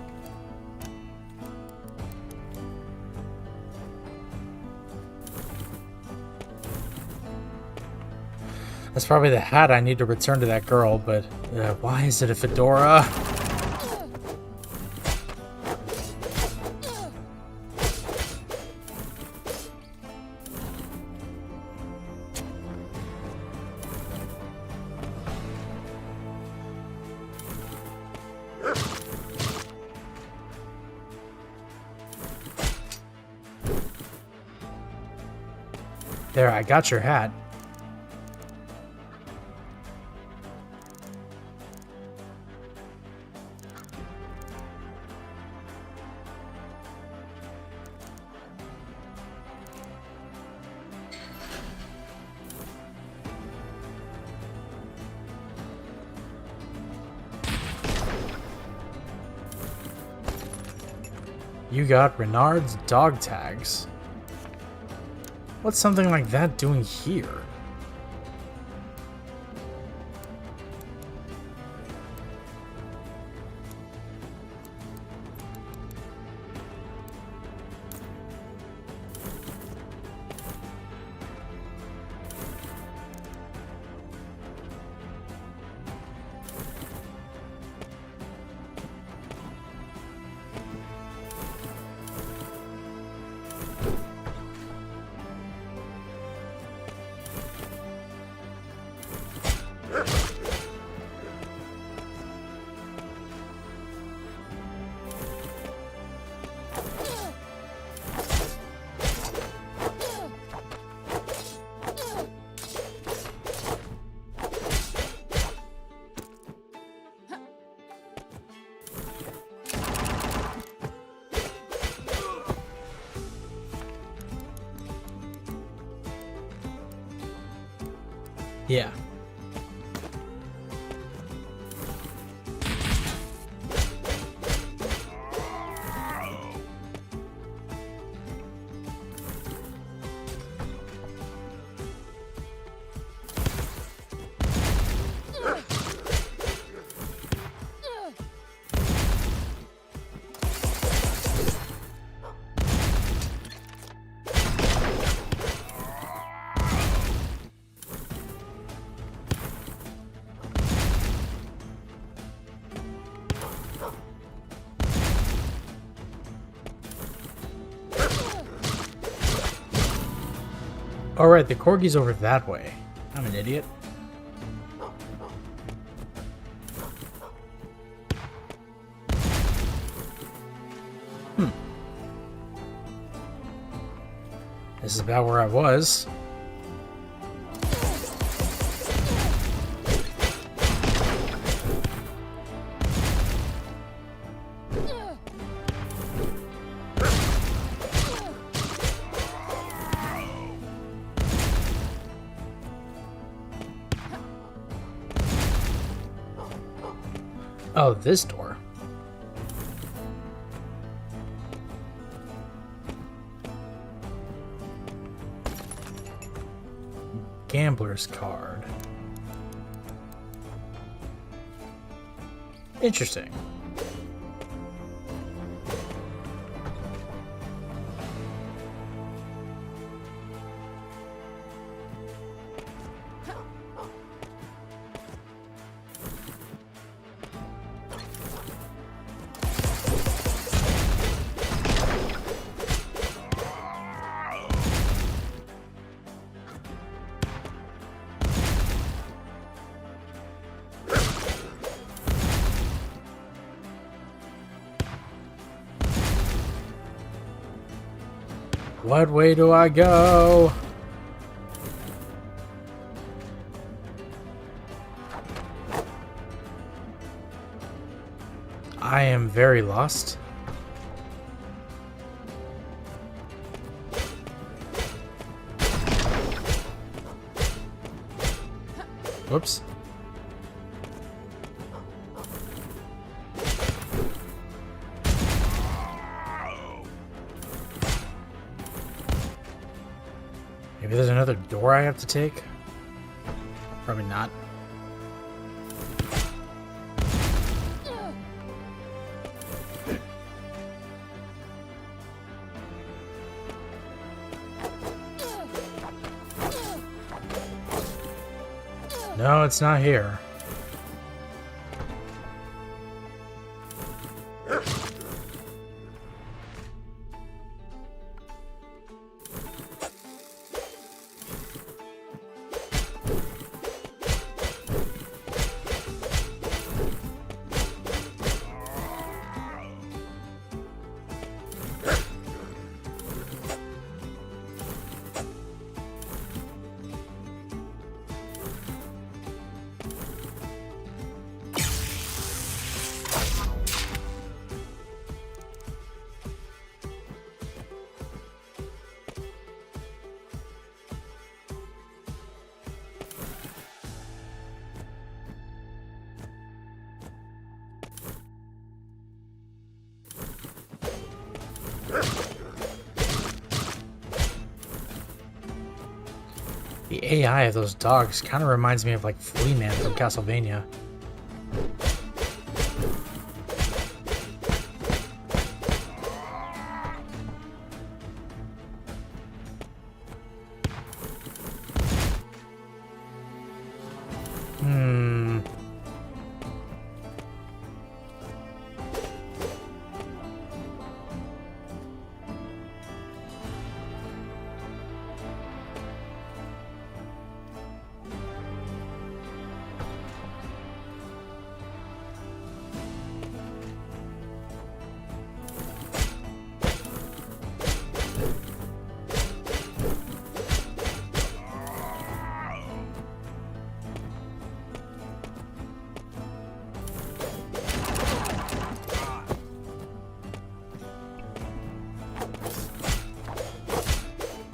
That's probably the hat I need to return to that girl, but why is it a fedora? There, I got your hat. You got Renard's dog tags. What's something like that doing here? Yeah. Alright, the corgi's over that way. I'm an idiot. This is about where I was. Oh, this door. Gambler's card. Interesting. What way do I go? I am very lost. Whoops. Maybe there's another door I have to take? Probably not. No, it's not here. The AI of those dogs kind of reminds me of like Flea Man from Castlevania.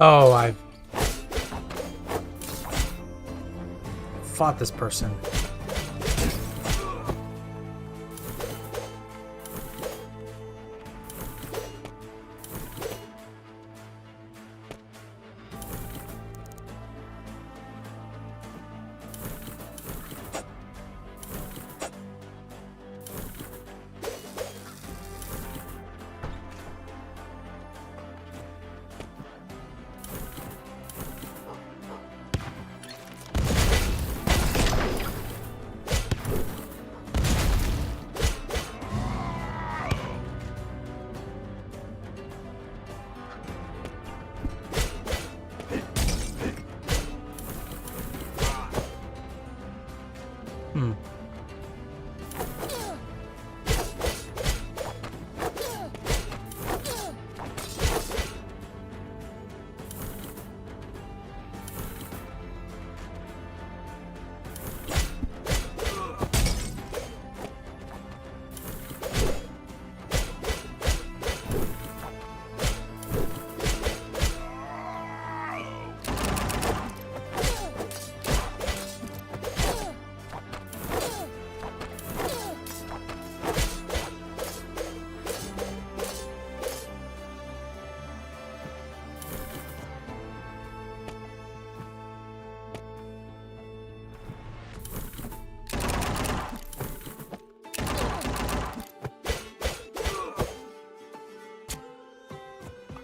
Oh, I fought this person.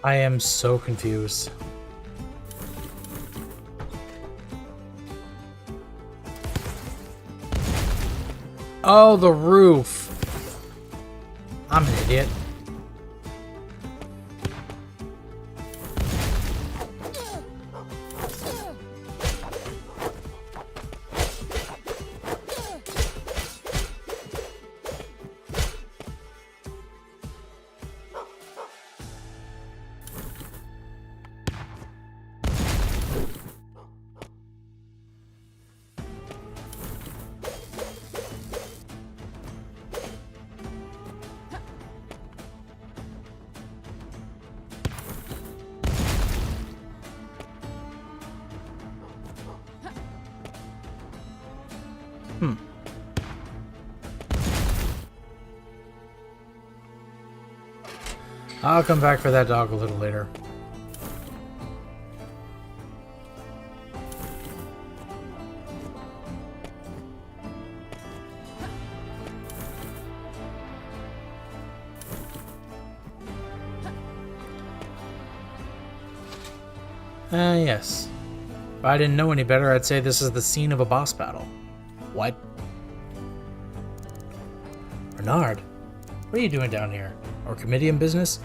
I am so confused. Oh, the roof. I'm an idiot. I'll come back for that dog a little later. Yes. If I didn't know any better, I'd say this is the scene of a boss battle. What? Bernard, what are you doing down here? Or comedian business?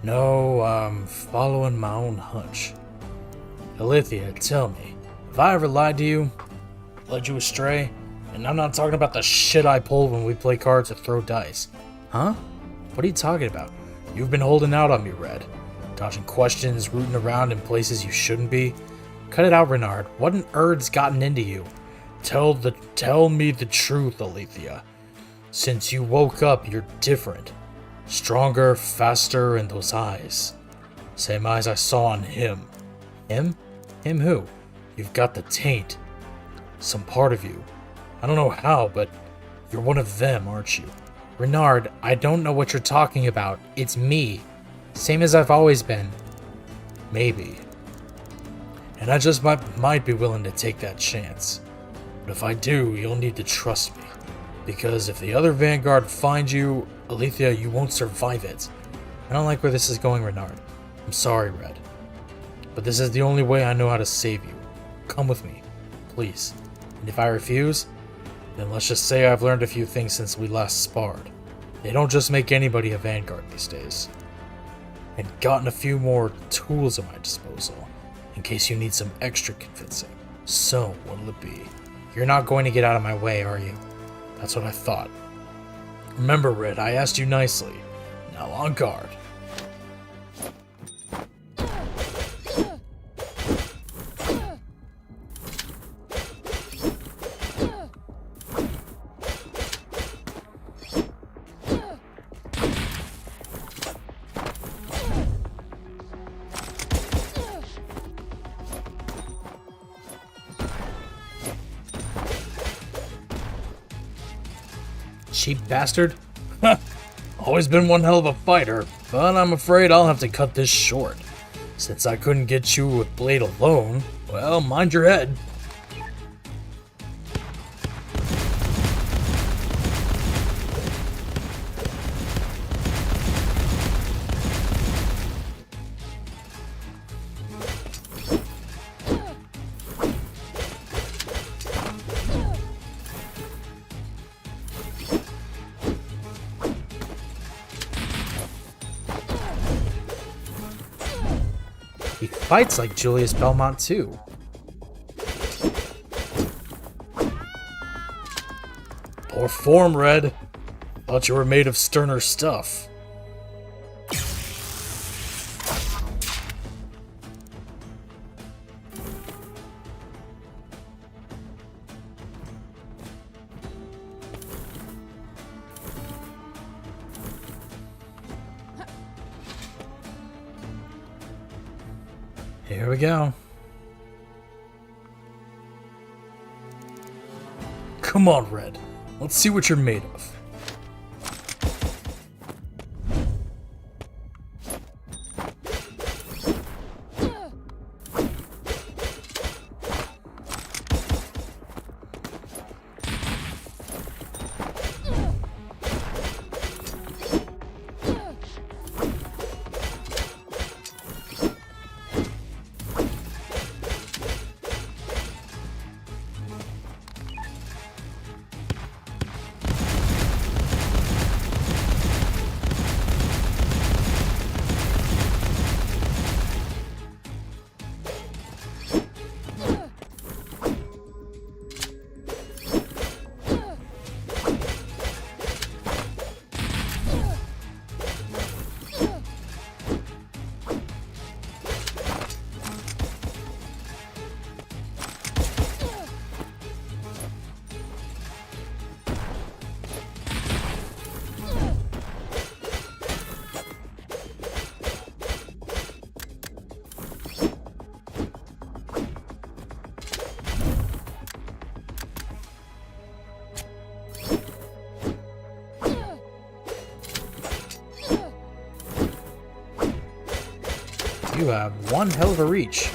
No, following my own hunch. Alethea, tell me, have I ever lied to you? Led you astray? And I'm not talking about the shit I pull when we play cards or throw dice. Huh? What are you talking about? You've been holding out on me, Red. Dodging questions, rooting around in places you shouldn't be. Cut it out, Renard. What on earth's gotten into you? Tell me the truth, Alethea. Since you woke up, you're different. Stronger, faster, and those eyes. Same eyes I saw on him. Him? Him who? You've got the taint. Some part of you. I don't know how, but you're one of them, aren't you? Renard, I don't know what you're talking about. It's me. Same as I've always been. Maybe. And I just might be willing to take that chance. But if I do, you'll need to trust me. Because if the other Vanguard finds you, Alethea, you won't survive it. I don't like where this is going, Renard. I'm sorry, Red. But this is the only way I know how to save you. Come with me, please. And if I refuse, then let's just say I've learned a few things since we last sparred. They don't just make anybody a Vanguard these days. And gotten a few more tools at my disposal, in case you need some extra convincing. So, what'll it be? You're not going to get out of my way, are you? That's what I thought. Remember, Red, I asked you nicely. Now on guard. Cheap bastard. Always been one hell of a fighter, but I'm afraid I'll have to cut this short. Since I couldn't get you with Blade alone, well, mind your head. He fights like Julius Belmont, too. Poor form, Red. Thought you were made of sterner stuff. Here we go. Come on, Red. Let's see what you're made of. You have one hell of a reach.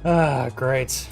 Ah, great.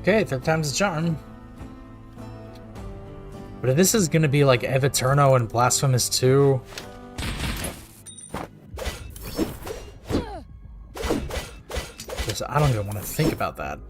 Okay, third time's a charm. But if this is gonna be like Evaturno and Blasphemous 2... I don't even want to think about that.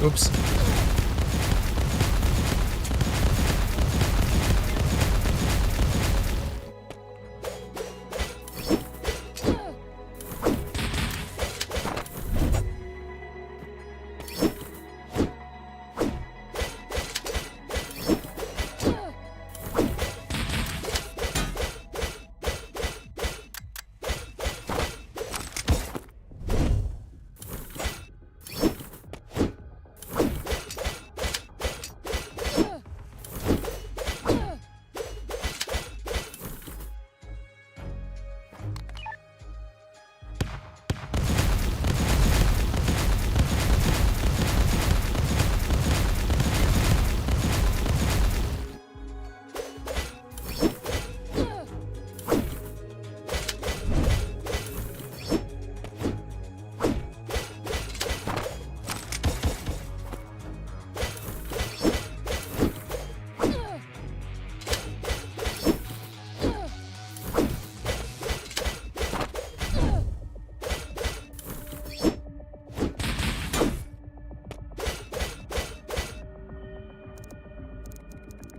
Oops.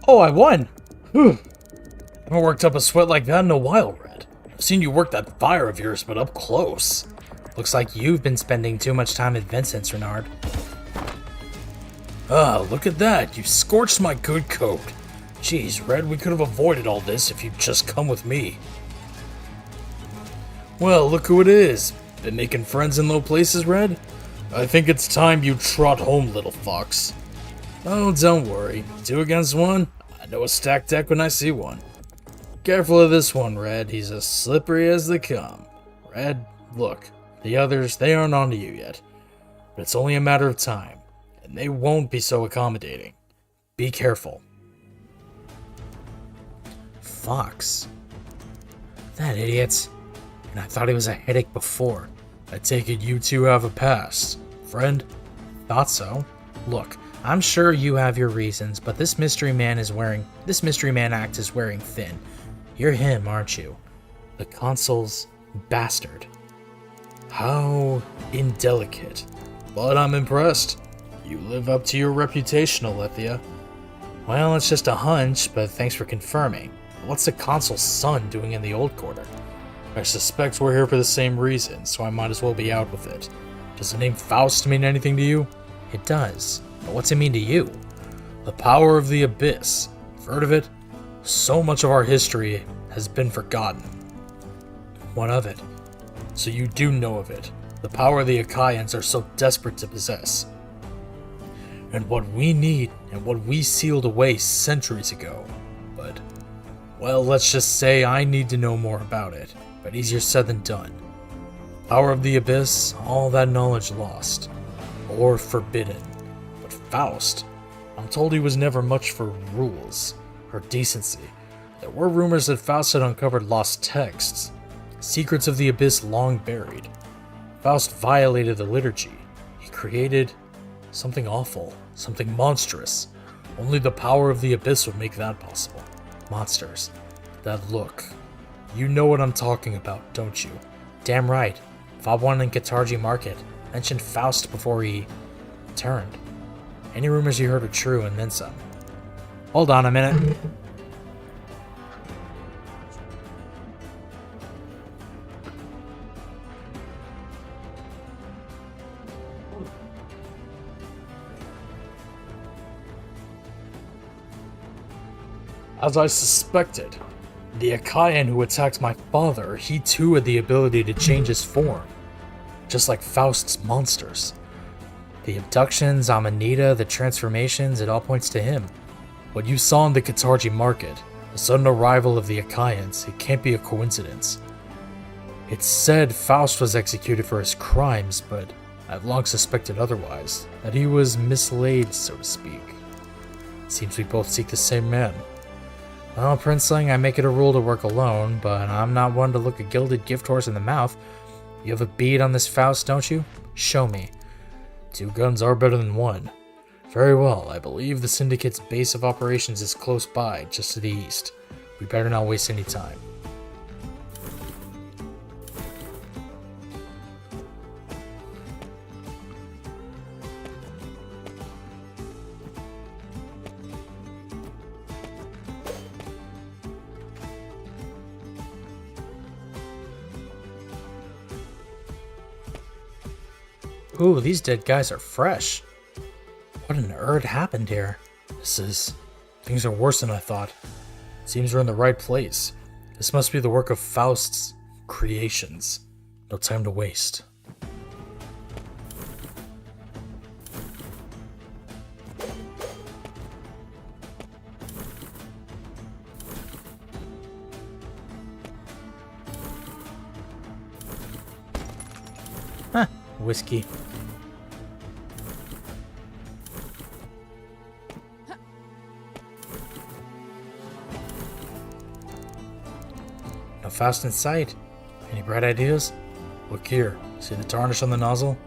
Oh, I won! Whew. I haven't worked up a sweat like that in a while, Red. I've seen you work that fire of yours, but up close. Looks like you've been spending too much time at Vincent's, Renard. Ah, look at that. You scorched my good coat. Jeez, Red, we could have avoided all this if you'd just come with me. Well, look who it is. Been making friends in low places, Red? I think it's time you trot home, little fox. Oh, don't worry. 2 against 1? I know a stacked deck when I see one. Careful of this one, Red. He's as slippery as they come. Red, look. The others, they aren't onto you yet. But it's only a matter of time. And they won't be so accommodating. Be careful. Fox? That idiot. And I thought he was a headache before. I take it you two have a past. Friend? Thought so. Look, I'm sure you have your reasons, but this mystery man act is wearing thin. You're him, aren't you? The consul's bastard. How indelicate. But I'm impressed. You live up to your reputation, Alethea. Well, it's just a hunch, but thanks for confirming. What's the consul's son doing in the old quarter? I suspect we're here for the same reason, so I might as well be out with it. Does the name Faust mean anything to you? It does. But what's it mean to you? The power of the abyss. You've heard of it? So much of our history has been forgotten. What of it? So you do know of it. The power the Achaeans are so desperate to possess. And what we need, and what we sealed away centuries ago. But, well, let's just say I need to know more about it. But easier said than done. Power of the abyss, all that knowledge lost. Or forbidden. But Faust, I'm told he was never much for rules, or decency. There were rumors that Faust had uncovered lost texts, secrets of the abyss long buried. Faust violated the liturgy. He created something awful, something monstrous. Only the power of the abyss would make that possible. Monsters. That look. You know what I'm talking about, don't you? Damn right. Fab 1 in Katarji Market mentioned Faust before he... turned. Any rumors you heard are true, and then some. Hold on a minute. As I suspected, the Achaean who attacked my father, he too had the ability to change his form, just like Faust's monsters. The abductions, Amanita, the transformations, it all points to him. What you saw in the Katargi market, the sudden arrival of the Achaeans, it can't be a coincidence. It's said Faust was executed for his crimes, but I've long suspected otherwise, that he was mislaid, so to speak. Seems we both seek the same man. Well, Princeling, I make it a rule to work alone, but I'm not one to look a gilded gift horse in the mouth. You have a bead on this Faust, don't you? Show me. 2 guns are better than 1. Very well, I believe the Syndicate's base of operations is close by, just to the east. We better not waste any time. Ooh, these dead guys are fresh. What on earth happened here? Things are worse than I thought. Seems we're in the right place. This must be the work of Faust's creations. No time to waste. Huh, whiskey. No Faust in sight. Any bright ideas? Look here. See the tarnish on the nozzle?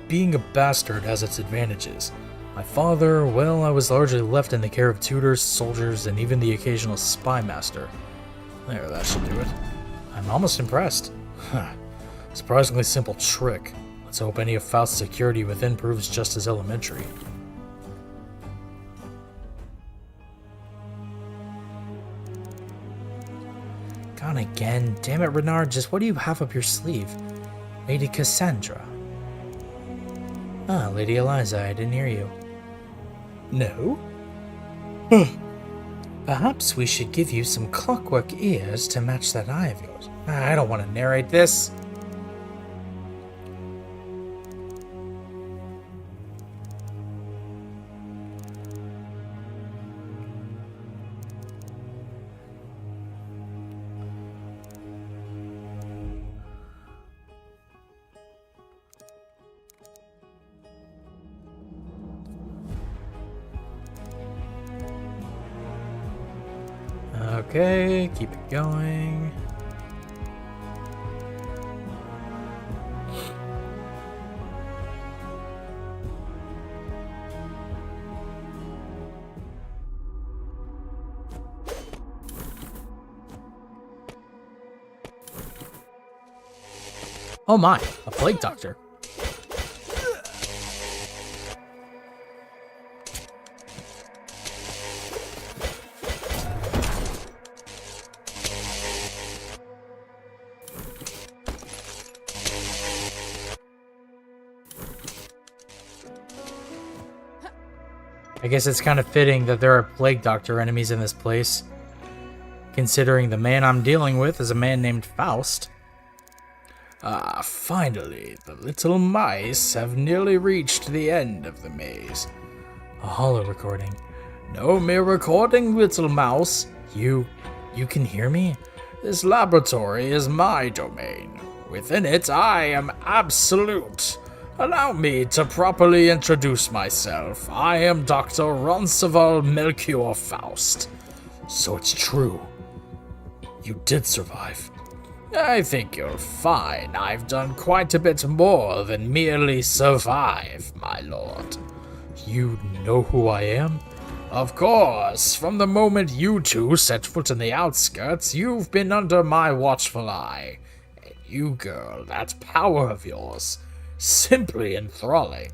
Being a bastard has its advantages. My father, well, I was largely left in the care of tutors, soldiers, and even the occasional spy master. There, that should do it. I'm almost impressed. Huh. Surprisingly simple trick. Let's hope any of Faust's security within proves just as elementary. Gone again. Damn it, Renard, just what do you have up your sleeve? Lady Cassandra. Ah, Lady Eliza, I didn't hear you. No? Perhaps we should give you some clockwork ears to match that eye of yours. I don't want to narrate this. Okay, keep it going. Oh my, a plague doctor. I guess it's kind of fitting that there are plague doctor enemies in this place, considering the man I'm dealing with is a man named Faust. Ah, finally, the little mice have nearly reached the end of the maze. A hollow recording. No mere recording, little mouse. You can hear me? This laboratory is my domain. Within it, I am absolute. Allow me to properly introduce myself. I am Dr. Roncesvalles Melchior Faust. So it's true. You did survive. I think you'll find I've done quite a bit more than merely survive, my lord. You know who I am? Of course. From the moment you two set foot in the outskirts, you've been under my watchful eye. And you, girl, that power of yours, simply enthralling.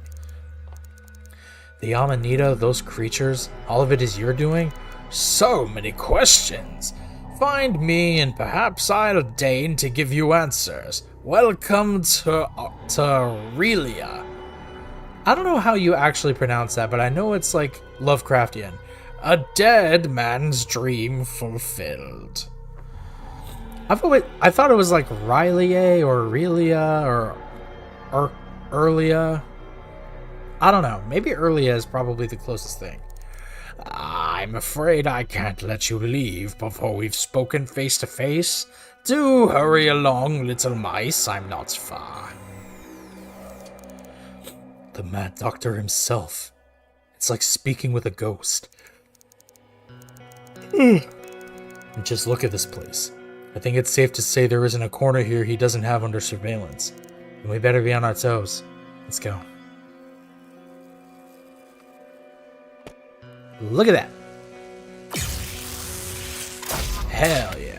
The Amanita, those creatures, all of it is your doing? So many questions. Find me, and perhaps I'll deign to give you answers. Welcome to Aurelia. I don't know how you actually pronounce that, but I know it's like Lovecraftian. A dead man's dream fulfilled. I thought it was like Rylia or Aurelia or Erlia. I don't know. Maybe Erlia is probably the closest thing. I'm afraid I can't let you leave before we've spoken face to face. Do hurry along, little mice. I'm not far. The Mad Doctor himself. It's like speaking with a ghost. And just look at this place. I think it's safe to say there isn't a corner here he doesn't have under surveillance. And we better be on our toes. Let's go. Look at that. Hell yeah.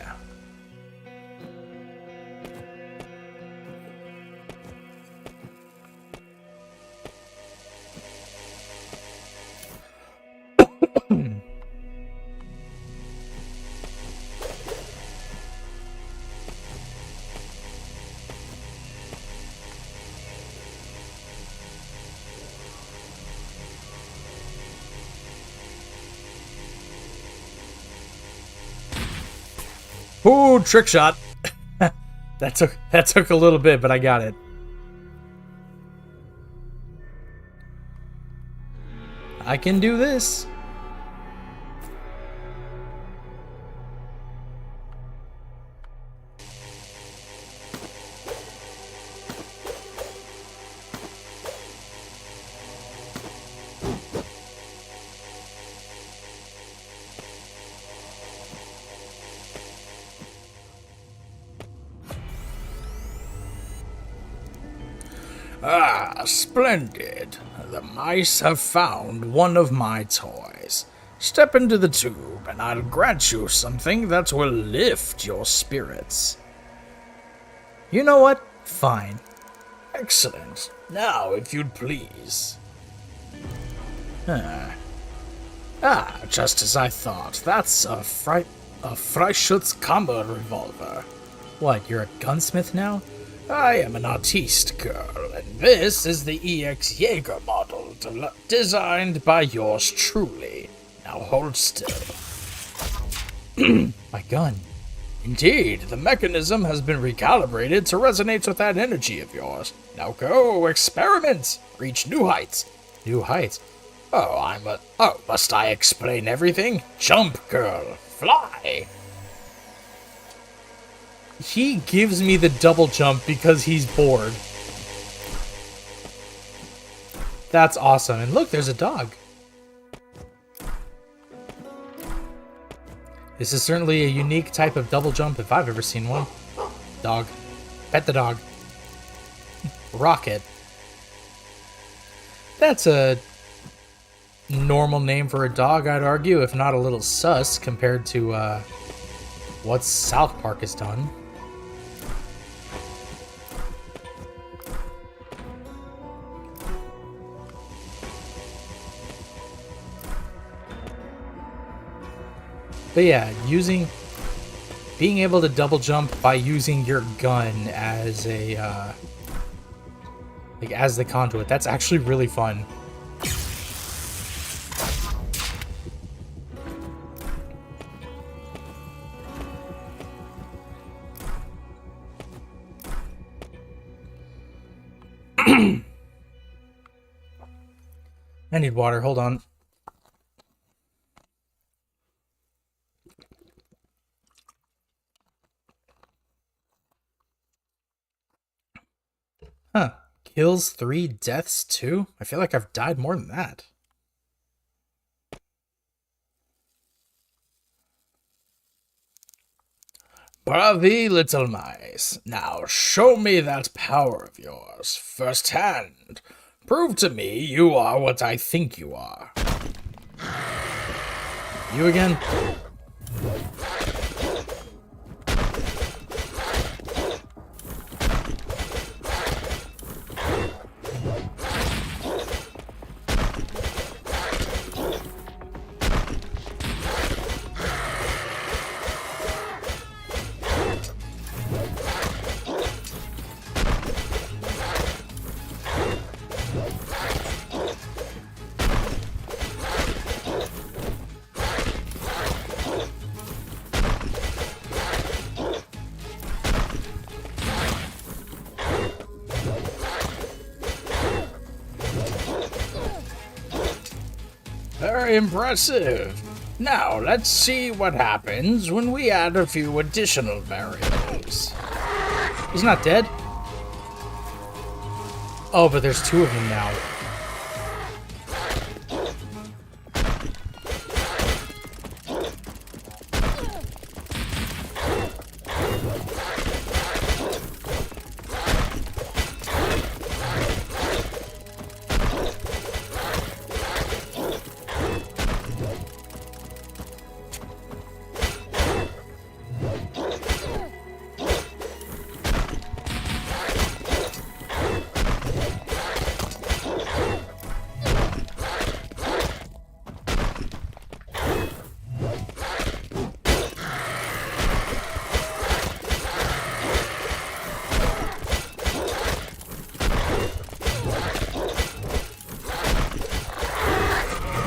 Ooh, trick shot. that took a little bit, but I got it. I can do this. Ah, splendid. The mice have found one of my toys. Step into the tube, and I'll grant you something that will lift your spirits. You know what? Fine. Excellent. Now, if you'd please. Just as I thought. That's a Freischützkammer revolver. What, you're a gunsmith now? I am an artiste girl, and this is the EX Jaeger model designed by yours truly. Now hold still. My gun. Indeed, the mechanism has been recalibrated to resonate with that energy of yours. Now go, experiment, reach new heights. New heights? Must I explain everything? Jump, girl, fly. He gives me the double jump because he's bored. That's awesome. And look, there's a dog. This is certainly a unique type of double jump if I've ever seen one. Dog. Pet the dog. Rocket. That's a normal name for a dog, I'd argue, if not a little sus compared to what South Park has done. But yeah, being able to double jump by using your gun as a, as the conduit, that's actually really fun. I need water, hold on. Huh. Kills 3, deaths 2? I feel like I've died more than that. Bravi, little mice. Now show me that power of yours, firsthand. Prove to me you are what I think you are. You again? Very impressive. Now, let's see what happens when we add a few additional variables. He's not dead? Oh, but there's two of them now.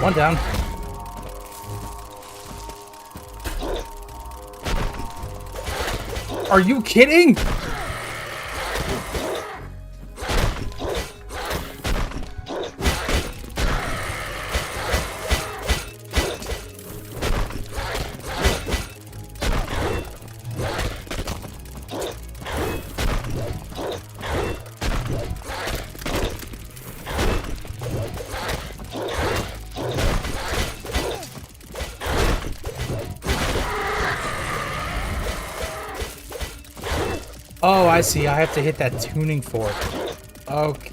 One down. Are you kidding? Oh, I see. I have to hit that tuning fork. Okay.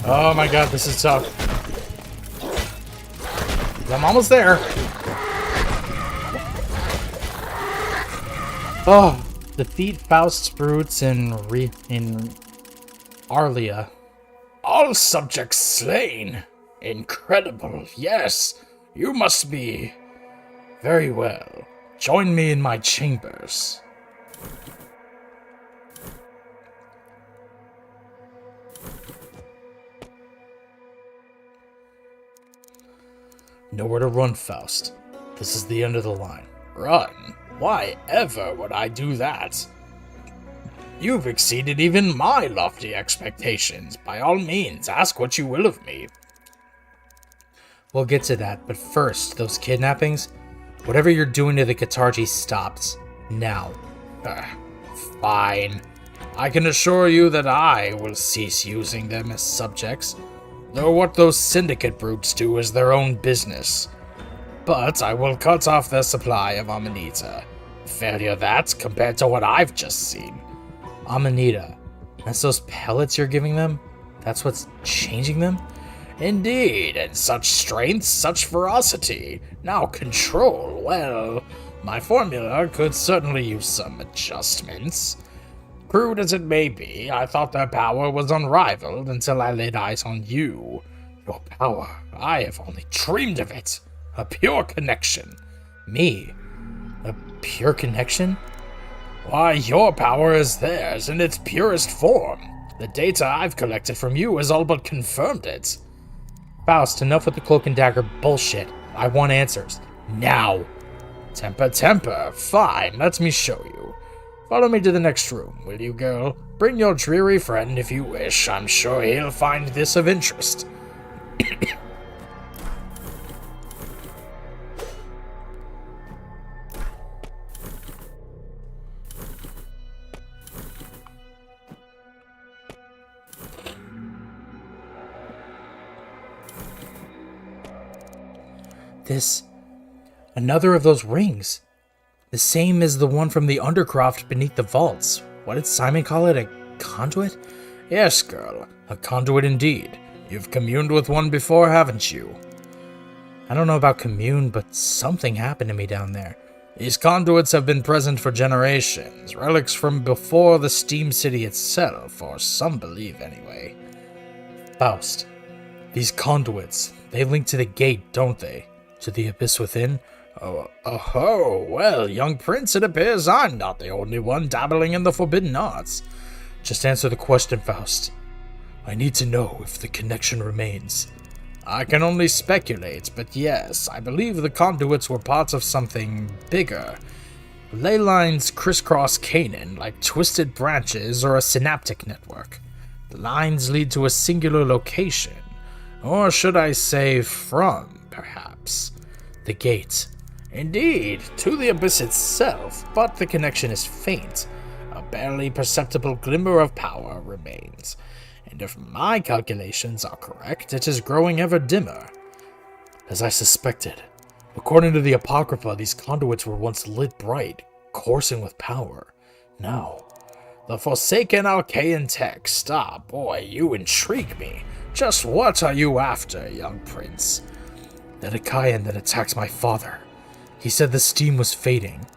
Oh my god, this is tough. I'm almost there. Oh, defeat Faust's brutes in Arlia. All subjects slain. Incredible. Yes, you must be. Very well. Join me in my chambers. Nowhere to run, Faust. This is the end of the line. Run? Why ever would I do that? You've exceeded even my lofty expectations. By all means, ask what you will of me. We'll get to that, but first, those kidnappings, whatever you're doing to the Katarji stops. Now. Fine. I can assure you that I will cease using them as subjects, though what those syndicate brutes do is their own business. But I will cut off their supply of Amanita. Failure that, compared to what I've just seen. Amanita. That's those pellets you're giving them? That's what's changing them? Indeed, and such strength, such ferocity. Now control, well, my formula could certainly use some adjustments. Crude as it may be, I thought their power was unrivaled until I laid eyes on you. Your power, I have only dreamed of it. A pure connection. Me? A pure connection? Why, your power is theirs in its purest form. The data I've collected from you has all but confirmed it. Faust, enough with the cloak and dagger bullshit. I want answers. Now. Temper. Fine, let me show you. Follow me to the next room, will you, girl? Bring your dreary friend if you wish. I'm sure he'll find this of interest. Another of those rings. The same as the one from the undercroft beneath the vaults. What did Simon call it? A conduit? Yes, girl. A conduit indeed. You've communed with one before, haven't you? I don't know about commune, but something happened to me down there. These conduits have been present for generations. Relics from before the Steam City itself, or some believe anyway. Faust. These conduits, they link to the gate, don't they? To the abyss within? Oh, well, young prince, it appears I'm not the only one dabbling in the forbidden arts. Just answer the question, Faust. I need to know if the connection remains. I can only speculate, but yes, I believe the conduits were parts of something bigger. Ley lines crisscross Canaan like twisted branches or a synaptic network. The lines lead to a singular location, or should I say from, perhaps, the gate. Indeed, to the abyss itself, but the connection is faint. A barely perceptible glimmer of power remains, and if my calculations are correct, it is growing ever dimmer. As I suspected, according to the Apocrypha, these conduits were once lit bright, coursing with power. Now, the forsaken Alcaean text. Ah, boy, you intrigue me. Just what are you after, young prince? That Alcaean that attacked my father. He said the steam was fading.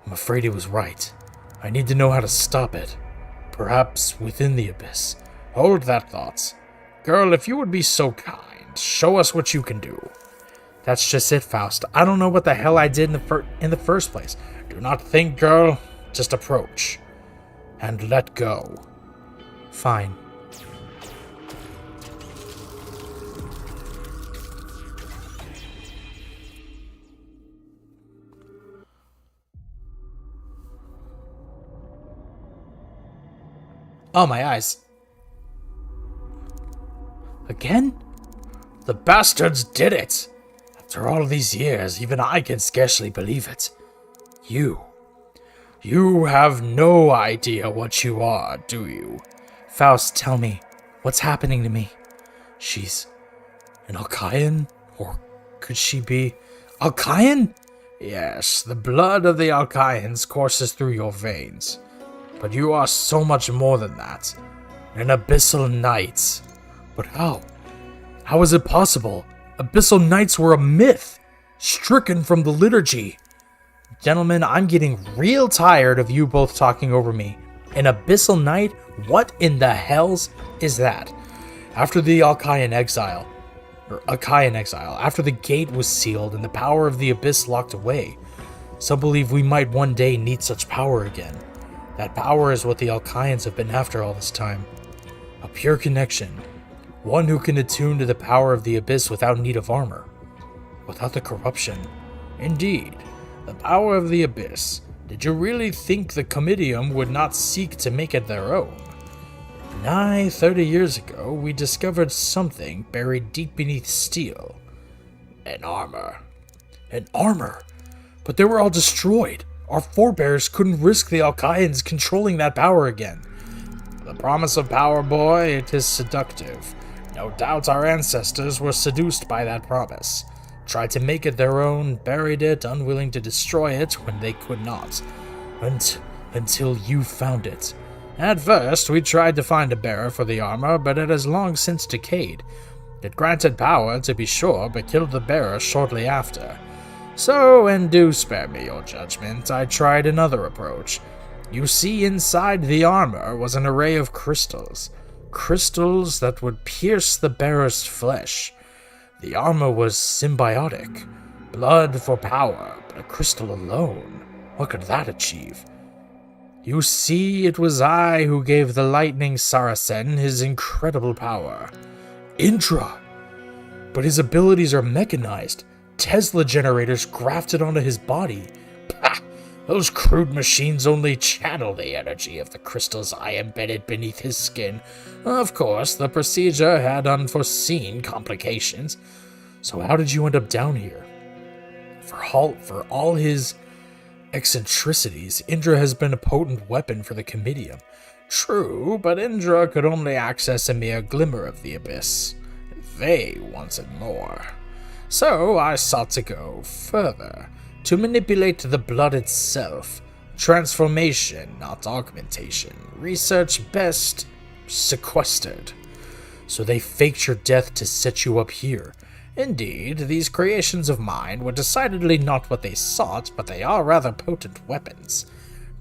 I'm afraid he was right. I need to know how to stop it. Perhaps within the abyss. Hold that thought. Girl, if you would be so kind, show us what you can do. That's just it, Faust. I don't know what the hell I did in the first place. Do not think, girl. Just approach. And let go. Fine. Oh, my eyes. Again? The bastards did it! After all these years, even I can scarcely believe it. You have no idea what you are, do you? Faust, tell me, what's happening to me? She's an Alcaean? Or could she be... Alcaean? Yes, the blood of the Alcaeans courses through your veins. But you are so much more than that. An abyssal knight. But how? How is it possible? Abyssal knights were a myth, stricken from the liturgy. Gentlemen, I'm getting real tired of you both talking over me. An abyssal knight? What in the hells is that? After the Achaean exile, after the gate was sealed and the power of the abyss locked away, some believe we might one day need such power again. That power is what the Alcaeans have been after all this time. A pure connection. One who can attune to the power of the abyss without need of armor. Without the corruption. Indeed, the power of the abyss. Did you really think the Comitium would not seek to make it their own? Nigh 30 years ago, we discovered something buried deep beneath steel. An armor. An armor? But they were all destroyed. Our forebears couldn't risk the Alcaeans controlling that power again. The promise of power, boy, it is seductive. No doubt our ancestors were seduced by that promise. Tried to make it their own, buried it, unwilling to destroy it when they could not. Until you found it. At first, we tried to find a bearer for the armor, but it has long since decayed. It granted power, to be sure, but killed the bearer shortly after. So, and do spare me your judgment, I tried another approach. You see, inside the armor was an array of crystals. Crystals that would pierce the bearer's flesh. The armor was symbiotic. Blood for power, but a crystal alone. What could that achieve? You see, it was I who gave the lightning Saracen his incredible power. Indra! But his abilities are mechanized. Tesla generators grafted onto his body. Pah! Those crude machines only channel the energy of the crystals I embedded beneath his skin. Of course, the procedure had unforeseen complications. So how did you end up down here? For all his eccentricities, Indra has been a potent weapon for the Comitium. True, but Indra could only access a mere glimmer of the abyss. They wanted more. So I sought to go further, to manipulate the blood itself. Transformation, not augmentation. Research best sequestered. So they faked your death to set you up here. Indeed, these creations of mine were decidedly not what they sought, but they are rather potent weapons.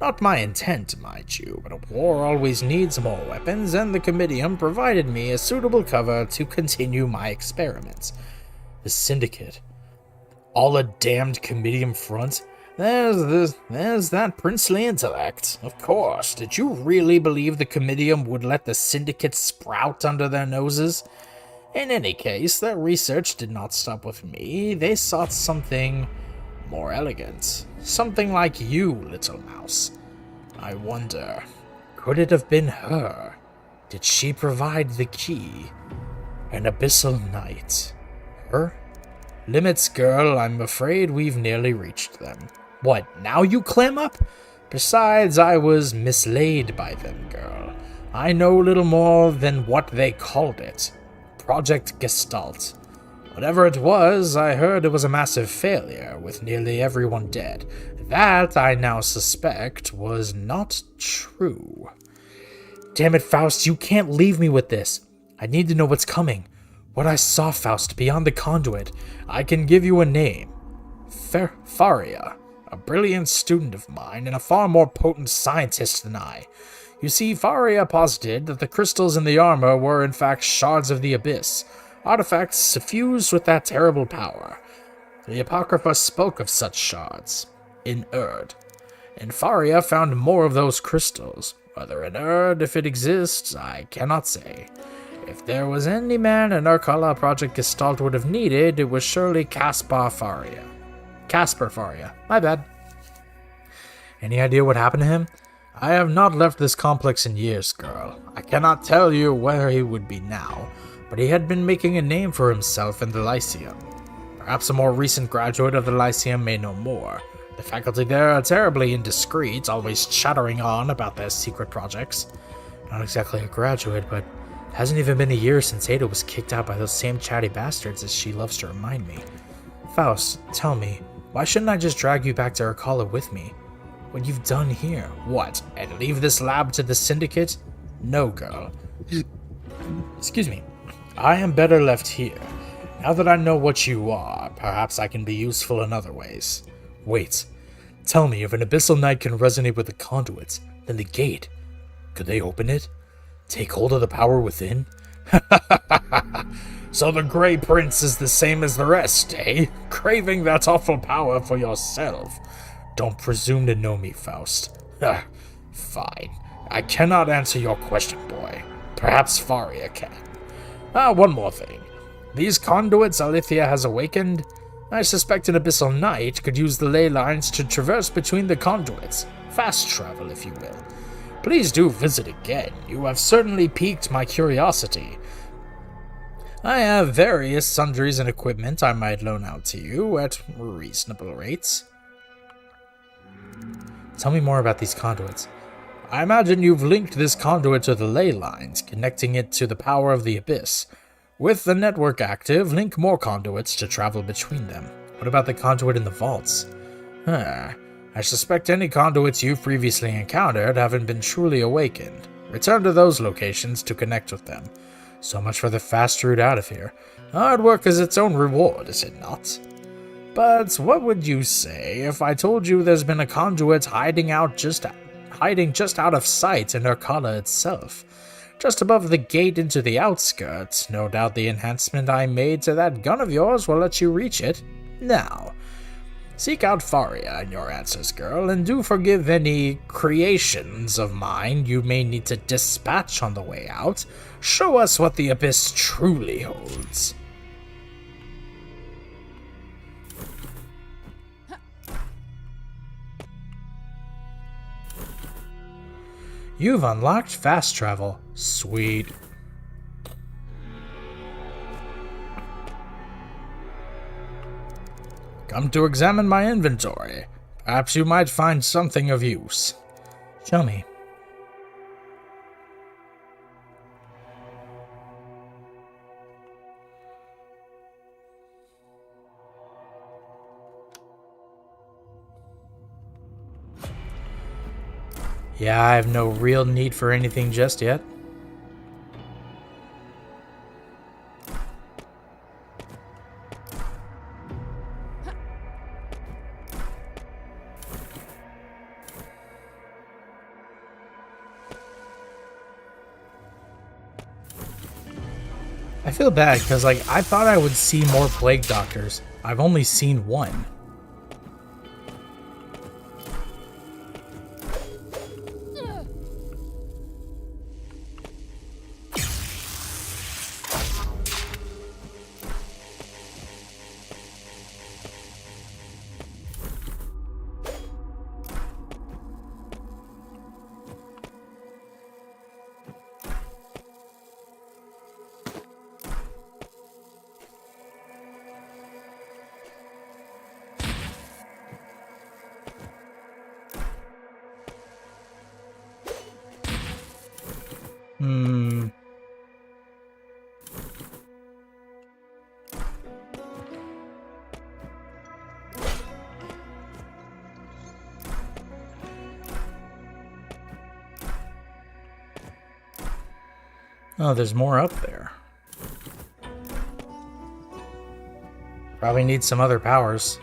Not my intent, mind you, but a war always needs more weapons, and the Comitium provided me a suitable cover to continue my experiments. The Syndicate. All a damned Comitium front? There's that princely intellect. Of course. Did you really believe the Comitium would let the Syndicate sprout under their noses? In any case, their research did not stop with me. They sought something more elegant. Something like you, little mouse. I wonder, could it have been her? Did she provide the key? An abyssal knight. Her? Limits, girl, I'm afraid we've nearly reached them. What, now you clam up? Besides, I was mislaid by them, girl. I know little more than what they called it. Project Gestalt. Whatever it was, I heard it was a massive failure, with nearly everyone dead. That, I now suspect, was not true. Damn it, Faust, you can't leave me with this. I need to know what's coming. What I saw, Faust, beyond the conduit. I can give you a name. Faria. A brilliant student of mine, and a far more potent scientist than I. You see, Faria posited that the crystals in the armor were in fact shards of the abyss, artifacts suffused with that terrible power. The Apocrypha spoke of such shards, in Erd, and Faria found more of those crystals. Whether in Erd, if it exists, I cannot say. If there was any man in Urkala Project Gestalt would have needed, it was surely Caspar Faria. Casper Faria. My bad. Any idea what happened to him? I have not left this complex in years, girl. I cannot tell you where he would be now, but he had been making a name for himself in the Lyceum. Perhaps a more recent graduate of the Lyceum may know more. The faculty there are terribly indiscreet, always chattering on about their secret projects. Not exactly a graduate, but it hasn't even been a year since Ada was kicked out by those same chatty bastards, as she loves to remind me. Faust, tell me, why shouldn't I just drag you back to Urkala with me? What you've done here. What, and leave this lab to the Syndicate? No, girl. Excuse me. I am better left here. Now that I know what you are, perhaps I can be useful in other ways. Wait. Tell me, if an Abyssal Knight can resonate with the conduits, then the gate, could they open it? Take hold of the power within? So the Grey Prince is the same as the rest, eh? Craving that awful power for yourself. Don't presume to know me, Faust. Fine. I cannot answer your question, boy. Perhaps Faria can. One more thing. These conduits Alithia has awakened, I suspect an Abyssal Knight could use the ley lines to traverse between the conduits. Fast travel, if you will. Please do visit again. You have certainly piqued my curiosity. I have various sundries and equipment I might loan out to you at reasonable rates. Tell me more about these conduits. I imagine you've linked this conduit to the ley lines, connecting it to the power of the abyss. With the network active, link more conduits to travel between them. What about the conduit in the vaults? I suspect any conduits you've previously encountered haven't been truly awakened. Return to those locations to connect with them. So much for the fast route out of here. Hard work is its own reward, is it not? But what would you say if I told you there's been a conduit hiding just out of sight in Urkala itself? Just above the gate into the outskirts. No doubt the enhancement I made to that gun of yours will let you reach it. Now, seek out Faria in your answers, girl, and do forgive any creations of mine you may need to dispatch on the way out. Show us what the abyss truly holds. You've unlocked fast travel. Sweet. Come to examine my inventory. Perhaps you might find something of use. Show me. Yeah, I have no real need for anything just yet. I feel bad because, I thought I would see more plague doctors. I've only seen one. Oh, there's more up there. Probably need some other powers.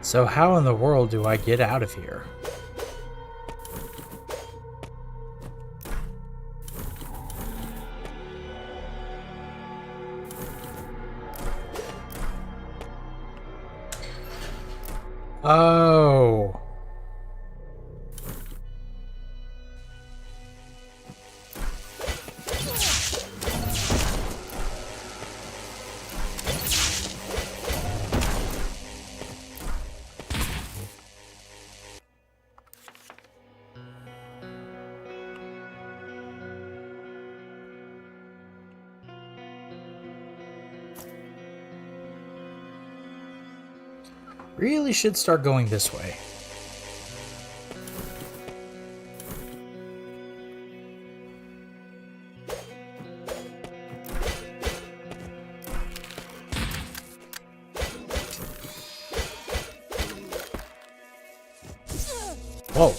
So how in the world do I get out of here? Oh. Really should start going this way. Whoa.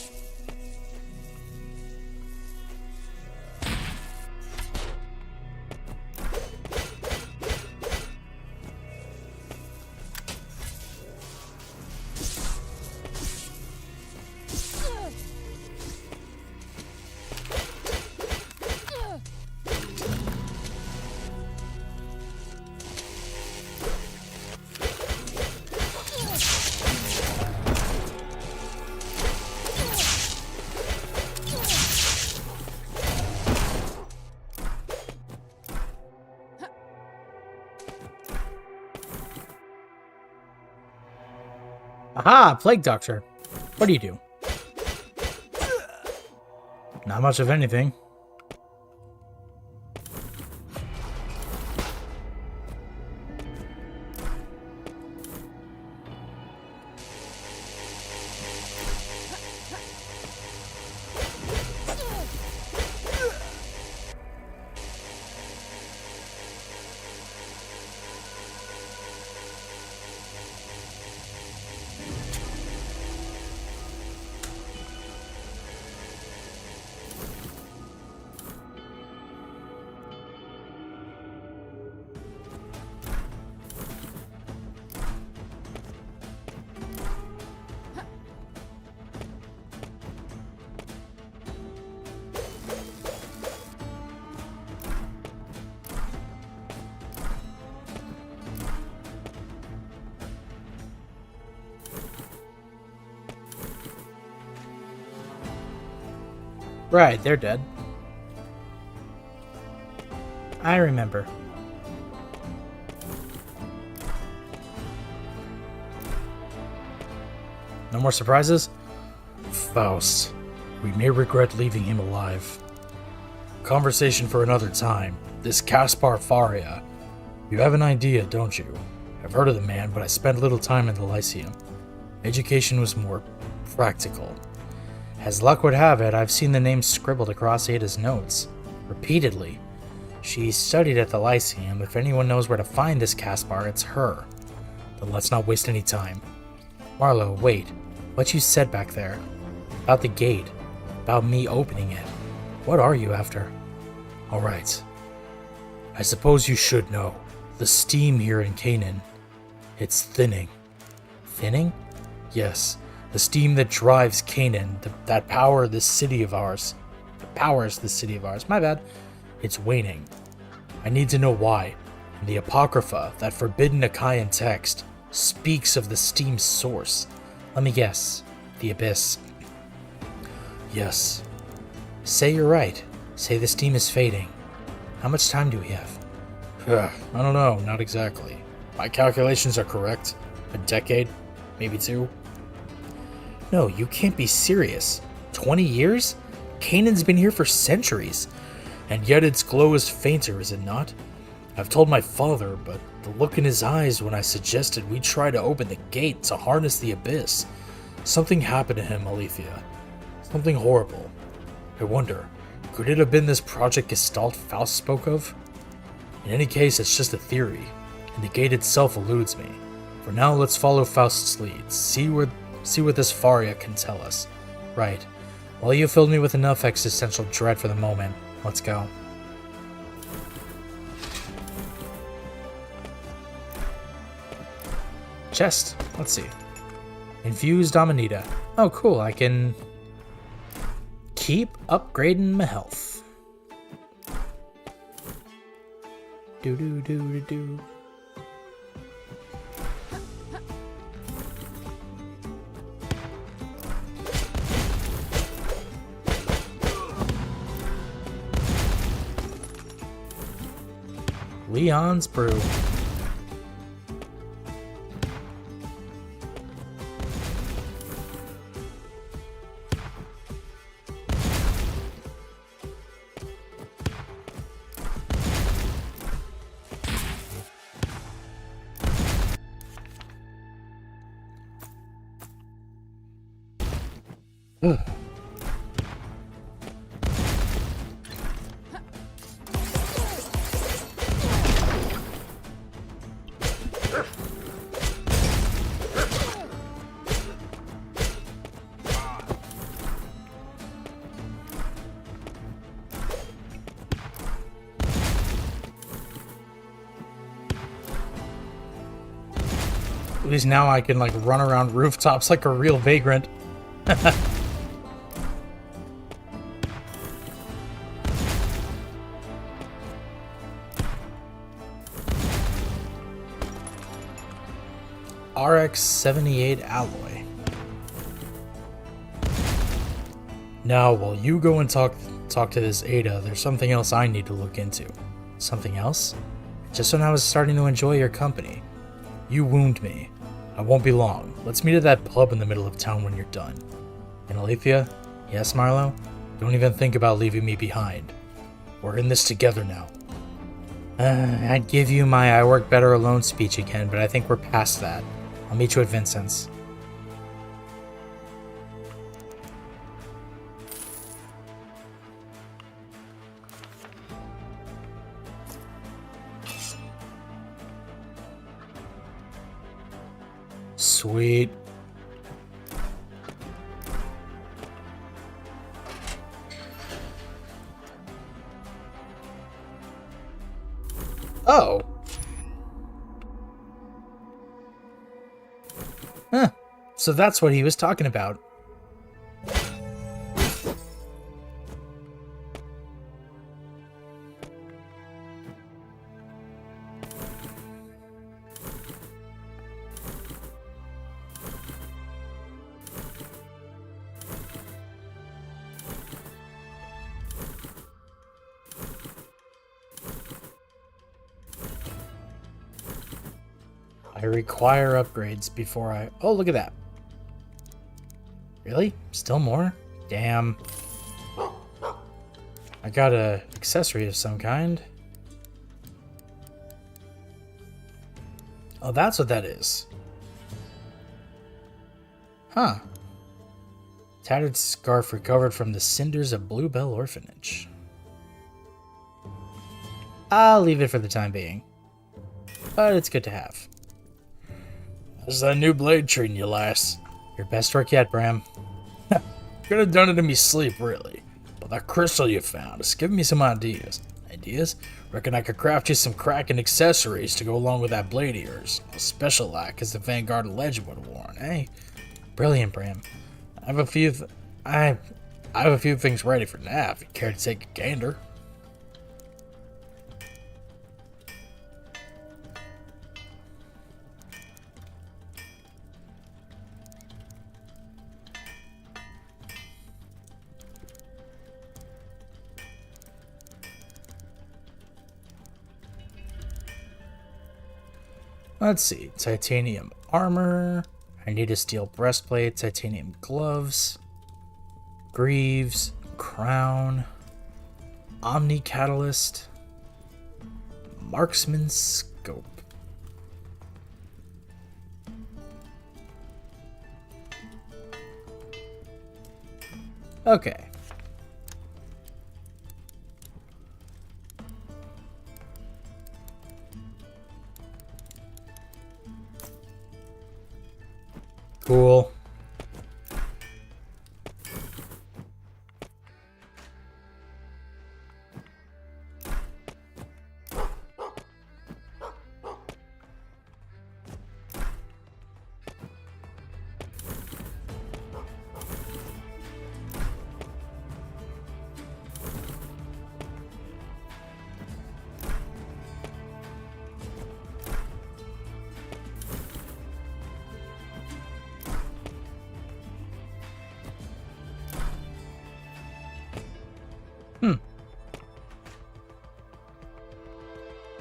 Aha, Plague Doctor. What do you do? Not much of anything. Right, they're dead. I remember. No more surprises? Faust, we may regret leaving him alive. Conversation for another time. This Caspar Faria. You have an idea, don't you? I've heard of the man, but I spent little time in the Lyceum. Education was more practical. As luck would have it, I've seen the name scribbled across Ada's notes. Repeatedly. She studied at the Lyceum. If anyone knows where to find this Caspar, it's her. Then let's not waste any time. Marlowe, wait. What you said back there? About the gate. About me opening it. What are you after? Alright. I suppose you should know. The steam here in Canaan, it's thinning. Thinning? Yes, the steam that drives Canaan, that powers this city of ours. My bad. It's waning. I need to know why. And the Apocrypha, that forbidden Achaean text, speaks of the steam's source. Let me guess. The Abyss. Yes. Say you're right. Say the steam is fading. How much time do we have? I don't know, not exactly. My calculations are correct. A decade? Maybe 2? No, you can't be serious. 20 years? Canaan's been here for centuries. And yet its glow is fainter, is it not? I've told my father, but the look in his eyes when I suggested we try to open the gate to harness the Abyss. Something happened to him, Alethea. Something horrible. I wonder, could it have been this Project Gestalt Faust spoke of? In any case, it's just a theory, and the gate itself eludes me. For now, let's follow Faust's lead, see what this Faria can tell us. Right. Well, you filled me with enough existential dread for the moment. Let's go. Chest. Let's see. Infused Amanita. Oh, cool. I can keep upgrading my health. Do. Leon's Brew. At least now I can, like, run around rooftops like a real vagrant. RX-78 alloy. Now, while you go and talk to this Ada, there's something else I need to look into. Something else? Just when I was starting to enjoy your company. You wound me. I won't be long. Let's meet at that pub in the middle of town when you're done. And Alethea? Yes, Marlowe? Don't even think about leaving me behind. We're in this together now. I'd give you my I work better alone speech again, but I think we're past that. I'll meet you at Vincent's. Sweet. Oh. Huh. So that's what he was talking about. I require upgrades before I... Oh, look at that. Really? Still more? Damn. I got a accessory of some kind. Oh, that's what that is. Huh. Tattered scarf recovered from the cinders of Bluebell Orphanage. I'll leave it for the time being. But it's good to have. How's that new blade treating you, lass? Your best work yet, Bram. Could have done it in me sleep, really. But that crystal you found is giving me some ideas. Ideas? Reckon I could craft you some cracking accessories to go along with that blade of yours. A special like as the Vanguard legend would have worn, eh? Brilliant, Bram. I have a few I have a few things ready for now if you care to take a gander. Let's see, titanium armor. I need a steel breastplate, titanium gloves, greaves, crown, omni catalyst, marksman scope. Okay. Cool.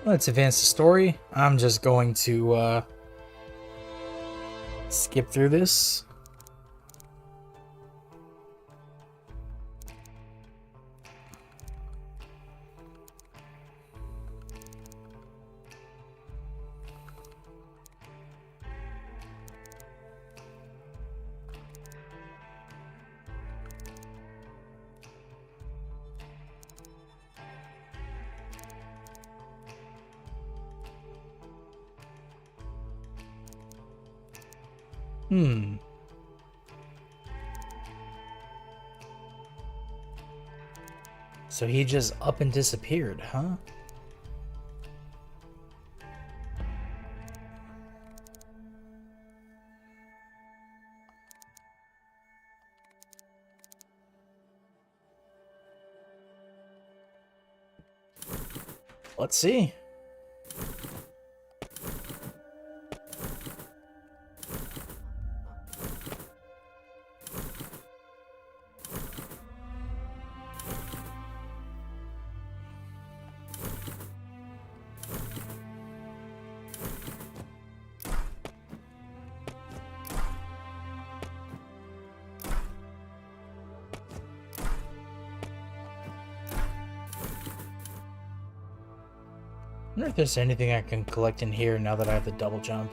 Let's advance the story. I'm just going to skip through this. So he just up and disappeared, huh? Let's see. I wonder if there's anything I can collect in here now that I have the double jump.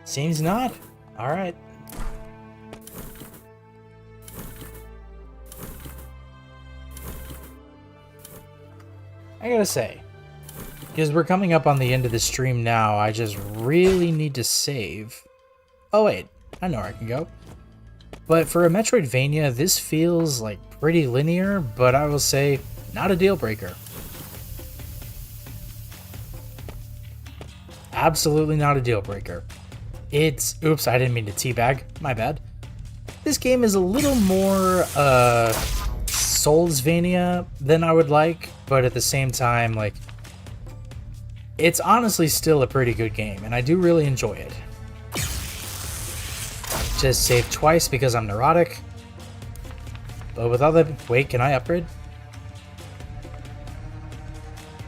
Seems not. Alright. I gotta say, because we're coming up on the end of the stream now, I just really need to save. Oh wait, I know where I can go. But for a Metroidvania, this feels like pretty linear, but I will say, not a deal breaker. Absolutely not a deal breaker. It's... Oops, I didn't mean to teabag. My bad. This game is a little more, Soulsvania than I would like, but at the same time, like, it's honestly still a pretty good game, and I do really enjoy it. Just saved twice because I'm neurotic. But with all that... Wait, can I upgrade?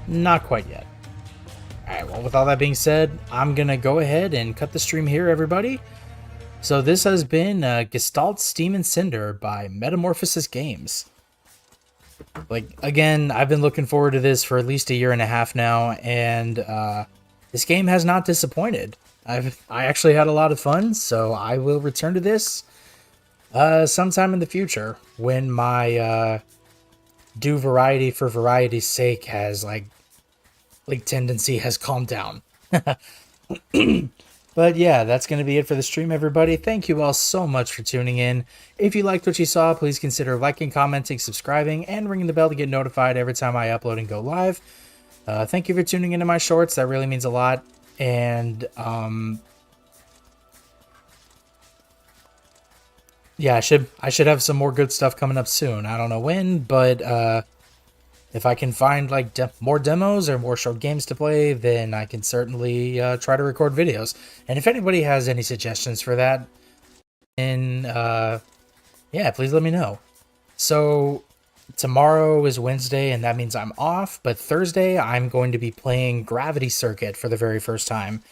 Not quite yet. Alright, well, with all that being said, I'm gonna go ahead and cut the stream here, everybody. So this has been Gestalt, Steam, and Cinder by Metamorphosis Games. Like, again, I've been looking forward to this for at least a year and a half now, and this game has not disappointed. I actually had a lot of fun, so I will return to this sometime in the future when my do variety for variety's sake has tendency has calmed down. But yeah, that's going to be it for the stream, everybody. Thank you all so much for tuning in. If you liked what you saw, please consider liking, commenting, subscribing, and ringing the bell to get notified every time I upload and go live. Thank you for tuning into my shorts. That really means a lot. And yeah, I should have some more good stuff coming up soon. I don't know when, but if I can find more demos or more short games to play, then I can certainly try to record videos. And if anybody has any suggestions for that, then yeah, please let me know. So tomorrow is Wednesday, and that means I'm off. But Thursday, I'm going to be playing Gravity Circuit for the very first time,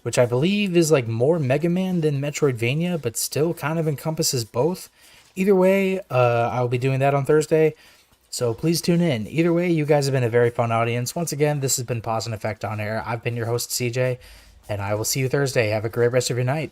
which I believe is more Mega Man than Metroidvania, but still kind of encompasses both. Either way, I'll be doing that on Thursday. So please tune in. Either way, you guys have been a very fun audience. Once again, this has been Pause and Effect on Air. I've been your host, CJ, and I will see you Thursday. Have a great rest of your night.